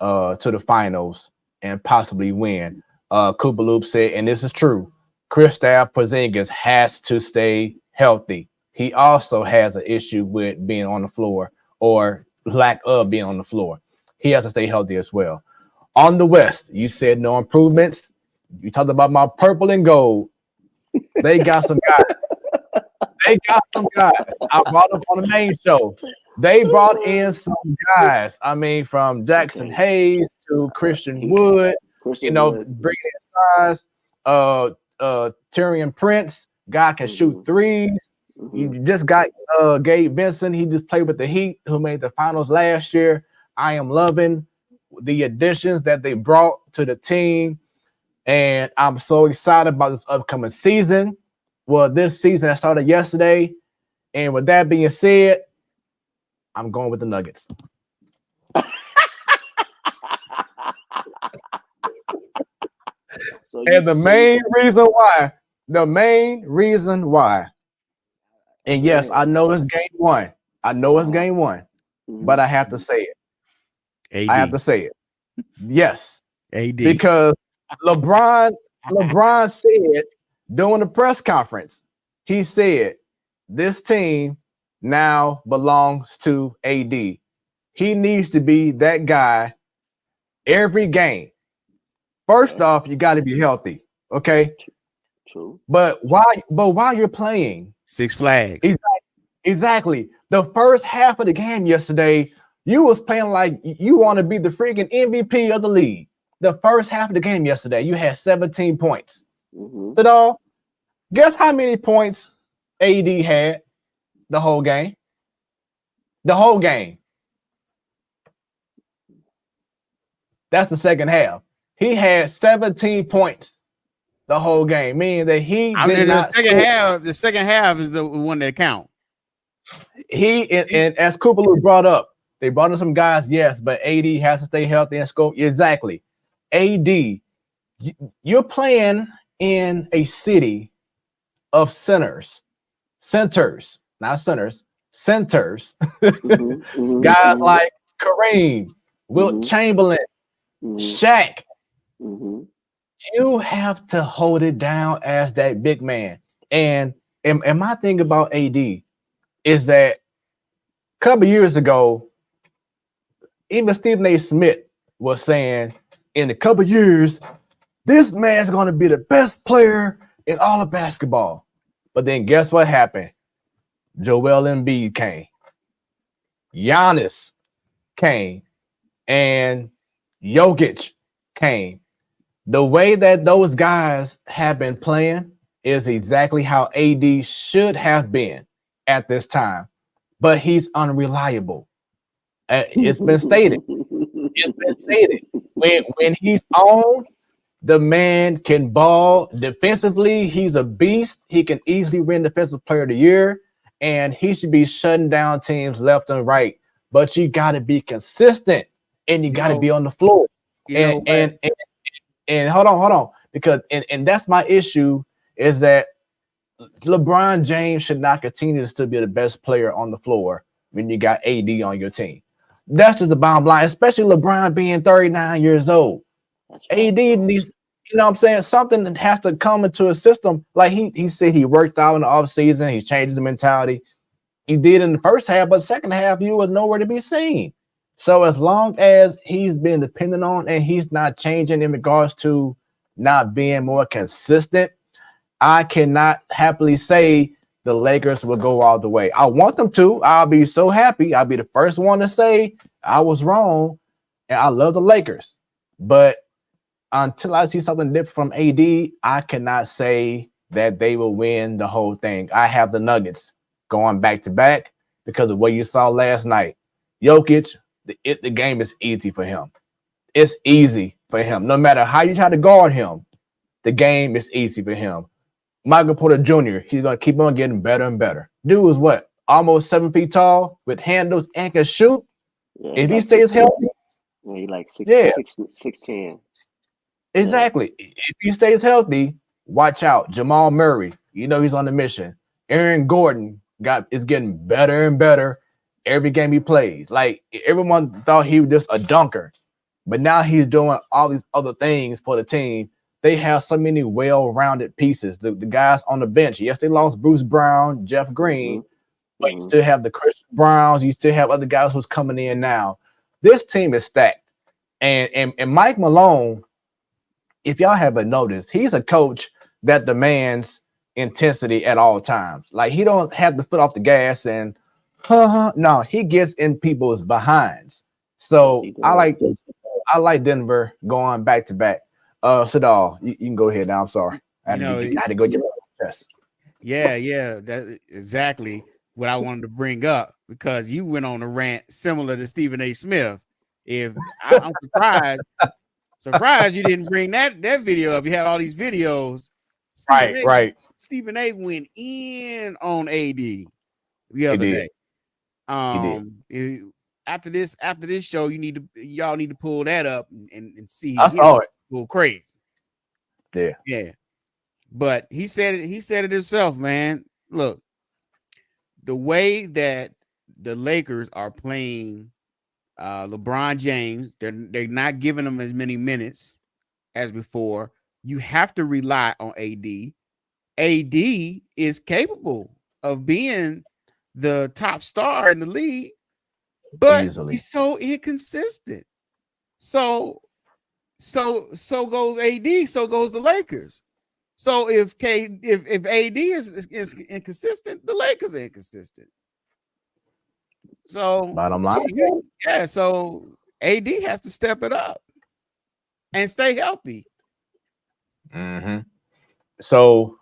to the finals and possibly win. Cooper Loop said, and this is true, Kristaps Porzingis has to stay healthy. He also has an issue with being on the floor, or lack of being on the floor. He has to stay healthy as well. On the West, you said no improvements. You talked about my purple and gold. They got some guys. I brought them on the main show. They brought in some guys. I mean, from Jackson Hayes to Christian Wood. Bringing in size. Tyrion Prince, guy can shoot threes. You just got Gabe Benson. He just played with the Heat, who made the finals last year. I am loving the additions that they brought to the team, and I'm so excited about this upcoming season. Well, this season that started yesterday, and with that being said, I'm going with the Nuggets. And the main reason why, and yes, I know it's game one. But I have to say it. AD. I have to say it. Yes. AD. Because LeBron said during the press conference, he said, this team now belongs to AD. He needs to be that guy every game. First off, you got to be healthy, okay? True. But while you're playing, Six Flags. Exactly. The first half of the game yesterday, you was playing like you want to be the freaking MVP of the league. the first half of the game yesterday, you had 17 points. Mhm. Sadal, guess how many points AD had the whole game? The whole game. That's the second half. He had 17 points the whole game, meaning that he I did mean, not score. the second half is the one that count. He and as Cooper Lou brought up, they brought in some guys, yes, but AD has to stay healthy and score. Exactly. AD, you're playing in a city of centers, not centers, centers. Guys like Kareem, Wilt Chamberlain, Shaq. You have to hold it down as that big man. And my thing about AD is that a couple years ago, even Stephen A. Smith was saying in a couple years, this man's going to be the best player in all of basketball. But then guess what happened? Joel Embiid came. Giannis came. And Jokic came. The way that those guys have been playing is exactly how AD should have been at this time. But he's unreliable. It's been stated. It's been stated. When he's on, the man can ball defensively. He's a beast. He can easily win Defensive Player of the Year, and he should be shutting down teams left and right. But you got to be consistent, and you got to be on the floor. And hold on, because and that's my issue is that LeBron James should not continue to still be the best player on the floor when you got AD on your team. That's just the bottom line, especially LeBron being 39 years old. AD needs, you know what I'm saying? Something that has to come into a system. Like he said he worked out in the offseason, he changed the mentality. He did in the first half, but second half, you was nowhere to be seen. So as long as he's been dependent on and he's not changing in regards to not being more consistent, I cannot happily say the Lakers will go all the way. I want them to. I'll be so happy. I'll be the first one to say I was wrong, and I love the Lakers. But until I see something different from AD, I cannot say that they will win the whole thing. I have the Nuggets going back to back because of what you saw last night. Jokic, the game is easy for him. It's easy for him. No matter how you try to guard him, the game is easy for him. Michael Porter Jr., he's going to keep on getting better and better. Dude is what? Almost 7 feet tall with handles and can shoot. Yeah, if he stays healthy. Yeah, he like 6'10". Exactly. Yeah. If he stays healthy, watch out. Jamal Murray, you know he's on the mission. Aaron Gordon is getting better and better every game he plays. Like everyone thought he was just a dunker, but now he's doing all these other things for the team. They have so many well-rounded pieces. The guys on the bench. Yes, they lost Bruce Brown, Jeff Green, but you still have the Christian Browns. You still have other guys who's coming in now. This team is stacked. And Mike Malone, if y'all haven't noticed, he's a coach that demands intensity at all times. Like he don't have the foot off the gas and no, he gets in people's behinds. So I like Denver going back to back. Sadal, you can go ahead now. I'm sorry. I had to go get my test. Yeah, that's exactly what I wanted to bring up because you went on a rant similar to Stephen A. Smith. I'm surprised you didn't bring that video up. You had all these videos. Right. Stephen A. went in on AD the other day. After this show, y'all need to pull that up and see. I saw it. Go crazy. Yeah. But he said it himself, man. Look, the way that the Lakers are playing LeBron James, they're not giving him as many minutes as before. You have to rely on AD. AD is capable of being the top star in the league, but he's so inconsistent. So goes AD, so goes the Lakers. So if AD is inconsistent, the Lakers are inconsistent. So bottom line, so AD has to step it up. and stay healthy. Mm-hmm. So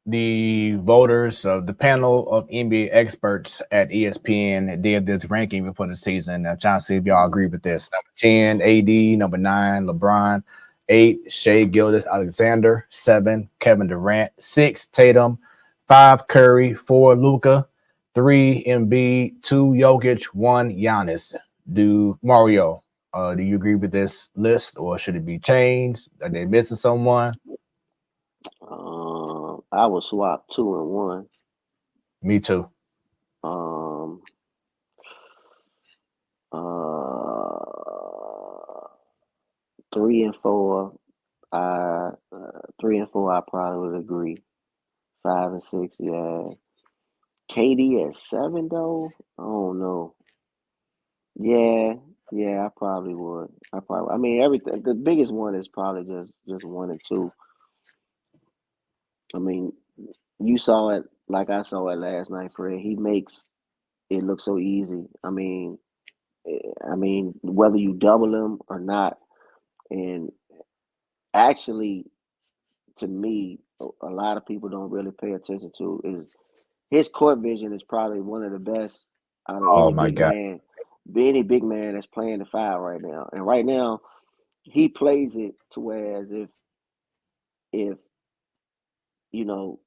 the voters of the panel of NBA experts at ESPN did this ranking before the season. I'm trying to see if y'all agree with this. Number 10, AD. Number 9, LeBron. 8, Shea Gilgeous-Alexander. 7, Kevin Durant. 6, Tatum. 5, Curry. 4, Luka. 3, Embiid. 2, Jokic. 1, Giannis. Do you agree with this list, or should it be changed? Are they missing someone? I would swap 2 and 1. Me too. 3 and 4. 3 and 4. I probably would agree. 5 and 6. Yeah. KD at 7 though. I don't know. Yeah. I probably would. I mean, everything. The biggest one is probably just 1 and 2. I mean, you saw it like I saw it last night, Fred. He makes it look so easy. I mean, whether you double him or not, and actually, to me, a lot of people don't really pay attention to is his court vision is probably one of the best out of Oh any my big God. man, big man that's playing the 5 right now. And right now, he plays it to whereas if you know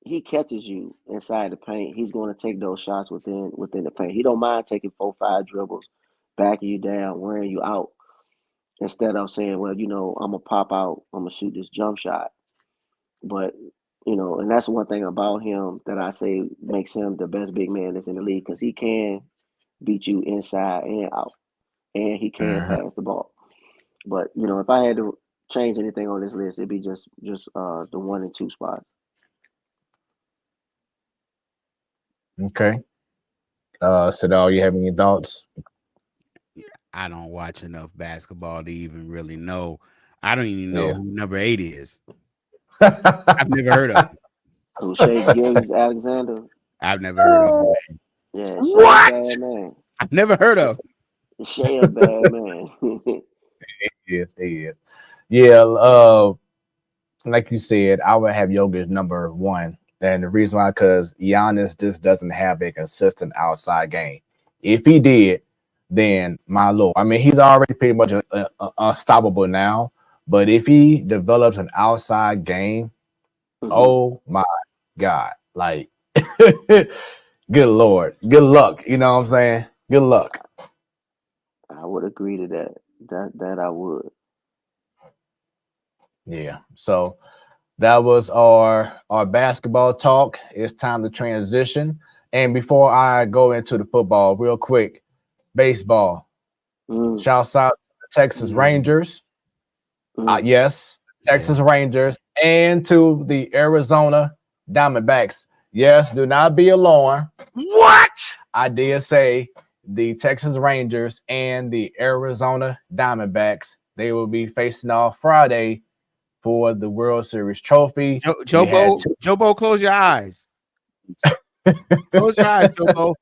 he catches you inside the paint, he's going to take those shots within the paint. He don't mind taking 4, 5 dribbles, backing you down, wearing you out, instead of saying, well, I'm gonna pop out, I'm gonna shoot this jump shot. But and that's one thing about him that I say makes him the best big man that's in the league, because he can beat you inside and out, and he can pass the ball. But if I had to change anything on this list, it'd be just the 1 and 2 spots. Okay. Sadal, you have any thoughts? I don't watch enough basketball to even really know. I don't even know who number 8 is. I've never heard of him. Who, Shea Gilgeous-Alexander? I've never heard of him. Yeah, What? Shea a bad man. I've never heard of him. Shea a bad man. Yes, he is. Yeah, like you said, I would have Jokic number 1. And the reason why, because Giannis just doesn't have a consistent outside game. If he did, then my Lord, I mean, he's already pretty much unstoppable now. But if he develops an outside game, oh my God, like, good Lord, good luck. You know what I'm saying? Good luck. I would agree to that. That I would. Yeah. So that was our basketball talk. It's time to transition. And before I go into the football, real quick, baseball. Shouts out to the Texas Rangers. Yes, Texas Rangers, and to the Arizona Diamondbacks. Yes, do not be alarmed. What? I did say the Texas Rangers and the Arizona Diamondbacks. They will be facing off Friday for the World Series trophy. Jobo, close your eyes. Close your eyes, Jobo.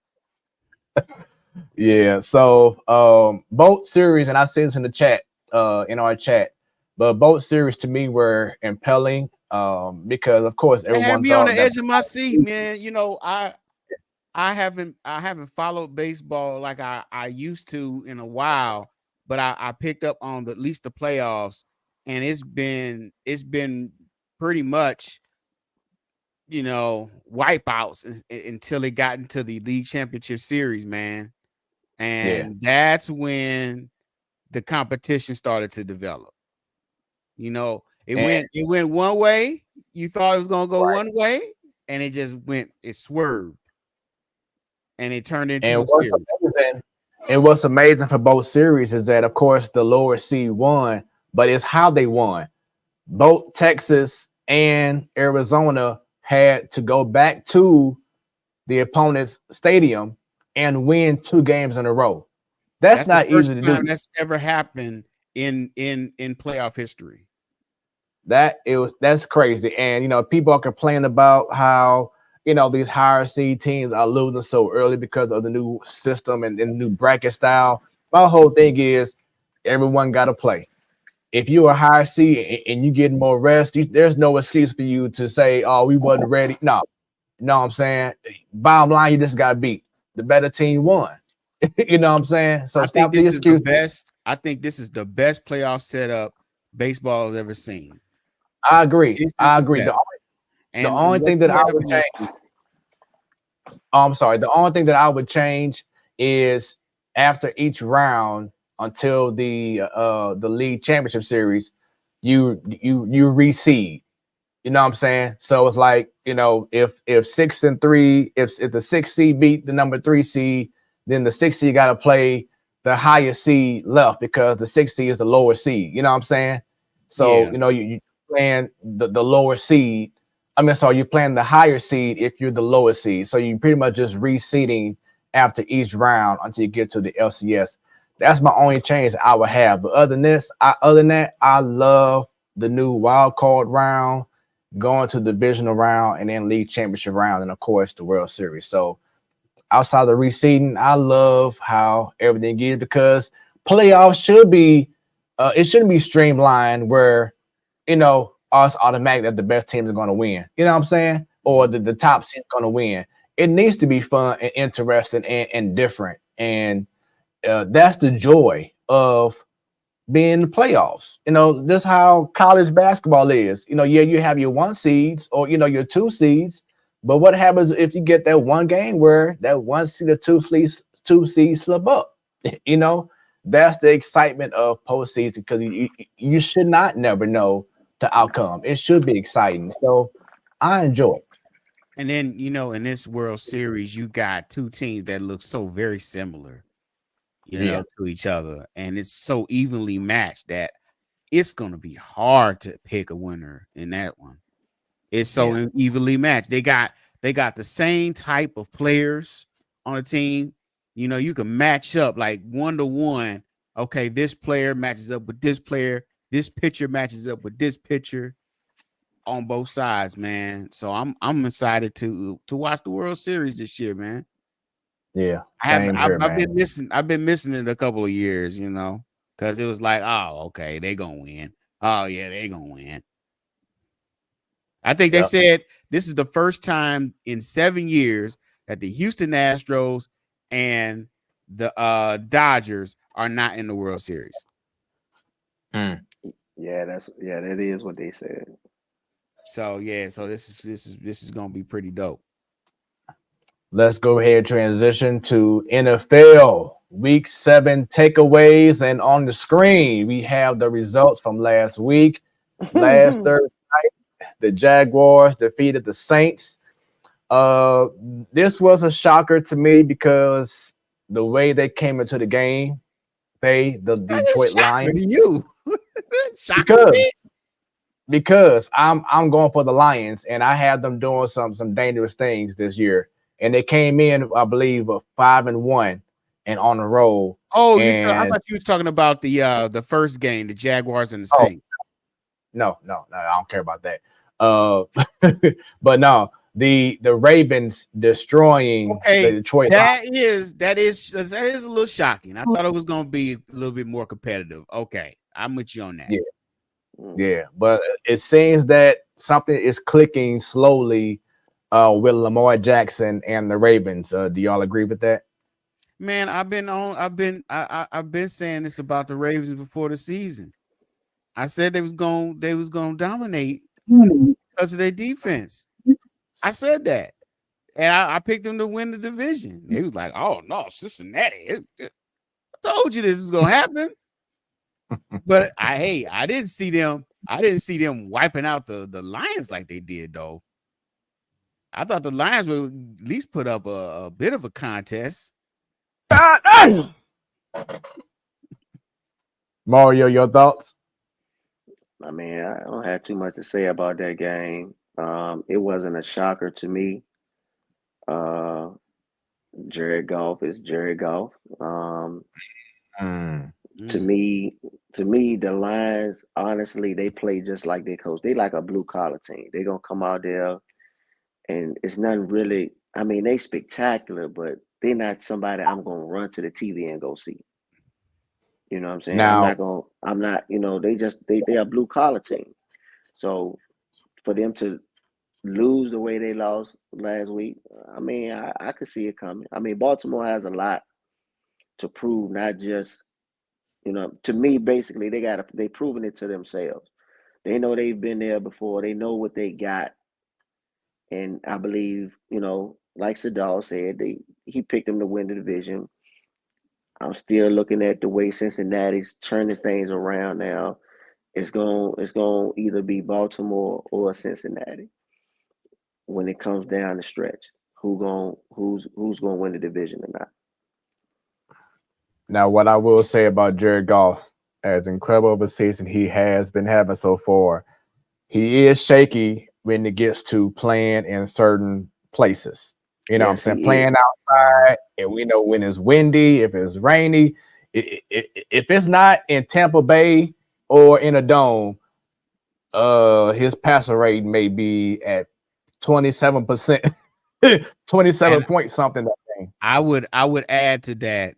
Yeah, so both series, and I said this in the chat, in our chat, but both series to me were impelling because of course everyone have me thought on the that edge of my seat, man. I haven't followed baseball like I used to in a while, but I picked up on at least the playoffs, and it's been pretty much wipeouts until it got into the league championship series, man. And that's when the competition started to develop. It went one way. You thought it was gonna go one way, and it swerved, and it turned into a series. And what's amazing for both series is that, of course, the lower seed won, but it's how they won. Both Texas and Arizona had to go back to the opponent's stadium and win 2 games in a row. That's not easy to do. That's ever happened in playoff history. That's crazy. And people are complaining about how these higher seed teams are losing so early because of the new system and the new bracket style. My whole thing is everyone got to play. if you're a higher seed and you get more rest, there's no excuse for you to say, "Oh, we wasn't ready." No, you know what I'm saying. Bottom line, you just got beat. The better team won. You know what I'm saying? So I think stop the this is the excuse. best. I think this is the best playoff setup baseball has ever seen. I agree. This is I the agree. best. The And only what thing that you I have would in your change. Oh, I'm sorry. The only thing that I would change is after each round until the league championship series, you reseed. You know what I'm saying? So it's like, you know, if 6-3, if the 6 seed beat the number 3 seed, then the 6 seed got to play the highest seed left because the 6 seed is the lower seed. You know what I'm saying? So Yeah. you know you playing the lower seed. I mean, so you're playing the higher seed if you're the lower seed. So you pretty much just reseeding after each round until you get to the LCS. That's my only change I would have. But other than that, I love the new wild card round, going to the divisional round, and then league championship round, and of course the World Series. So outside of the reseeding, I love how everything is because playoffs should be it shouldn't be streamlined where, you know, it's automatic that the best teams are going to win. You know what I'm saying? Or the top team is going to win. It needs to be fun and interesting and different. And that's the joy of being in the playoffs. You know, this is how college basketball is. You know, yeah, you have your 1 seeds or, you know, your 2 seeds. But what happens if you get that one game where that 1 seed or 2 seeds slip up? You know, that's the excitement of postseason because you should not never know the outcome. It should be exciting. So I enjoy it. And then, you know, in this World Series, you got 2 teams that look so very similar, you know, to each other. And it's so evenly matched that it's going to be hard to pick a winner in that one. It's so evenly matched. They got the same type of players on a team. You know, you can match up like 1-to-1. Okay, this player matches up with this player. This pitcher matches up with this pitcher on both sides, man. So I'm excited to watch the World Series this year, man. Yeah, I've man. been missing it a couple of years, you know, because it was like, oh, okay, they gonna win. Oh yeah, they gonna win. I think they said this is the first time in 7 years that the Houston Astros and the Dodgers are not in the World Series. Yeah, that is what they said. So so this is gonna be pretty dope. Let's go ahead and transition to NFL Week 7 takeaways, and on the screen we have the results from last week. Last Thursday night, the Jaguars defeated the Saints. This was a shocker to me because the way they came into the game, the Detroit Lions. You shocker because I'm going for the Lions, and I had them doing some dangerous things this year, and they came in, I believe, 5-1 and on the roll. Oh, I thought you was talking about the first game, the Jaguars and the Saints. No, I don't care about that. But no, the Ravens destroying the Detroit Lions. That is a little shocking. I thought it was going to be a little bit more competitive. Okay, I'm with you on that. Yeah, but it seems that something is clicking slowly with Lamar Jackson and the Ravens. Do y'all agree with that? Man, I've been saying this about the Ravens before the season. I said they was going to dominate because of their defense. I said that, and I picked them to win the division. They was like, "Oh no, Cincinnati!" I told you this was going to happen. But I didn't see them. I didn't see them wiping out the Lions like they did, though. I thought the Lions would at least put up a bit of a contest. Mario, your thoughts? I mean, I don't have too much to say about that game. It wasn't a shocker to me. Jared Goff is Jared Goff. To me, the Lions, honestly, they play just like their coach. They like a blue collar team. They're gonna come out there, and it's nothing really. I mean, they spectacular, but they're not somebody I'm gonna run to the TV and go see. You know what I'm saying? Now, I'm not, they are blue collar team. So for them to lose the way they lost last week, I mean, I could see it coming. I mean, Baltimore has a lot to prove, not just, to me, basically, they proven it to themselves. They know they've been there before. They know what they got. And I believe, like Sadal said, he picked them to win the division. I'm still looking at the way Cincinnati's turning things around now. It's going to either be Baltimore or Cincinnati when it comes down the stretch. Who's going to win the division or not? what I will say about Jared Goff, as incredible of a season he has been having so far, he is shaky when it gets to playing in certain places. You know what I'm saying? Playing outside, and we know when it's windy, if it's rainy. If it's not in Tampa Bay or in a dome, his passer rate may be at 27%, 27 point something. I would add to that,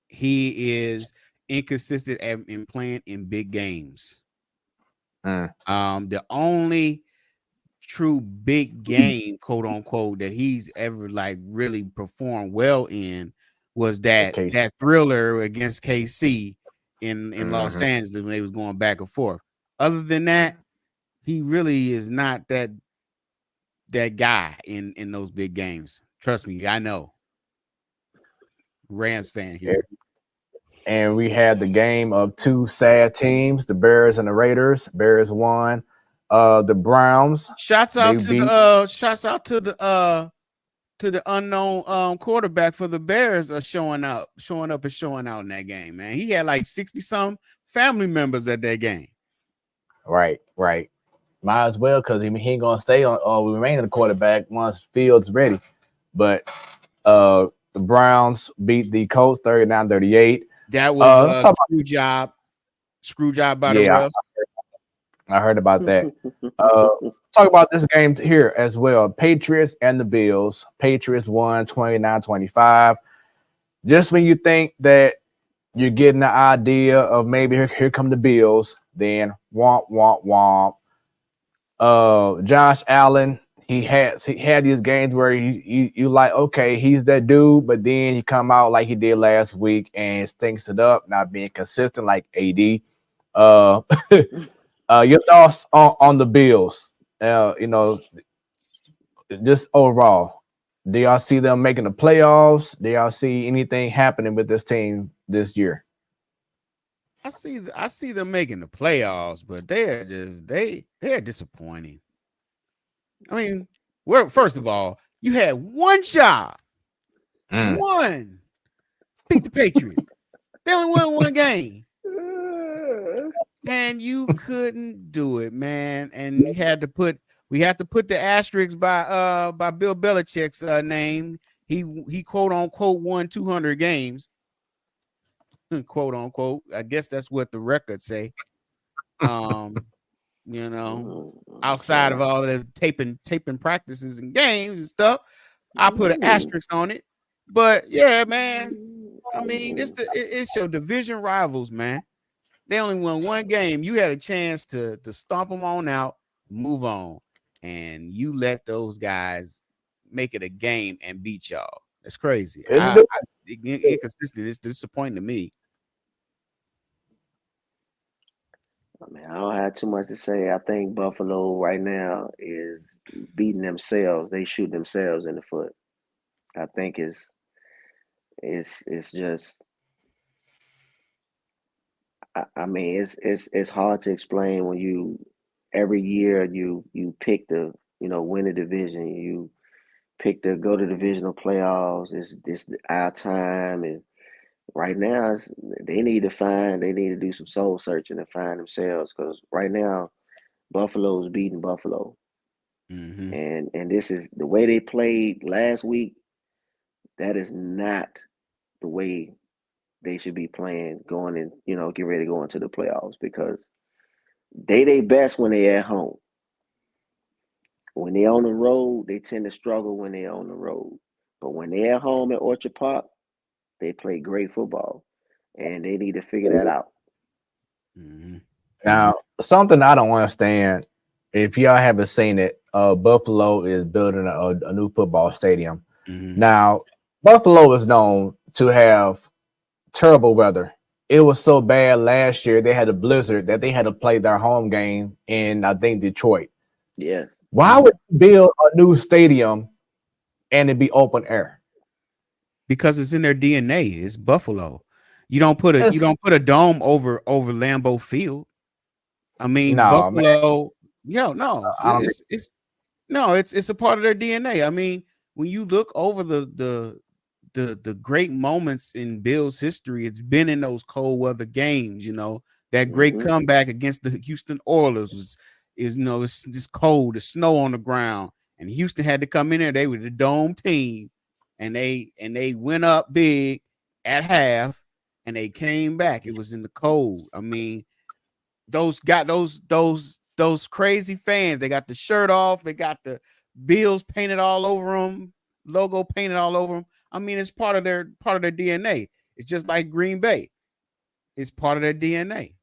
he is inconsistent in playing in big games. The only true big game, quote unquote, that he's ever like really performed well in was that thriller against KC in Los Angeles when they was going back and forth. Other than that, he really is not that guy in those big games. Trust me, I know. Rams fan here. And we had the game of two sad teams, the Bears and the Raiders. Bears won. The Browns. Shouts out to the unknown quarterback for the Bears showing up and showing out in that game, man. He had like 60-some family members at that game. Right. Might as well, because he ain't gonna stay on or remain in the quarterback once Fields ready. But the Browns beat the Colts 39-38. That was a screw job by the refs. I heard about that. Talk about this game here as well. Patriots and the Bills. Patriots won 29-25. Just when you think that you're getting the idea of maybe here come the Bills, then womp womp womp. Josh Allen, he had these games where you like, okay, he's that dude, but then he come out like he did last week and stinks it up, not being consistent like AD. Your thoughts on the Bills? Just overall, do y'all see them making the playoffs? Do y'all see anything happening with this team this year? I see them making the playoffs, but they're disappointing. I mean, first of all, you had one job. One. Beat the Patriots. They only won one game. And you couldn't do it, man. And we had to put the asterisk by Bill Belichick's name. He quote unquote won 200 games. Quote unquote. I guess that's what the records say. Outside of all the taping practices and games and stuff, I put an asterisk on it. But yeah, man. I mean, it's your division rivals, man. They only won one game. You had a chance to stomp them on out, move on, and you let those guys make it a game and beat y'all. That's crazy. Inconsistent. It's disappointing to me. I mean, I don't have too much to say. I think Buffalo right now is beating themselves. They shoot themselves in the foot. I think it's just. I mean, it's hard to explain when you every year you pick to win a division. You pick to go to divisional playoffs. It's our time, and right now they need to do some soul searching and find themselves, because right now Buffalo is beating Buffalo, and this is the way they played last week. That is not the way they should be playing going in, get ready to go into the playoffs, because they best when they at home. When they on the road, they tend to struggle when they on the road. But when they at home at Orchard Park, they play great football. and they need to figure that out. Now, something I don't understand, if y'all haven't seen it, Buffalo is building a new football stadium. Now, Buffalo is known to have terrible weather. It was so bad last year, they had a blizzard that they had to play their home game in, I think, Detroit. Yes. Why would you build a new stadium and it be open air? Because it's in their DNA. It's Buffalo. You don't put a dome over Lambeau Field. I mean, No, Buffalo. No, I don't it's a part of their DNA. I mean, when you look over the great moments in Bill's history, it's been in those cold weather games. You know, that great comeback against the Houston Oilers is it's just cold, the snow on the ground, and Houston had to come in there. They were the dome team, and they went up big at half, and they came back. It was in the cold. I mean, those crazy fans. They got the shirt off. They got the Bills painted all over them, logo painted all over them. I mean, it's part of their DNA. It's just like Green Bay. It's part of their DNA.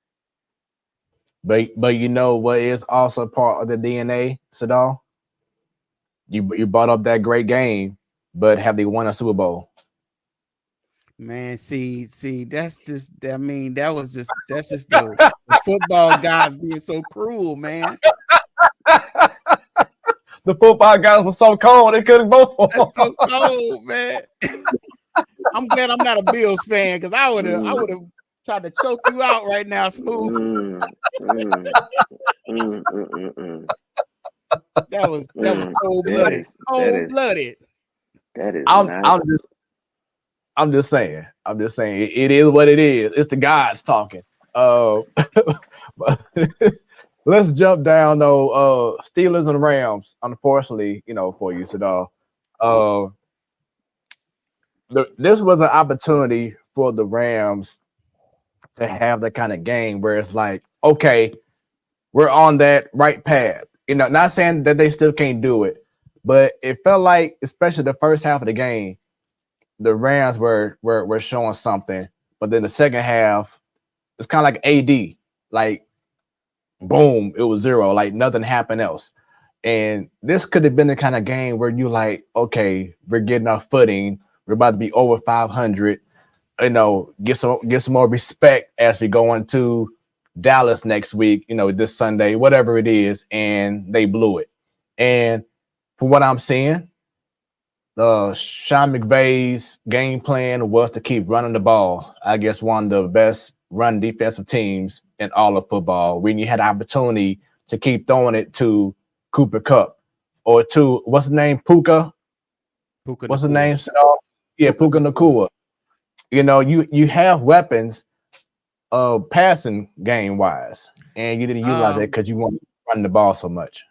But you know what is also part of the DNA, Sadal? You brought up that great game, but have they won a Super Bowl? Man, see, that's just, I mean, that's just the football guys being so cruel, man. The football guys were so cold they couldn't vote for. That's so cold, man. I'm glad I'm not a Bills fan, because I would have tried to choke you out right now, Smooth. That was cold-blooded. Cold-blooded. That is I'm just saying. It is what it is. It's the gods talking. Let's jump down though. Steelers and Rams. Unfortunately, for you, Sadal. This was an opportunity for the Rams to have that kind of game where it's like, okay, we're on that right path. Not saying that they still can't do it, but it felt like, especially the first half of the game, the Rams were showing something, but then the second half, it's kind of like AD, like boom, it was 0, like nothing happened else. And this could have been the kind of game where you like, okay, we're getting our footing, we're about to be over 500, get some more respect as we go into Dallas next week, this Sunday, whatever it is, and they blew it. And from what I'm seeing, Sean McVay's game plan was to keep running the ball. I guess one of the best run defensive teams in all of football. When you had the opportunity to keep throwing it to Cooper Kupp or to what's the name, Puka? What's the name? Yeah, Puka Nacua. You have weapons, passing game wise, and you didn't utilize that because you want to run the ball so much.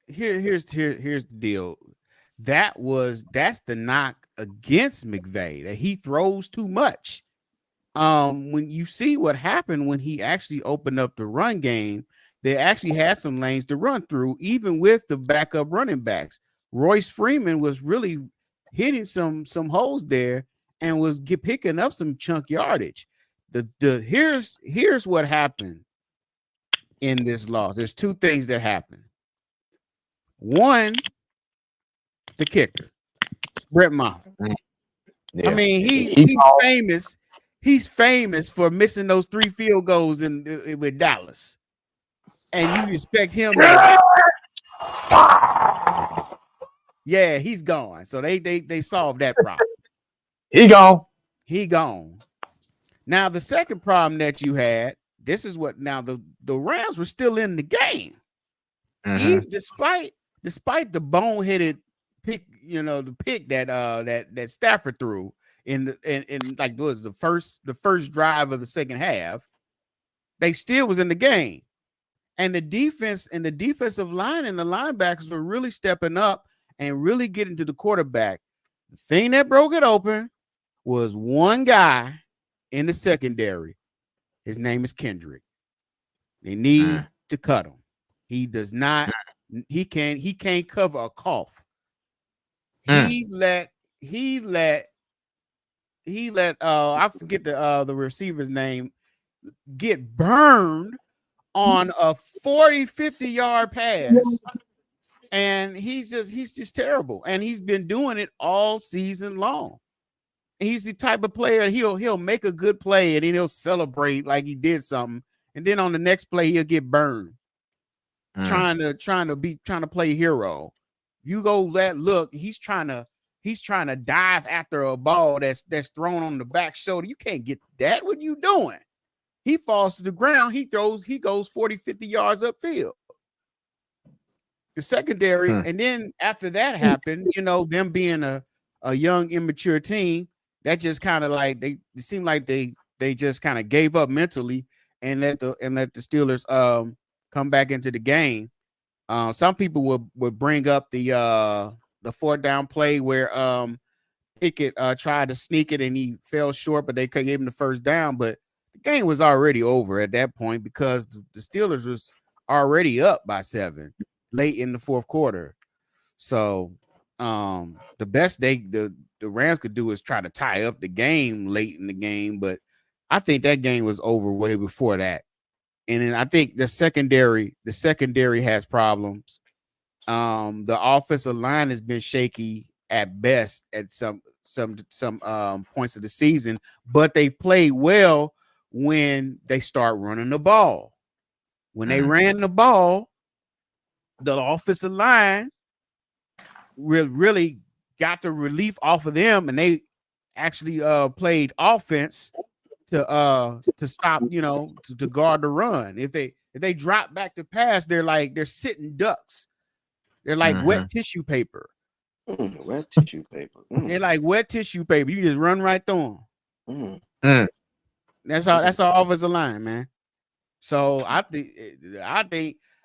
Here's the deal. That's the knock against McVay, that he throws too much. When you see what happened when he actually opened up the run game, they actually had some lanes to run through, even with the backup running backs. Royce Freeman was really hitting some holes there and was picking up some chunk yardage. Here's what happened in this loss. There's two things that happened. One, the kicker, Brett Maher. Yeah. I mean, he's famous for missing those 3 field goals with Dallas, and you expect him to, yeah, he's gone. So they solved that problem. He gone. Now the second problem that you had, this is what, now the Rams were still in the game, despite the boneheaded pick, the pick that Stafford threw in like was the first drive of the second half. They still was in the game, and the defense and the defensive line and the linebackers were really stepping up and really getting to the quarterback. The thing that broke it open was one guy in the secondary. His name is Kendrick. They need to cut him. He does not. He can't cover a cough. He let I forget the receiver's name get burned on a 40-50 yard pass, and he's just terrible, and he's been doing it all season long. He's the type of player he'll make a good play and then he'll celebrate like he did something, and then on the next play he'll get burned trying to play hero. You go that look, he's trying to dive after a ball that's thrown on the back shoulder. You can't get that. What are you doing? He falls to the ground. He goes 40-50 yards upfield. The secondary, and then after that happened, them being a young, immature team, that just kind of like it seemed like they just kind of gave up mentally and let the Steelers come back into the game. Some people would bring up the fourth down play where Pickett tried to sneak it and he fell short, but they gave him the first down. But the game was already over at that point because the Steelers was already up by 7 late in the fourth quarter. So the best the Rams could do is try to tie up the game late in the game, but I think that game was over way before that. And then I think the secondary has problems. The offensive line has been shaky at best at some points of the season, but they played well when they start running the ball. When they ran the ball, the offensive line really got the relief off of them, and they actually played offense to stop, to guard the run. If they drop back to pass, they're sitting ducks. They're like wet tissue paper. Wet tissue paper. They're like wet tissue paper. You just run right through them. That's our offensive line, man. So I think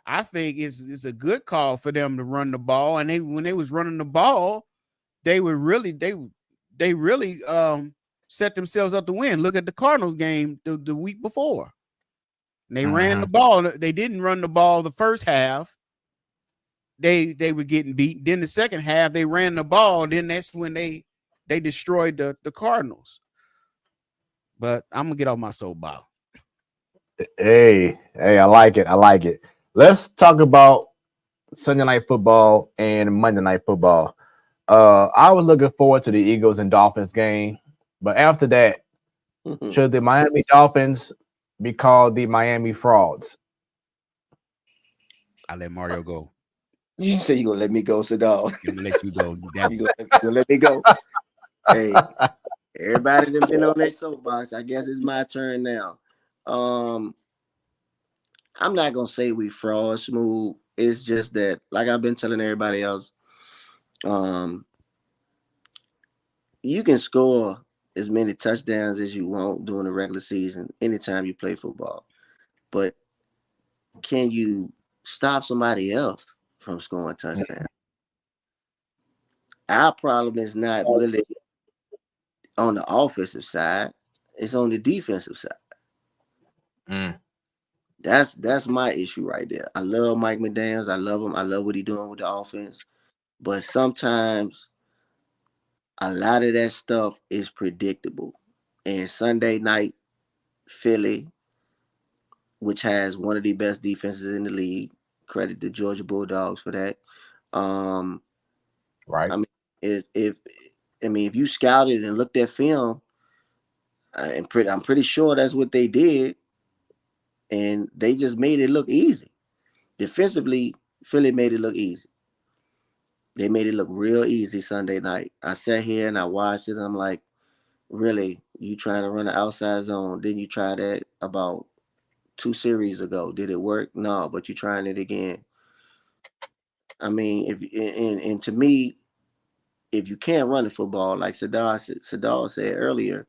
it's a good call for them to run the ball. And when they was running the ball, they were really set themselves up to win. Look at the Cardinals game the week before. And they ran the ball. They didn't run the ball the first half. They were getting beat. Then the second half, they ran the ball. Then that's when they destroyed the Cardinals. But I'm gonna get off my soapbox. Hey, I like it. Let's talk about Sunday Night Football and Monday Night Football. I was looking forward to the Eagles and Dolphins game, but after that, should the Miami Dolphins be called the Miami Frauds? I let Mario go. You say you gonna let me go, Sadal? I'm gonna let you go. You gonna let me go? Hey, everybody that been on their soapbox. I guess it's my turn now. I'm not gonna say we fraud, Smooth. It's just that, like I've been telling everybody else, you can score as many touchdowns as you want during the regular season anytime you play football, but can you stop somebody else from scoring touchdowns? Our problem is not really on the offensive side; it's on the defensive side. That's my issue right there. I love Mike McDaniels. I love him. I love what he's doing with the offense. But sometimes a lot of that stuff is predictable. And Sunday night, Philly, which has one of the best defenses in the league, credit the Georgia Bulldogs for that. Right. I mean, if you scouted and looked at film, I'm pretty sure that's what they did. And they just made it look easy. Defensively, Philly made it look easy. They made it look real easy Sunday night. I sat here and I watched it, and I'm like, really? You trying to run an outside zone? Didn't you try that about 2 series ago? Did it work? No, but you're trying it again. I mean, and to me, if you can't run the football, like Sadal said earlier,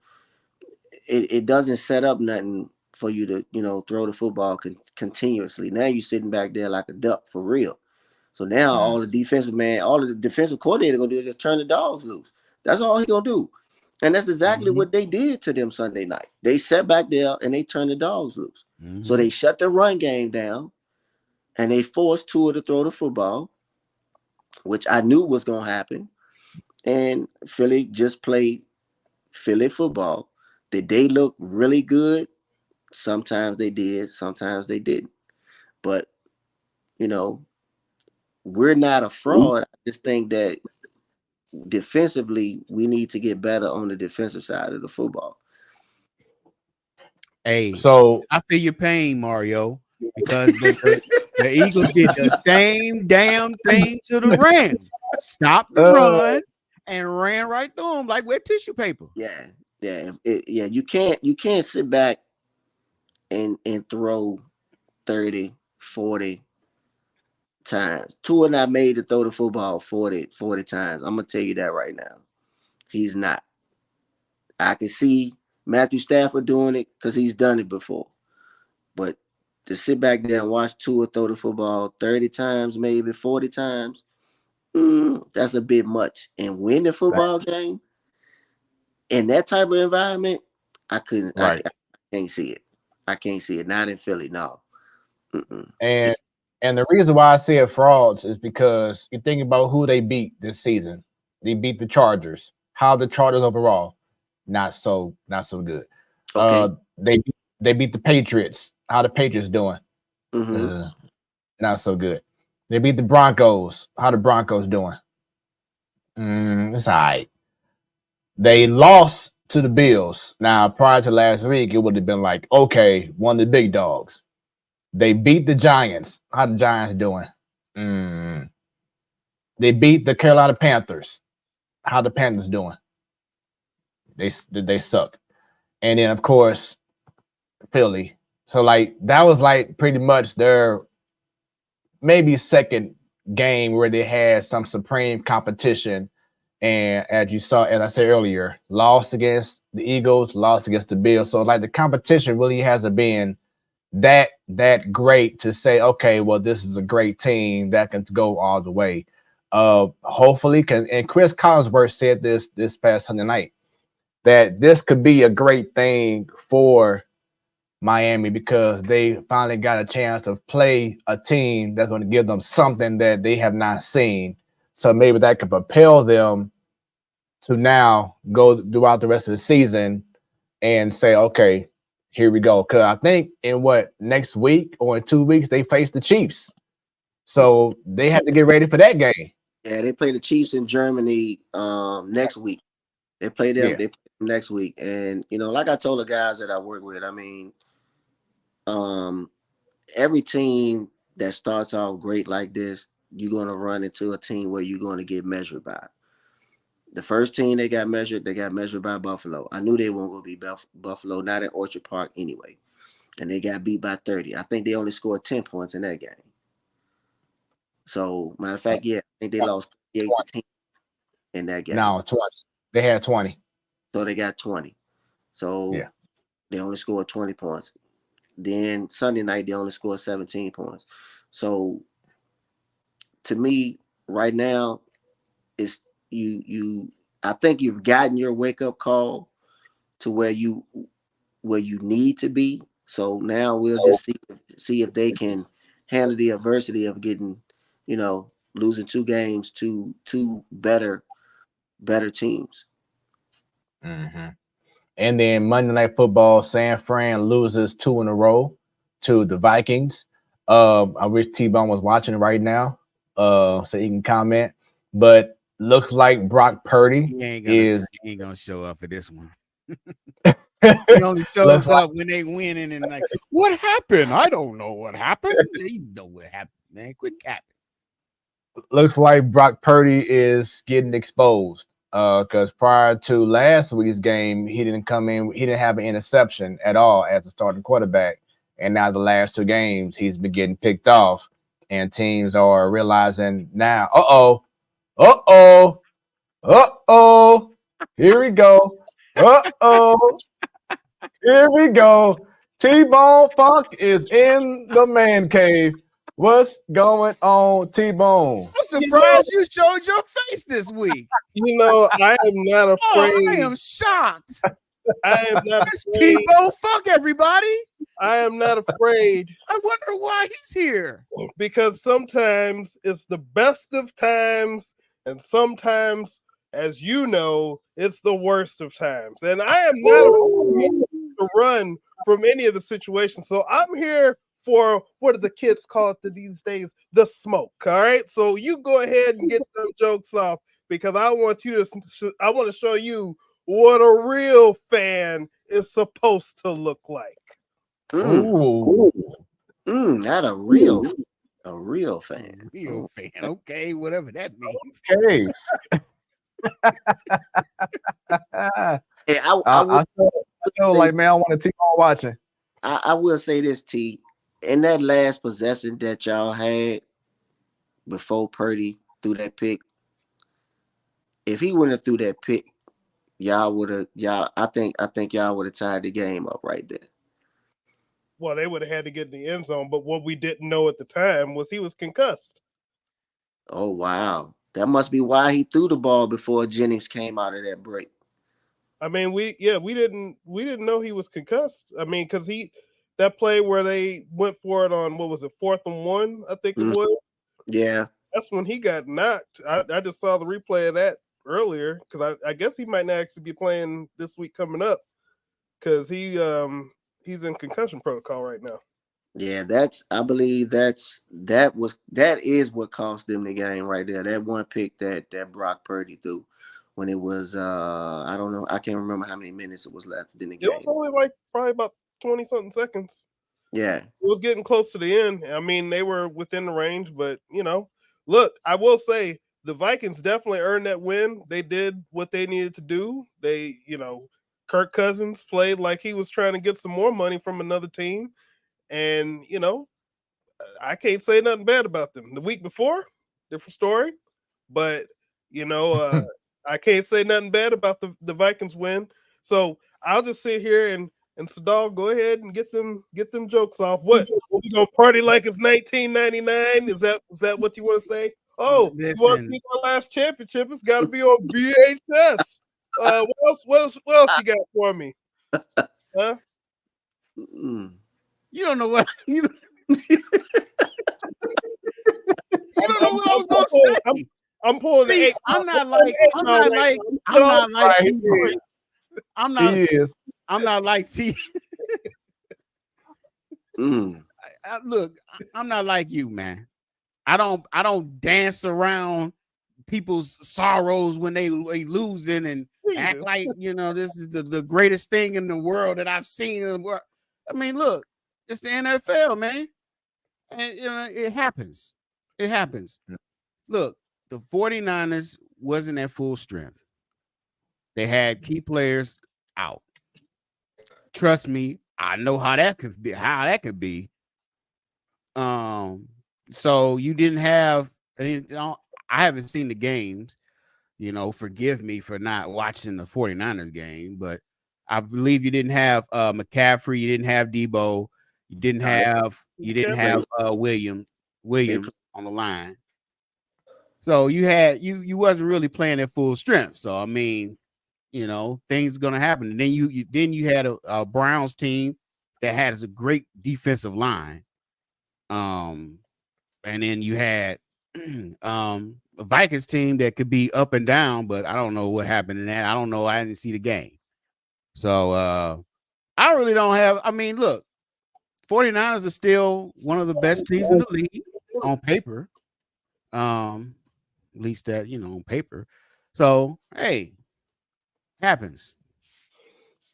it doesn't set up nothing for you to, throw the football continuously. Now you're sitting back there like a duck for real. So now all the defensive coordinator gonna do is just turn the dogs loose. That's all he gonna do. And that's exactly what they did to them Sunday night. They sat back there and they turned the dogs loose. So they shut the run game down and they forced Tua to throw the football, which I knew was gonna happen. And Philly just played Philly football. Did they look really good? Sometimes they did, sometimes they didn't. But, you know, we're not a fraud. I just think that defensively, we need to get better on the defensive side of the football. Hey, So I feel your pain, Mario, because the Eagles did the same damn thing to the Rams. Stopped the run and ran right through them like wet tissue paper. Yeah, yeah. You can't sit back and throw 30, 40 times. Tua not made to throw the football 40 times. I'm gonna tell you that right now. He's not. I can see Matthew Stafford doing it because he's done it before. But to sit back there and watch Tua throw the football 30 times, maybe 40 times, that's a bit much. And win the football game in that type of environment, I couldn't. Right. I can't see it. I can't see it. Not in Philly, no. And the reason why I say it frauds is because you think about who they beat this season. They beat the Chargers. How the Chargers overall? Not so good. Okay. They beat the Patriots. How the Patriots doing? Not so good. They beat the Broncos. How the Broncos doing? It's all right. They lost to the Bills. Now, prior to last week, it would have been like, okay, one of the big dogs. They beat the Giants. How the Giants doing? They beat the Carolina Panthers. How the Panthers doing? They suck. And then, of course, Philly. So, like, that was, like, pretty much their maybe second game where they had some supreme competition. And as you saw, as I said earlier, lost against the Eagles, lost against the Bills. So, like, the competition really hasn't been that great to say, okay, well, this is a great team that can go all the way. Hopefully, and Chris Collinsworth said this past Sunday night, that this could be a great thing for Miami because they finally got a chance to play a team that's going to give them something that they have not seen. So maybe that could propel them to now go throughout the rest of the season and say, okay, here we go. Because I think in next week or in 2 weeks, they face the Chiefs. So they have to get ready for that game. Yeah, they play the Chiefs in Germany next week. They play them. Yeah. They play them next week. And, you know, like I told the guys that I work with, I mean, every team that starts off great like this, you're going to run into a team where you're going to get measured by. The first team they got measured by Buffalo. I knew they weren't going to be Buffalo, not at Orchard Park anyway. And they got beat by 30. I think they only scored 10 points in that game. So, matter of fact, yeah, I think they lost 38 to 10 in that game. No, 20. They had 20. So they got 20. So yeah, they only scored 20 points. Then Sunday night, they only scored 17 points. So to me, right now, it's you I think you've gotten your wake-up call to where you need to be. So now we'll just see if they can handle the adversity of getting, you know, losing 2 games to 2 better teams. And then Monday Night Football, San Fran loses 2 in a row to the Vikings. I wish T-Bone was watching right now, so he can comment. But looks like Brock Purdy He ain't gonna show up for this one. He only shows up when they winning and like, what happened? I don't know what happened. You know what happened, man. Quit capping. Looks like Brock Purdy is getting exposed. Because prior to last week's game, he didn't come in. He didn't have an interception at all as a starting quarterback. And now the last 2 games, he's been getting picked off. And teams are realizing now, here we go. Here we go. T-Bone Funk is in the man cave. What's going on, T-Bone? I'm surprised you showed your face this week. You know, I am not afraid. Oh, I am shocked. I am not It's afraid. T-Bone Funk, everybody. I am not afraid. I wonder why he's here. Because sometimes it's the best of times, and sometimes as you know, it's the worst of times. And I am not to run from any of the situations. So I'm here for, what do the kids call it these days? The smoke. All right. So you go ahead and get them jokes off, because I want to show you what a real fan is supposed to look like. Ooh. Not a real fan. A real fan. Real fan. Okay, whatever that means. Okay. Hey, I feel like, man, I want to keep on watching. I will say this, T. In that last possession that y'all had before Purdy threw that pick, if he wouldn't have threw that pick, I think y'all would have tied the game up right there. Well, they would have had to get in the end zone, but what we didn't know at the time was he was concussed. Oh wow. That must be why he threw the ball before Jennings came out of that break. I mean, we didn't know he was concussed. I mean, because that play where they went for it on, what was it, 4th and 1, I think it was. Yeah. That's when he got knocked. I just saw the replay of that earlier, because I guess he might not actually be playing this week coming up, because he's in concussion protocol right now. Yeah, I believe that is what cost them the game right there. That one pick that Brock Purdy threw when it was I don't know, I can't remember how many minutes it was left in the game. It was only like probably about 20-something seconds. Yeah. It was getting close to the end. I mean, they were within the range, but look, I will say the Vikings definitely earned that win. They did what they needed to do. They, Kirk Cousins played like he was trying to get some more money from another team. And, I can't say nothing bad about them. The week before, different story. But, I can't say nothing bad about the Vikings win. So I'll just sit here and Sadal, go ahead and get them jokes off. What we gonna party like it's 1999? Is that what you want to say? Oh, you want to see our last championship? It's got to be on VHS. What else you got for me? Huh? You don't know what you don't know what I was gonna say. I'm pulling the 8. I'm not like T. I'm not like T. Look, I'm not like you, man. I don't dance around people's sorrows when they losing and act like this is the greatest thing in the world that I've seen in the world. I mean, look, it's the NFL, man, and it happens. It happens. Look, the 49ers wasn't at full strength. They had key players out. Trust me, I know how that could be. So you didn't have. I haven't seen the games. Forgive me for not watching the 49ers game, but I believe you didn't have McCaffrey, you didn't have Debo, you didn't have Williams on the line. So you wasn't really playing at full strength. So I mean, things are gonna happen. And then you had a Browns team that has a great defensive line. And then you had a Vikings team that could be up and down, but I don't know what happened in that. I don't know. I didn't see the game. So I really don't have. I mean, look, 49ers are still one of the best teams in the league on paper. At least that, on paper. So, hey, happens.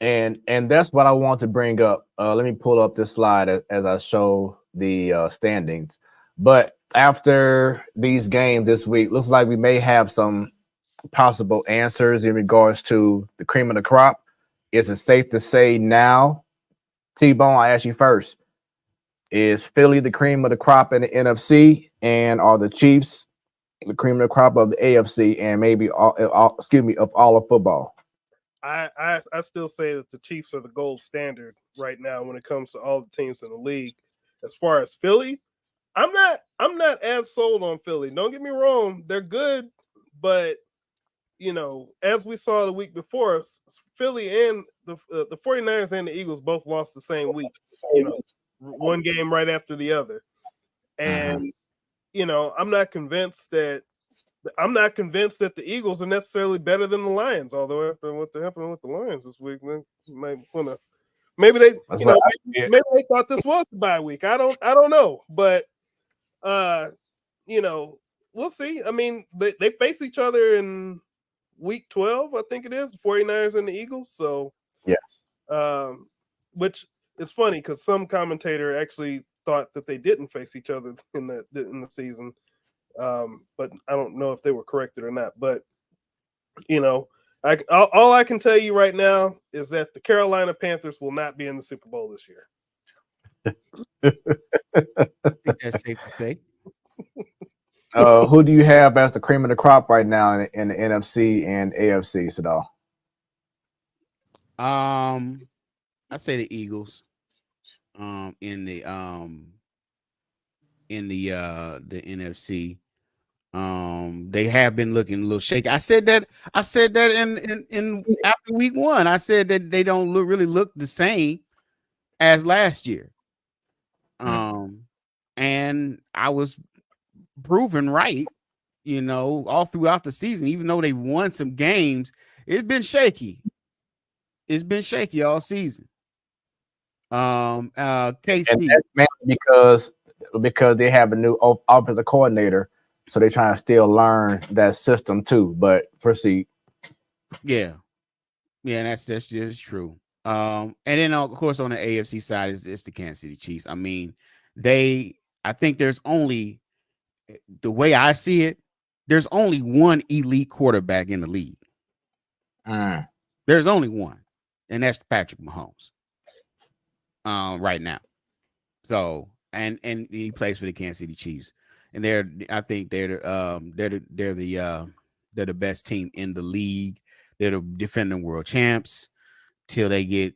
And that's what I want to bring up. Let me pull up this slide as I show the standings. But after these games this week, looks like we may have some possible answers in regards to the cream of the crop. Is it safe to say now, T-Bone, I ask you first, is Philly the cream of the crop in the NFC, and are the Chiefs the cream of the crop of the AFC, and maybe of all of football? I still say that the Chiefs are the gold standard right now when it comes to all the teams in the league. As far as Philly, I'm not as sold on Philly. Don't get me wrong, they're good, but as we saw the week before, Philly and the 49ers and the Eagles both lost the same week. One game right after the other. And I'm not convinced that I'm not convinced that the Eagles are necessarily better than the Lions. Although after what happened with the Lions this week, man, you might want to. Maybe they, maybe they thought this was the bye week. I don't know, but we'll see. I mean, they face each other in week 12, I think it is, the 49ers and the Eagles. So which is funny because some commentator actually thought that they didn't face each other in the season. But I don't know if they were corrected or not. But all I can tell you right now is that the Carolina Panthers will not be in the Super Bowl this year. I think that's safe to say. Who do you have as the cream of the crop right now in the NFC and AFC, Sadal? I say the Eagles. In the NFC. They have been looking a little shaky. I said that in after week 1. I said that they don't really look the same as last year. And I was proven right, all throughout the season, even though they won some games, it's been shaky. It's been shaky all season. KC, and that's mainly because they have a new offensive coordinator, so they're trying to still learn that system too. But proceed. Yeah, that's just true. And then of course on the AFC side is the Kansas City Chiefs. I mean, I think there's only, the way I see it, there's only one elite quarterback in the league. There's only one, and that's Patrick Mahomes. Right now. So and he plays for the Kansas City Chiefs, and I think they're the best team in the league. They're the defending world champs till they get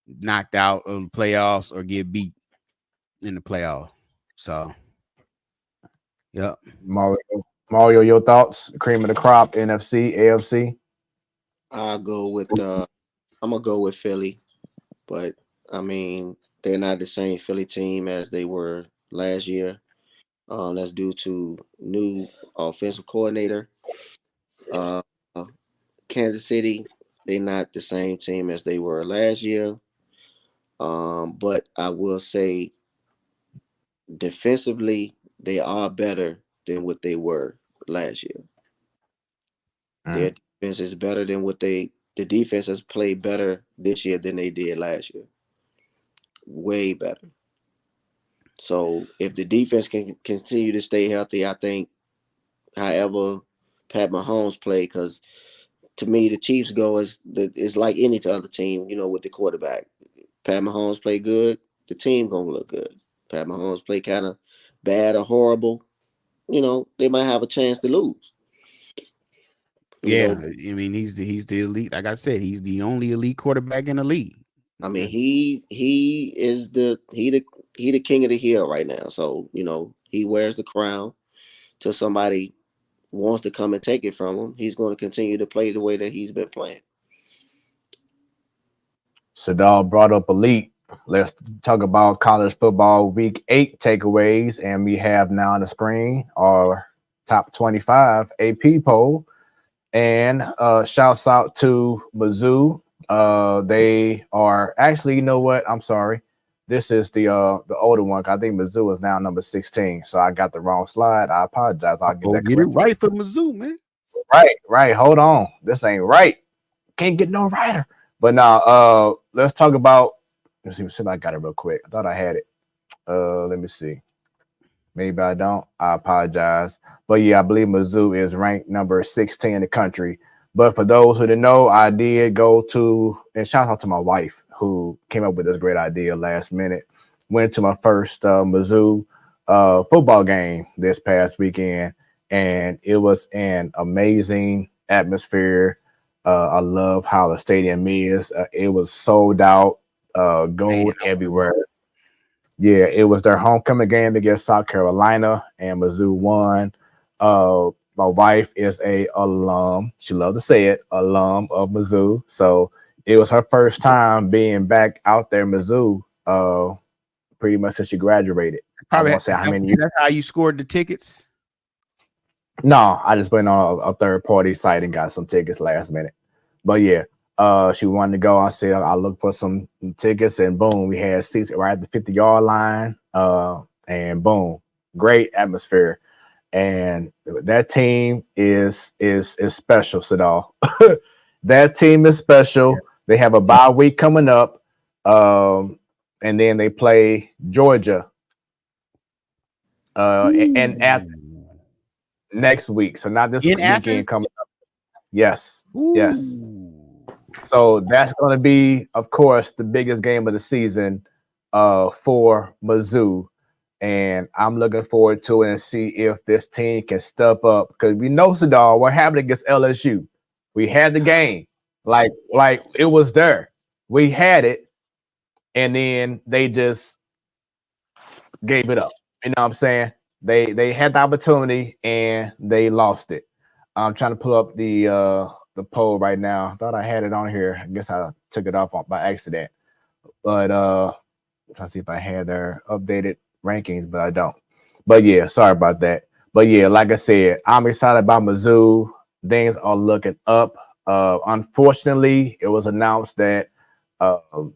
knocked out of the playoffs or get beat in the playoff. So, yeah. Mario, your thoughts? Cream of the crop, NFC, AFC. I'm gonna go with Philly, but I mean, they're not the same Philly team as they were last year. That's due to new offensive coordinator. Kansas City, they're not the same team as they were last year. But I will say defensively, they are better than what they were last year. Their defense is better than the defense has played better this year than they did last year. Way better. So if the defense can continue to stay healthy, I think however Pat Mahomes play, because to me the Chiefs go is like any other team, with the quarterback. Pat Mahomes play good, the team gonna look good. Pat Mahomes play kind of bad or horrible, they might have a chance to lose. I mean, he's the elite. Like I said, he's the only elite quarterback in the league. I mean, he is the king of the hill right now. So, he wears the crown till somebody wants to come and take it from him. He's going to continue to play the way that he's been playing. Sadal brought up elite. Let's talk about college football week 8 takeaways. And we have now on the screen our top 25 AP poll. And shouts out to Mizzou. They are actually, you know what? I'm sorry. This is the older one. I think Mizzou is now number 16. So I got the wrong slide. I apologize. I'll get it right for Mizzou, man. Right. Hold on. This ain't right. Can't get no righter. But now let's talk about, let's see if I got it real quick. I thought I had it. Let me see. Maybe I don't. I apologize. But yeah, I believe Mizzou is ranked number 16 in the country. But for those who didn't know, I did go to, and shout out to my wife who came up with this great idea last minute. Went to my first Mizzou football game this past weekend, and it was an amazing atmosphere. I love how the stadium is. It was sold out, gold everywhere. Yeah, it was their homecoming game against South Carolina, and Mizzou won. My wife is a alum. She loves to say it, alum of Mizzou. So it was her first time being back out there in Mizzou, pretty much since she graduated. Probably I won't say how many years. That's how you scored the tickets. No, I just went on a third party site and got some tickets last minute. But yeah, she wanted to go. I said I looked for some tickets, and boom, we had seats right at the 50-yard line. And boom, great atmosphere. And that team is special, Sadal. That team is special. They have a bye week coming up, and then they play Georgia. And at next week, so not this weekend coming up. Yes, yes. So that's going to be, of course, the biggest game of the season for Mizzou. And I'm looking forward to it and see if this team can step up, because we know, Sadal, what happened against LSU. We had the game, like it was there. We had it, and then they just gave it up. You know what I'm saying? They had the opportunity and they lost it. I'm trying to pull up the poll right now. I thought I had it on here. I guess I took it off by accident. But I'm trying to see if I had their updated rankings, but I don't. But yeah, sorry about that. But yeah, like I said, I'm excited about Mizzou. Things are looking up. Unfortunately, it was announced that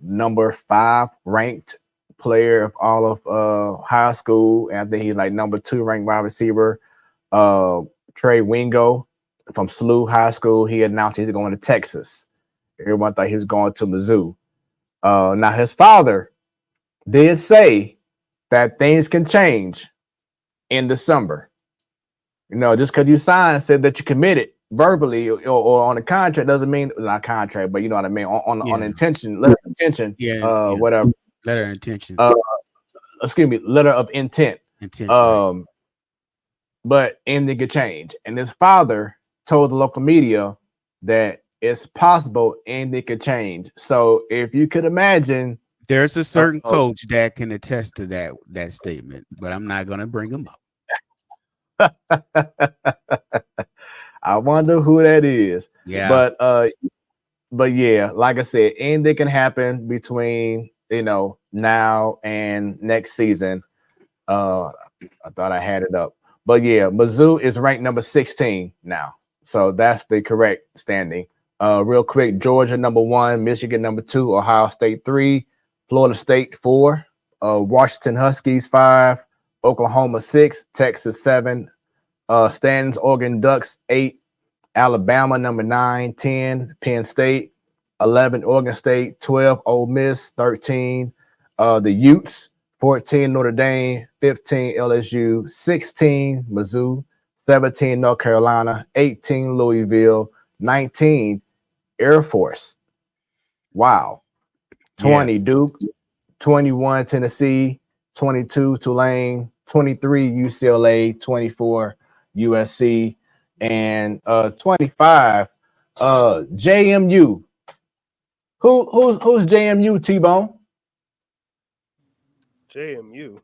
number 5 ranked player of all of high school, and I think he's like number 2 ranked wide receiver, Trey Wingo from SLU High School. He announced he's going to Texas. Everyone thought he was going to Mizzou. Now his father did say that things can change in December. You know, just because you signed, said that you committed verbally or on a contract doesn't mean not contract, but you know what I mean, on intention, letter of intention, whatever. Letter of intention. Excuse me, letter of intent. Right. But anything could change. And his father told the local media that it's possible anything could change. So if you could imagine, there's a certain coach that can attest to that statement, but I'm not going to bring him up. I wonder who that is. Yeah. But yeah, like I said, anything can happen between, you know, now and next season. I thought I had it up. But yeah, Mizzou is ranked number 16 now. So that's the correct standing. Real quick, Georgia number 1, Michigan number 2, Ohio State 3, Florida State 4, Washington Huskies 5, Oklahoma 6, Texas 7, standings Oregon Ducks 8, Alabama number 9, 10, Penn State 11, Oregon State 12, Ole Miss 13, the Utes 14, Notre Dame 15, LSU 16, Mizzou 17, North Carolina 18, Louisville 19, Air Force. Wow. 20 Duke, 21 Tennessee, 22 Tulane, 23 UCLA, 24 USC, and 25 JMU. Who's JMU, T-Bone? JMU.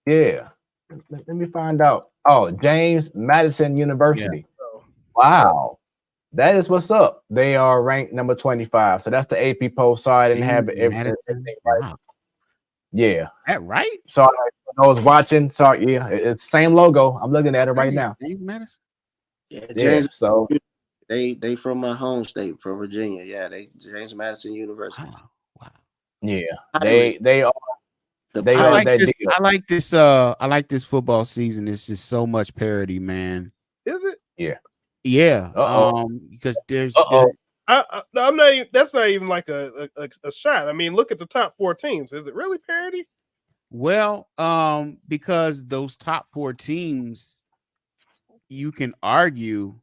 Yeah. Let me find out. Oh, James Madison University. Yeah. Wow. That is what's up. They are ranked number 25. So that's the AP poll side and have everything right. Wow. Yeah. That right? So I was watching. Sorry, yeah, it's the same logo. I'm looking at it right now. James Madison. Yeah, James. So they from my home state, from Virginia. Yeah, they James Madison University. Wow. Yeah. They are. I like this football season. It's just so much parity, man. Is it? Yeah. Yeah. Because there's I'm not even, that's not even like a shot. I mean, look at the top 4 teams. Is it really parity? Well, because those top 4 teams, you can argue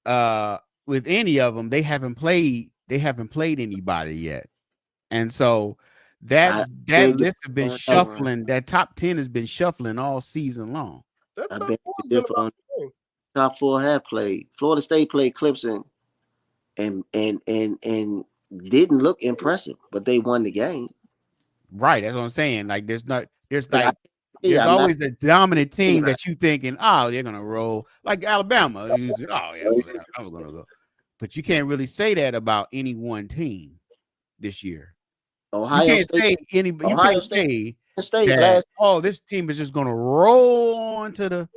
with any of them, they haven't played anybody yet. And so that list has been shuffling. That top 10 has been shuffling all season long. Top 4 have played. Florida State played Clemson and didn't look impressive, but they won the game. Right, that's what I'm saying. Like there's always a dominant team that you thinking, oh, they're gonna roll. Like Alabama, you say, oh yeah, I'm gonna go. But you can't really say that about any one team this year. Ohio State, that, oh, this team is just gonna roll onto the.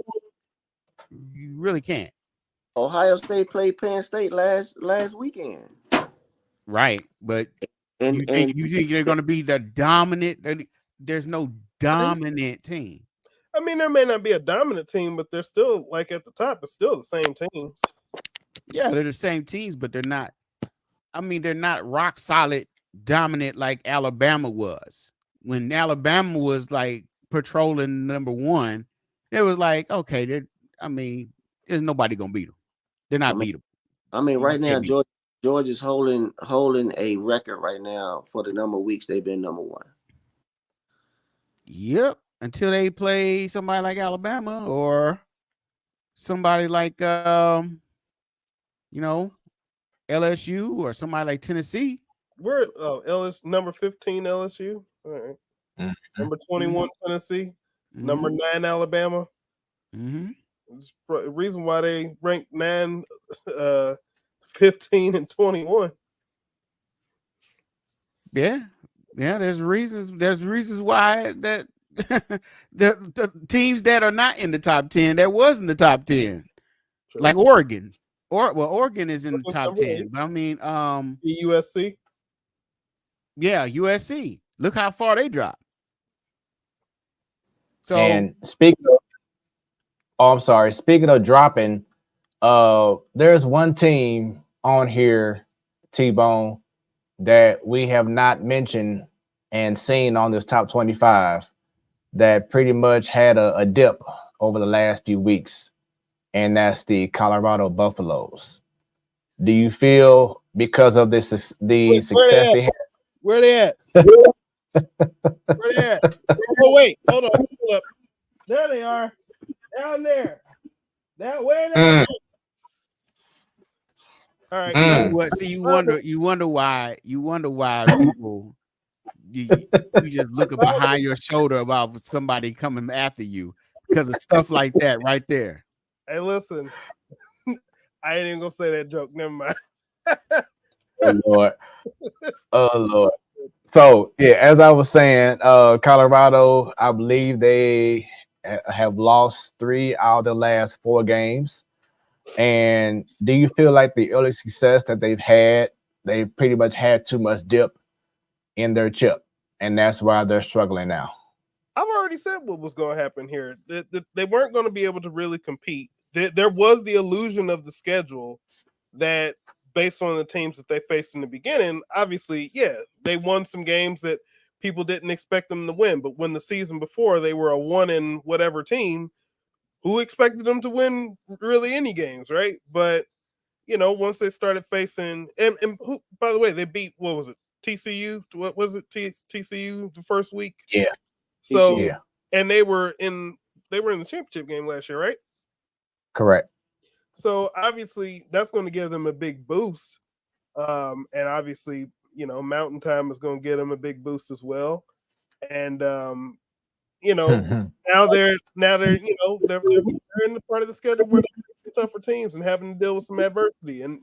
You really can't. Ohio State played Penn State last weekend. Right, but And you think they're going to be the dominant? There's no dominant team. I mean, there may not be a dominant team, but they're still like at the top. It's still the same teams. Yeah, they're the same teams, but they're not. I mean, they're not rock solid dominant like Alabama was. When Alabama was like patrolling number one, it was like, okay, there's nobody gonna beat them. They're not beatable. I mean, right now, Georgia's holding a record right now for the number of weeks they've been number one. Yep, until they play somebody like Alabama or somebody like LSU or somebody like Tennessee. We're LSU number 15 LSU. All right. Mm-hmm. Number 21 Tennessee. Mm-hmm. Number 9 Alabama. Mm-hmm. The reason why they ranked 9, 15, and 21. Yeah. There's reasons why that the teams that are not in the top 10 that was in the top 10, True. Like Oregon. Oregon is in the top 10, but I mean, USC. Yeah, USC. Look how far they dropped. So, and speaking of dropping, there's one team on here, T-Bone, that we have not mentioned and seen on this top 25 that pretty much had a dip over the last few weeks, and that's the Colorado Buffaloes. Do you feel because of success they had? Where they at? Where they at? Oh, wait. Hold on. Hold up. There they are. Down there. That way there. All right. You wonder why people you just looking behind your shoulder about somebody coming after you because of stuff like that right there. Hey, listen. I ain't even gonna say that joke. Never mind. Oh Lord. So yeah, as I was saying, Colorado, I believe they have lost 3 out of the last 4 games. And do you feel like the early success that they've had, they pretty much had too much dip in their chip, and that's why they're struggling now? I've already said what was going to happen here. They weren't going to be able to really compete. There was the illusion of the schedule that, based on the teams that they faced in the beginning, obviously, yeah, they won some games that people didn't expect them to win. But when the season before they were a 1 in whatever team, who expected them to win really any games, right? But, once they started facing, and who, by the way, they beat, what was it, TCU? What was it, TCU the first week? Yeah. So, yeah. And they were in the championship game last year, right? Correct. So obviously that's going to give them a big boost. And obviously, Mountain Time is going to get them a big boost as well. And now they're in the part of the schedule where they're facing tougher teams and having to deal with some adversity. And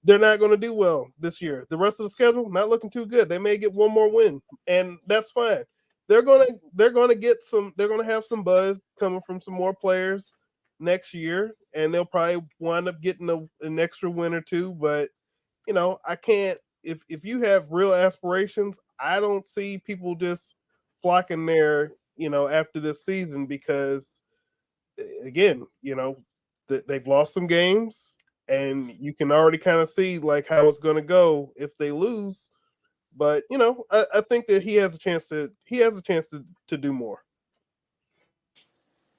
they're not going to do well this year. The rest of the schedule not looking too good. They may get one more win, and that's fine. They're going to have some buzz coming from some more players next year, and they'll probably wind up getting an extra win or two. But I can't. If you have real aspirations, I don't see people just flocking there, after this season, because again, they've lost some games, and you can already kind of see like how it's going to go if they lose. But I think that he has a chance to do more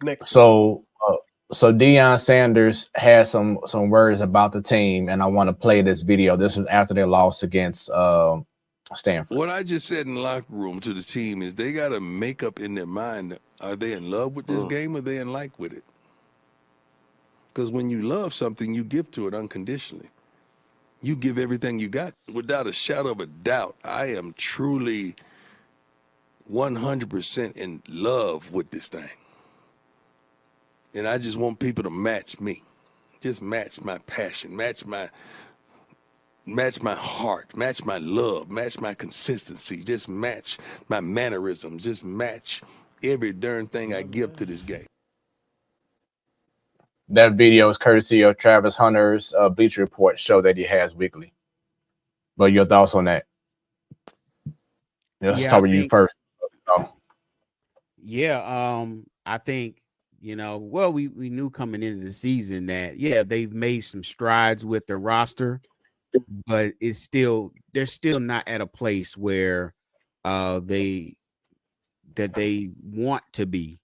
next. So Deion Sanders has some words about the team, and I want to play this video. This was after their loss against Stanford. What I just said in the locker room to the team is they got to make up in their mind, are they in love with this game or are they in like with it? Because when you love something, you give to it unconditionally. You give everything you got. Without a shadow of a doubt, I am truly 100% in love with this thing. And I just want people to match me. Just match my passion, match my heart, match my love, match my consistency, just match my mannerisms, just match every darn thing I give to this game. That video is courtesy of Travis Hunter's Bleacher Report show that he has weekly. But your thoughts on that? Let's start with you first. Yeah, I think, well, we knew coming into the season that they've made some strides with their roster, but they're still not at a place where they want to be.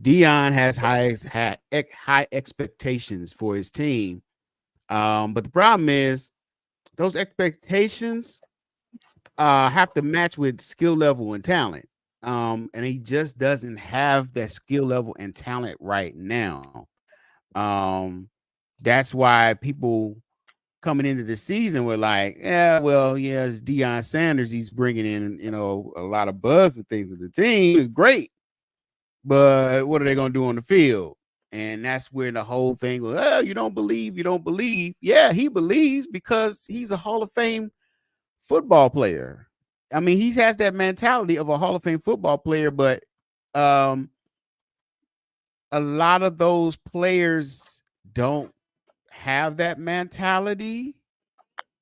Dion has high expectations for his team, but the problem is those expectations have to match with skill level and talent. And he just doesn't have that skill level and talent right now. That's why people coming into the season were like, it's Deion Sanders. He's bringing in, a lot of buzz and things to the team. It's great. But what are they going to do on the field? And that's where the whole thing was, you don't believe. Yeah, he believes because he's a Hall of Fame football player. I mean, he has that mentality of a Hall of Fame football player, but a lot of those players don't have that mentality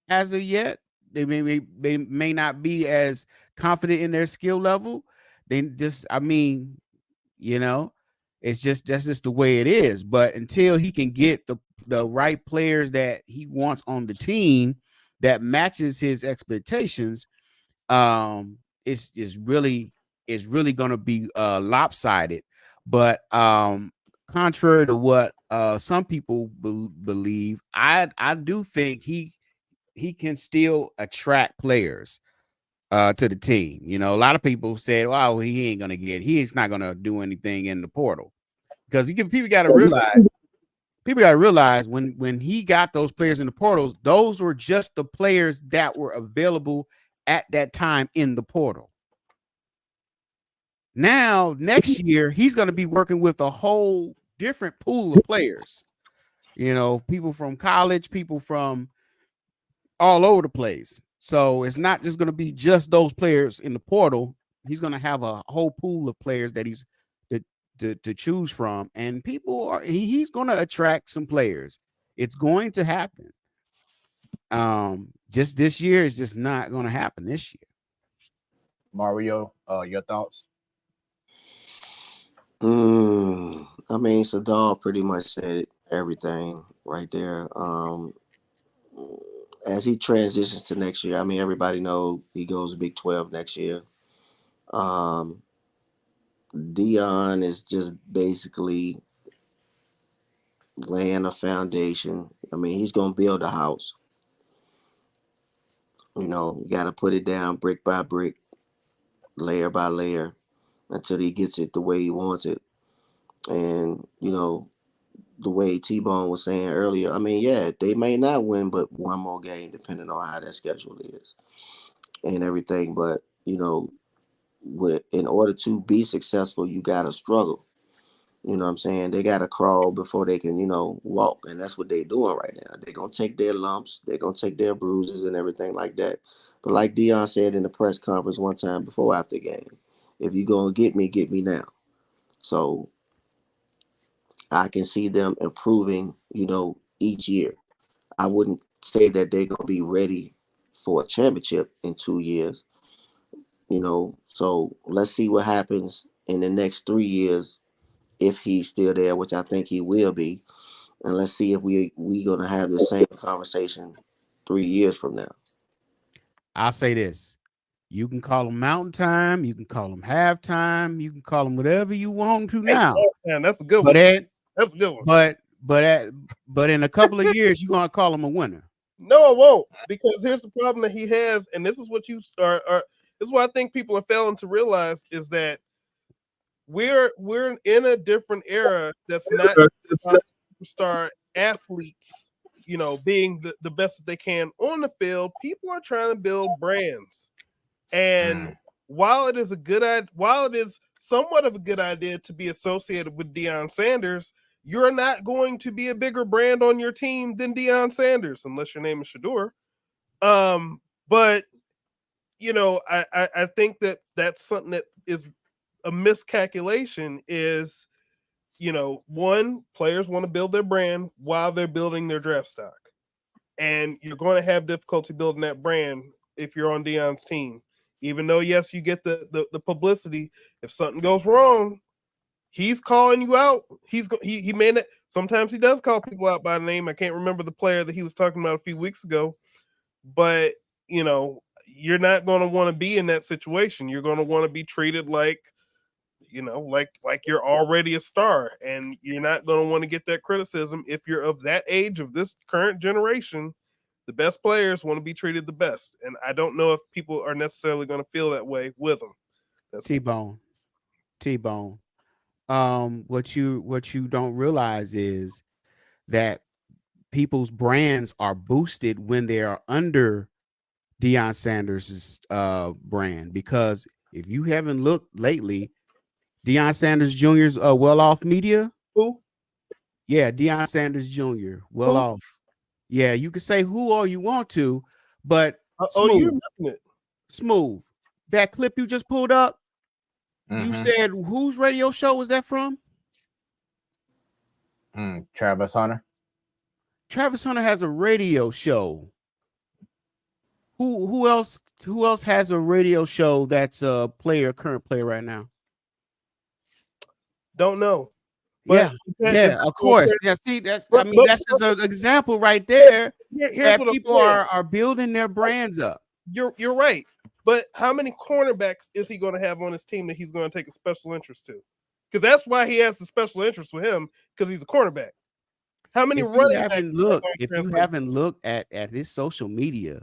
as of yet. They may not be as confident in their skill level. They just, it's just that's just the way it is. But until he can get the right players that he wants on the team that matches his expectations, it's really going to be lopsided. But contrary to what some people believe, I do think he can still attract players to the team. A lot of people said, "Wow, he's not going to do anything in the portal," because people got to realize when he got those players in the portals, those were just the players that were available at that time in the portal. Now, next year, he's going to be working with a whole different pool of players. People from college, people from all over the place. So it's not just going to be just those players in the portal. He's going to have a whole pool of players that he's to choose from, and he's going to attract some players. It's going to happen. Just this year is just not going to happen this year. Mario, your thoughts? Sadal pretty much said everything right there. As he transitions to next year, everybody knows he goes Big 12 next year. Dion is just basically laying a foundation. He's going to build a house. You got to put it down brick by brick, layer by layer, until he gets it the way he wants it. And, the way T-Bone was saying earlier, they may not win but one more game depending on how their schedule is and everything. But, in order to be successful, you got to struggle. You know what I'm saying? They got to crawl before they can, walk. And that's what they're doing right now. They're going to take their lumps. They're going to take their bruises and everything like that. But like Dion said in the press conference one time before after the game, if you're going to get me now. So I can see them improving, each year. I wouldn't say that they're going to be ready for a championship in 2 years. So let's see what happens in the next 3 years if he's still there, which I think he will be. And let's see if we going to have the same conversation 3 years from now. I'll say this. You can call them mountain time. You can call them halftime. You can call them whatever you want to now. Man, that's a good one. That's a good one. But in a couple of years, you're going to call him a winner. No, I won't, because here's the problem that he has, and this is what you start. This is what I think people are failing to realize is that we're in a different era that's not superstar athletes, being the best that they can on the field. People are trying to build brands, and while it is somewhat of a good idea to be associated with Deion Sanders, you're not going to be a bigger brand on your team than Deion Sanders unless your name is Shador. But I think that's something that is a miscalculation. Is one, players want to build their brand while they're building their draft stock. And you're going to have difficulty building that brand if you're on Deion's team. Even though, yes, you get the publicity. If something goes wrong, he's calling you out. He may not. Sometimes he does call people out by name. I can't remember the player that he was talking about a few weeks ago. But, you're not going to want to be in that situation. You're going to want to be treated like you're already a star, and you're not going to want to get that criticism. If you're of that age, of this current generation, the best players want to be treated the best. And I don't know if people are necessarily going to feel that way with them. T-Bone. What you don't realize is that people's brands are boosted when they are under Deion Sanders' brand, because if you haven't looked lately, Deion Sanders Jr.'s well-off media. Who? Yeah, Deion Sanders Jr. Well-off. Yeah, you can say who all you want to, but you're missing it. Smooth. That clip you just pulled up, you said whose radio show was that from? Travis Hunter. Travis Hunter has a radio show. Who else has a radio show that's a current player right now? Don't know. But yeah, of course. Yeah, see, that's just an example right there that people are building their brands up. You're right. But how many cornerbacks is he going to have on his team that he's going to take a special interest to? Because that's why he has the special interest with him, because he's a cornerback. How many running backs? If you haven't looked at his social media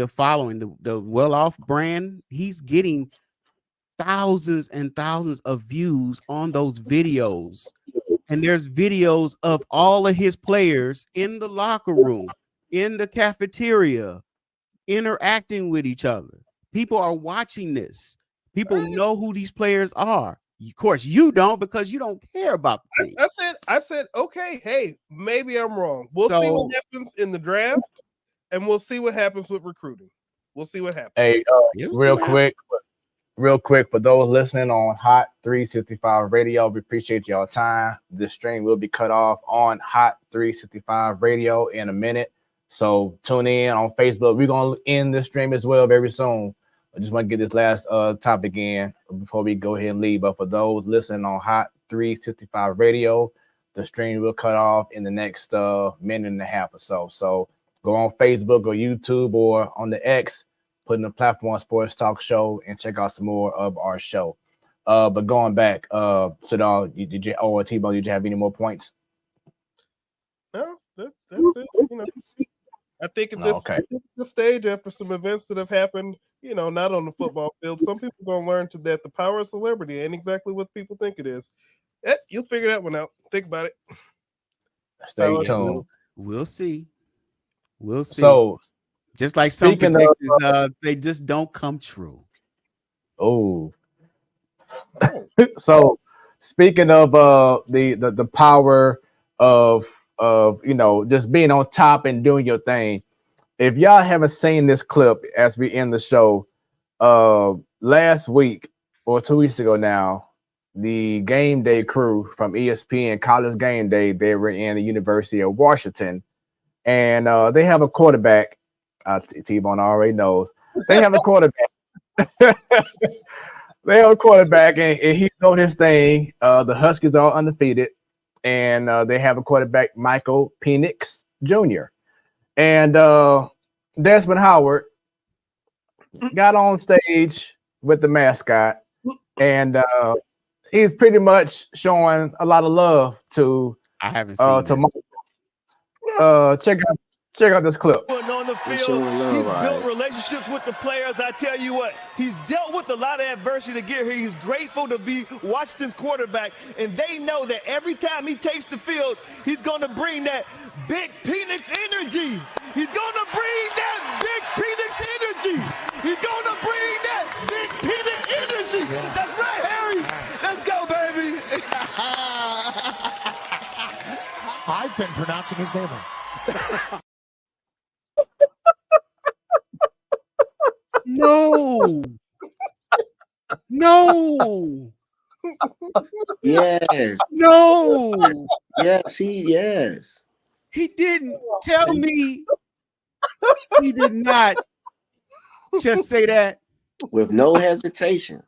following the well-off brand, he's getting thousands and thousands of views on those videos. And there's videos of all of his players in the locker room, in the cafeteria, interacting with each other. People are watching this. People know who these players are. Of course, you don't, because you don't care about the team. I said, okay, hey, maybe I'm wrong. We'll see what happens in the draft, and we'll see what happens with recruiting. We'll see what happens. Hey, real quick, for those listening on Hot 365 Radio, we appreciate y'all time. This stream will be cut off on Hot 365 Radio in a minute. So tune in on Facebook. We're going to end this stream as well very soon. I just want to get this last topic in before we go ahead and leave. But for those listening on Hot 365 Radio, the stream will cut off in the next minute and a half or so. So go on Facebook or YouTube or on the X, put in the platform Sports Talk Show, and check out some more of our show. But going back, Sadal, T-Bone, did you have any more points? No, that's it. I think at this stage, after some events that have happened, not on the football field, some people are going to learn that the power of celebrity ain't exactly what people think it is. You'll figure that one out. Think about it. Stay tuned. We'll see. So, just like some predictions, they just don't come true. Oh. So, speaking of the power of just being on top and doing your thing. If y'all haven't seen this clip as we end the show, last week or 2 weeks ago now, the game day crew from ESPN College Game Day, they were in the University of Washington, and they have a quarterback. T-Bone already knows. They have a quarterback. They have a quarterback, and he's doing his thing. The Huskies are undefeated. And they have a quarterback, Michael Penix Jr. And Desmond Howard got on stage with the mascot, and he's pretty much showing a lot of love to. I haven't seen to Michael. Check out this clip. On the field, he's built relationships with the players. I tell you what, he's dealt with a lot of adversity to get here. He's grateful to be Washington's quarterback, and they know that every time he takes the field, he's going to bring that big Penix energy. He's going to bring that big Penix energy. He's going to bring that big Penix energy. That's right, Harry. Let's go, baby. I've been pronouncing his name wrong. No. Yes. No. Yes, yes. He didn't tell me. He did not just say that with no hesitation.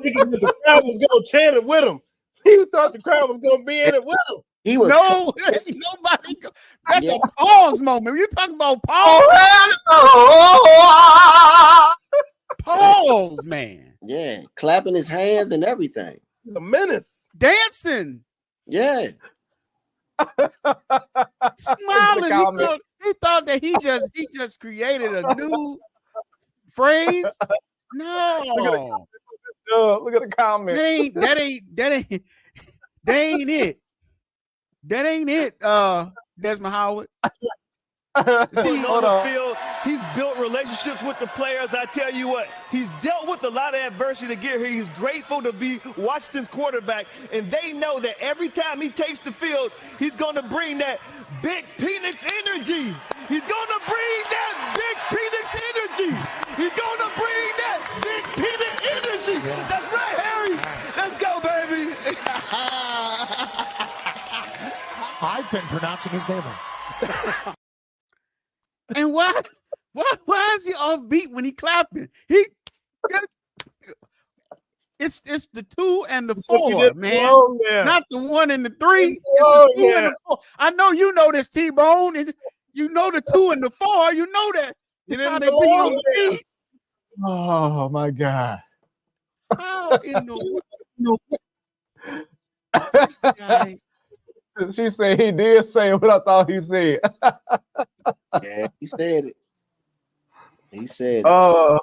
Thinking that the crowd was gonna chant it with him. He thought the crowd was gonna be in it with him. He was there's nobody. That's a pause moment. You talking about pause? Pause, man. Yeah, clapping his hands and everything. He's a menace. Dancing. Yeah. Smiling. He thought that he just created a new phrase. No. Look at the comment. That ain't it. That ain't it. Desmond Howard. See, on the field, he's built relationships with the players. I tell you what, he's dealt with a lot of adversity to get here. He's grateful to be Washington's quarterback, and they know that every time he takes the field, he's going to bring that big Phoenix energy. He's going to bring that big Phoenix energy. He's going to bring that big Phoenix energy. That's right, Harry. Let's go, baby. I've been pronouncing his name wrong. And why is he off beat when he clapping? It's the 2 and the 4, man. Not the 1 and the 3. It's the 2 and the 4. I know you know this, T-Bone. You know the 2 and the 4. You know that. You didn't know they be on the beat. Oh my God. How in the She said he did say what I thought he said. Yeah, he said it. He said it.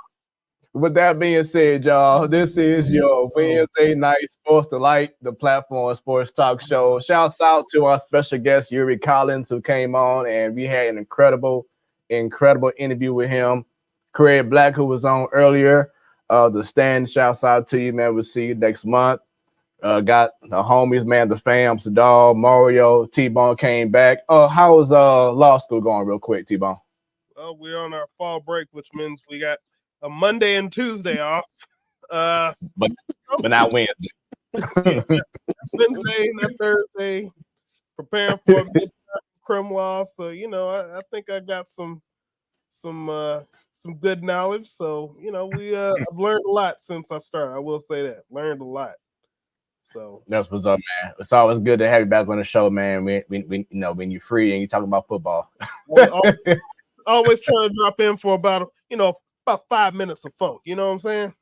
With that being said, y'all, this is your Wednesday night Sports Delight, the platform sports talk show. Shouts out to our special guest, Yuri Collins, who came on, and we had an incredible interview with him. Craig Black, who was on earlier. The Stand, shouts out to you, man. We'll see you next month. Got the homies, man, the fam, Sadal, Mario, T-Bone came back. How's law school going real quick, T-Bone? Well, we're on our fall break, which means we got a Monday and Tuesday off. But not Wednesday. Wednesday and Thursday, preparing for a good crim law. So, I think I got some good knowledge. So, I've learned a lot since I started. I will say that. Learned a lot. So that's what's up, man. It's always good to have you back on the show, man. When you're free and you talk about football. always trying to drop in for about 5 minutes of funk. You know what I'm saying?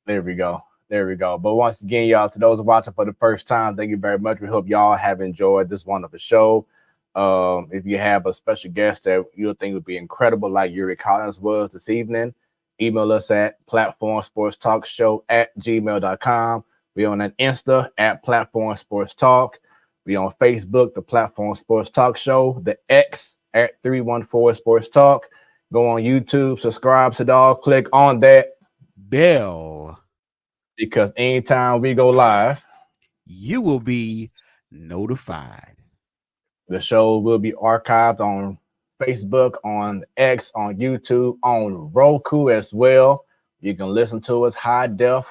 There we go. But once again, y'all, to those watching for the first time, thank you very much. We hope y'all have enjoyed this wonderful show. If you have a special guest that you think would be incredible, like Yuri Collins was this evening, email us at platformsportstalkshow@gmail.com. We on an Insta at Platform Sports Talk. We on Facebook, the Platform Sports Talk Show, the X at 314 Sports Talk. Go on YouTube, subscribe to the all, click on that bell. Because anytime we go live, you will be notified. The show will be archived on Facebook, on X, on YouTube, on Roku as well. You can listen to us high def,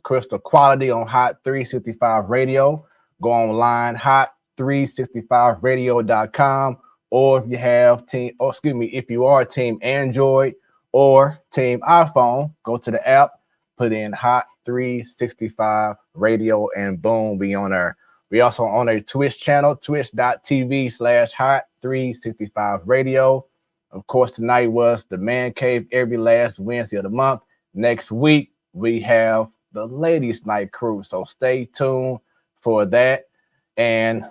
crystal quality on Hot 365 Radio. Go online, hot365radio.com, or if you are team Android or team iPhone, go to the app, put in Hot 365 Radio, and boom, we on there. We also on a Twitch channel, twitch.tv/Hot 365 Radio. Of course, tonight was the Man Cave every last Wednesday of the month. Next week, we have the Ladies Night Crew, so stay tuned for that. And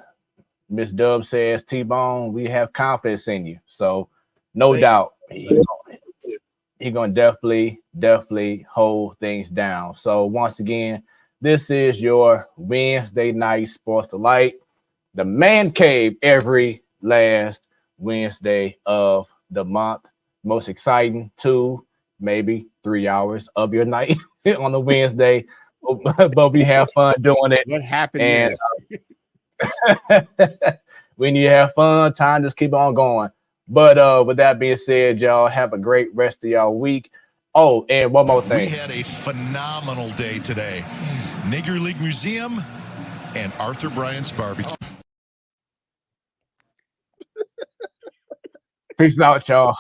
Miss Dub says, T-Bone, we have confidence in you. So no doubt he's gonna definitely hold things down. So once again, this is your Wednesday night Sports Delight, the Man Cave every last Wednesday of the month. Most exciting 2, maybe 3 hours of your night on a Wednesday, but we have fun doing it. What happened? And when you have fun, time just keep on going. But with that being said, y'all have a great rest of y'all week. Oh, and one more We thing. had a phenomenal day today. Negro League Museum and Arthur Bryant's Barbecue. Peace out, y'all.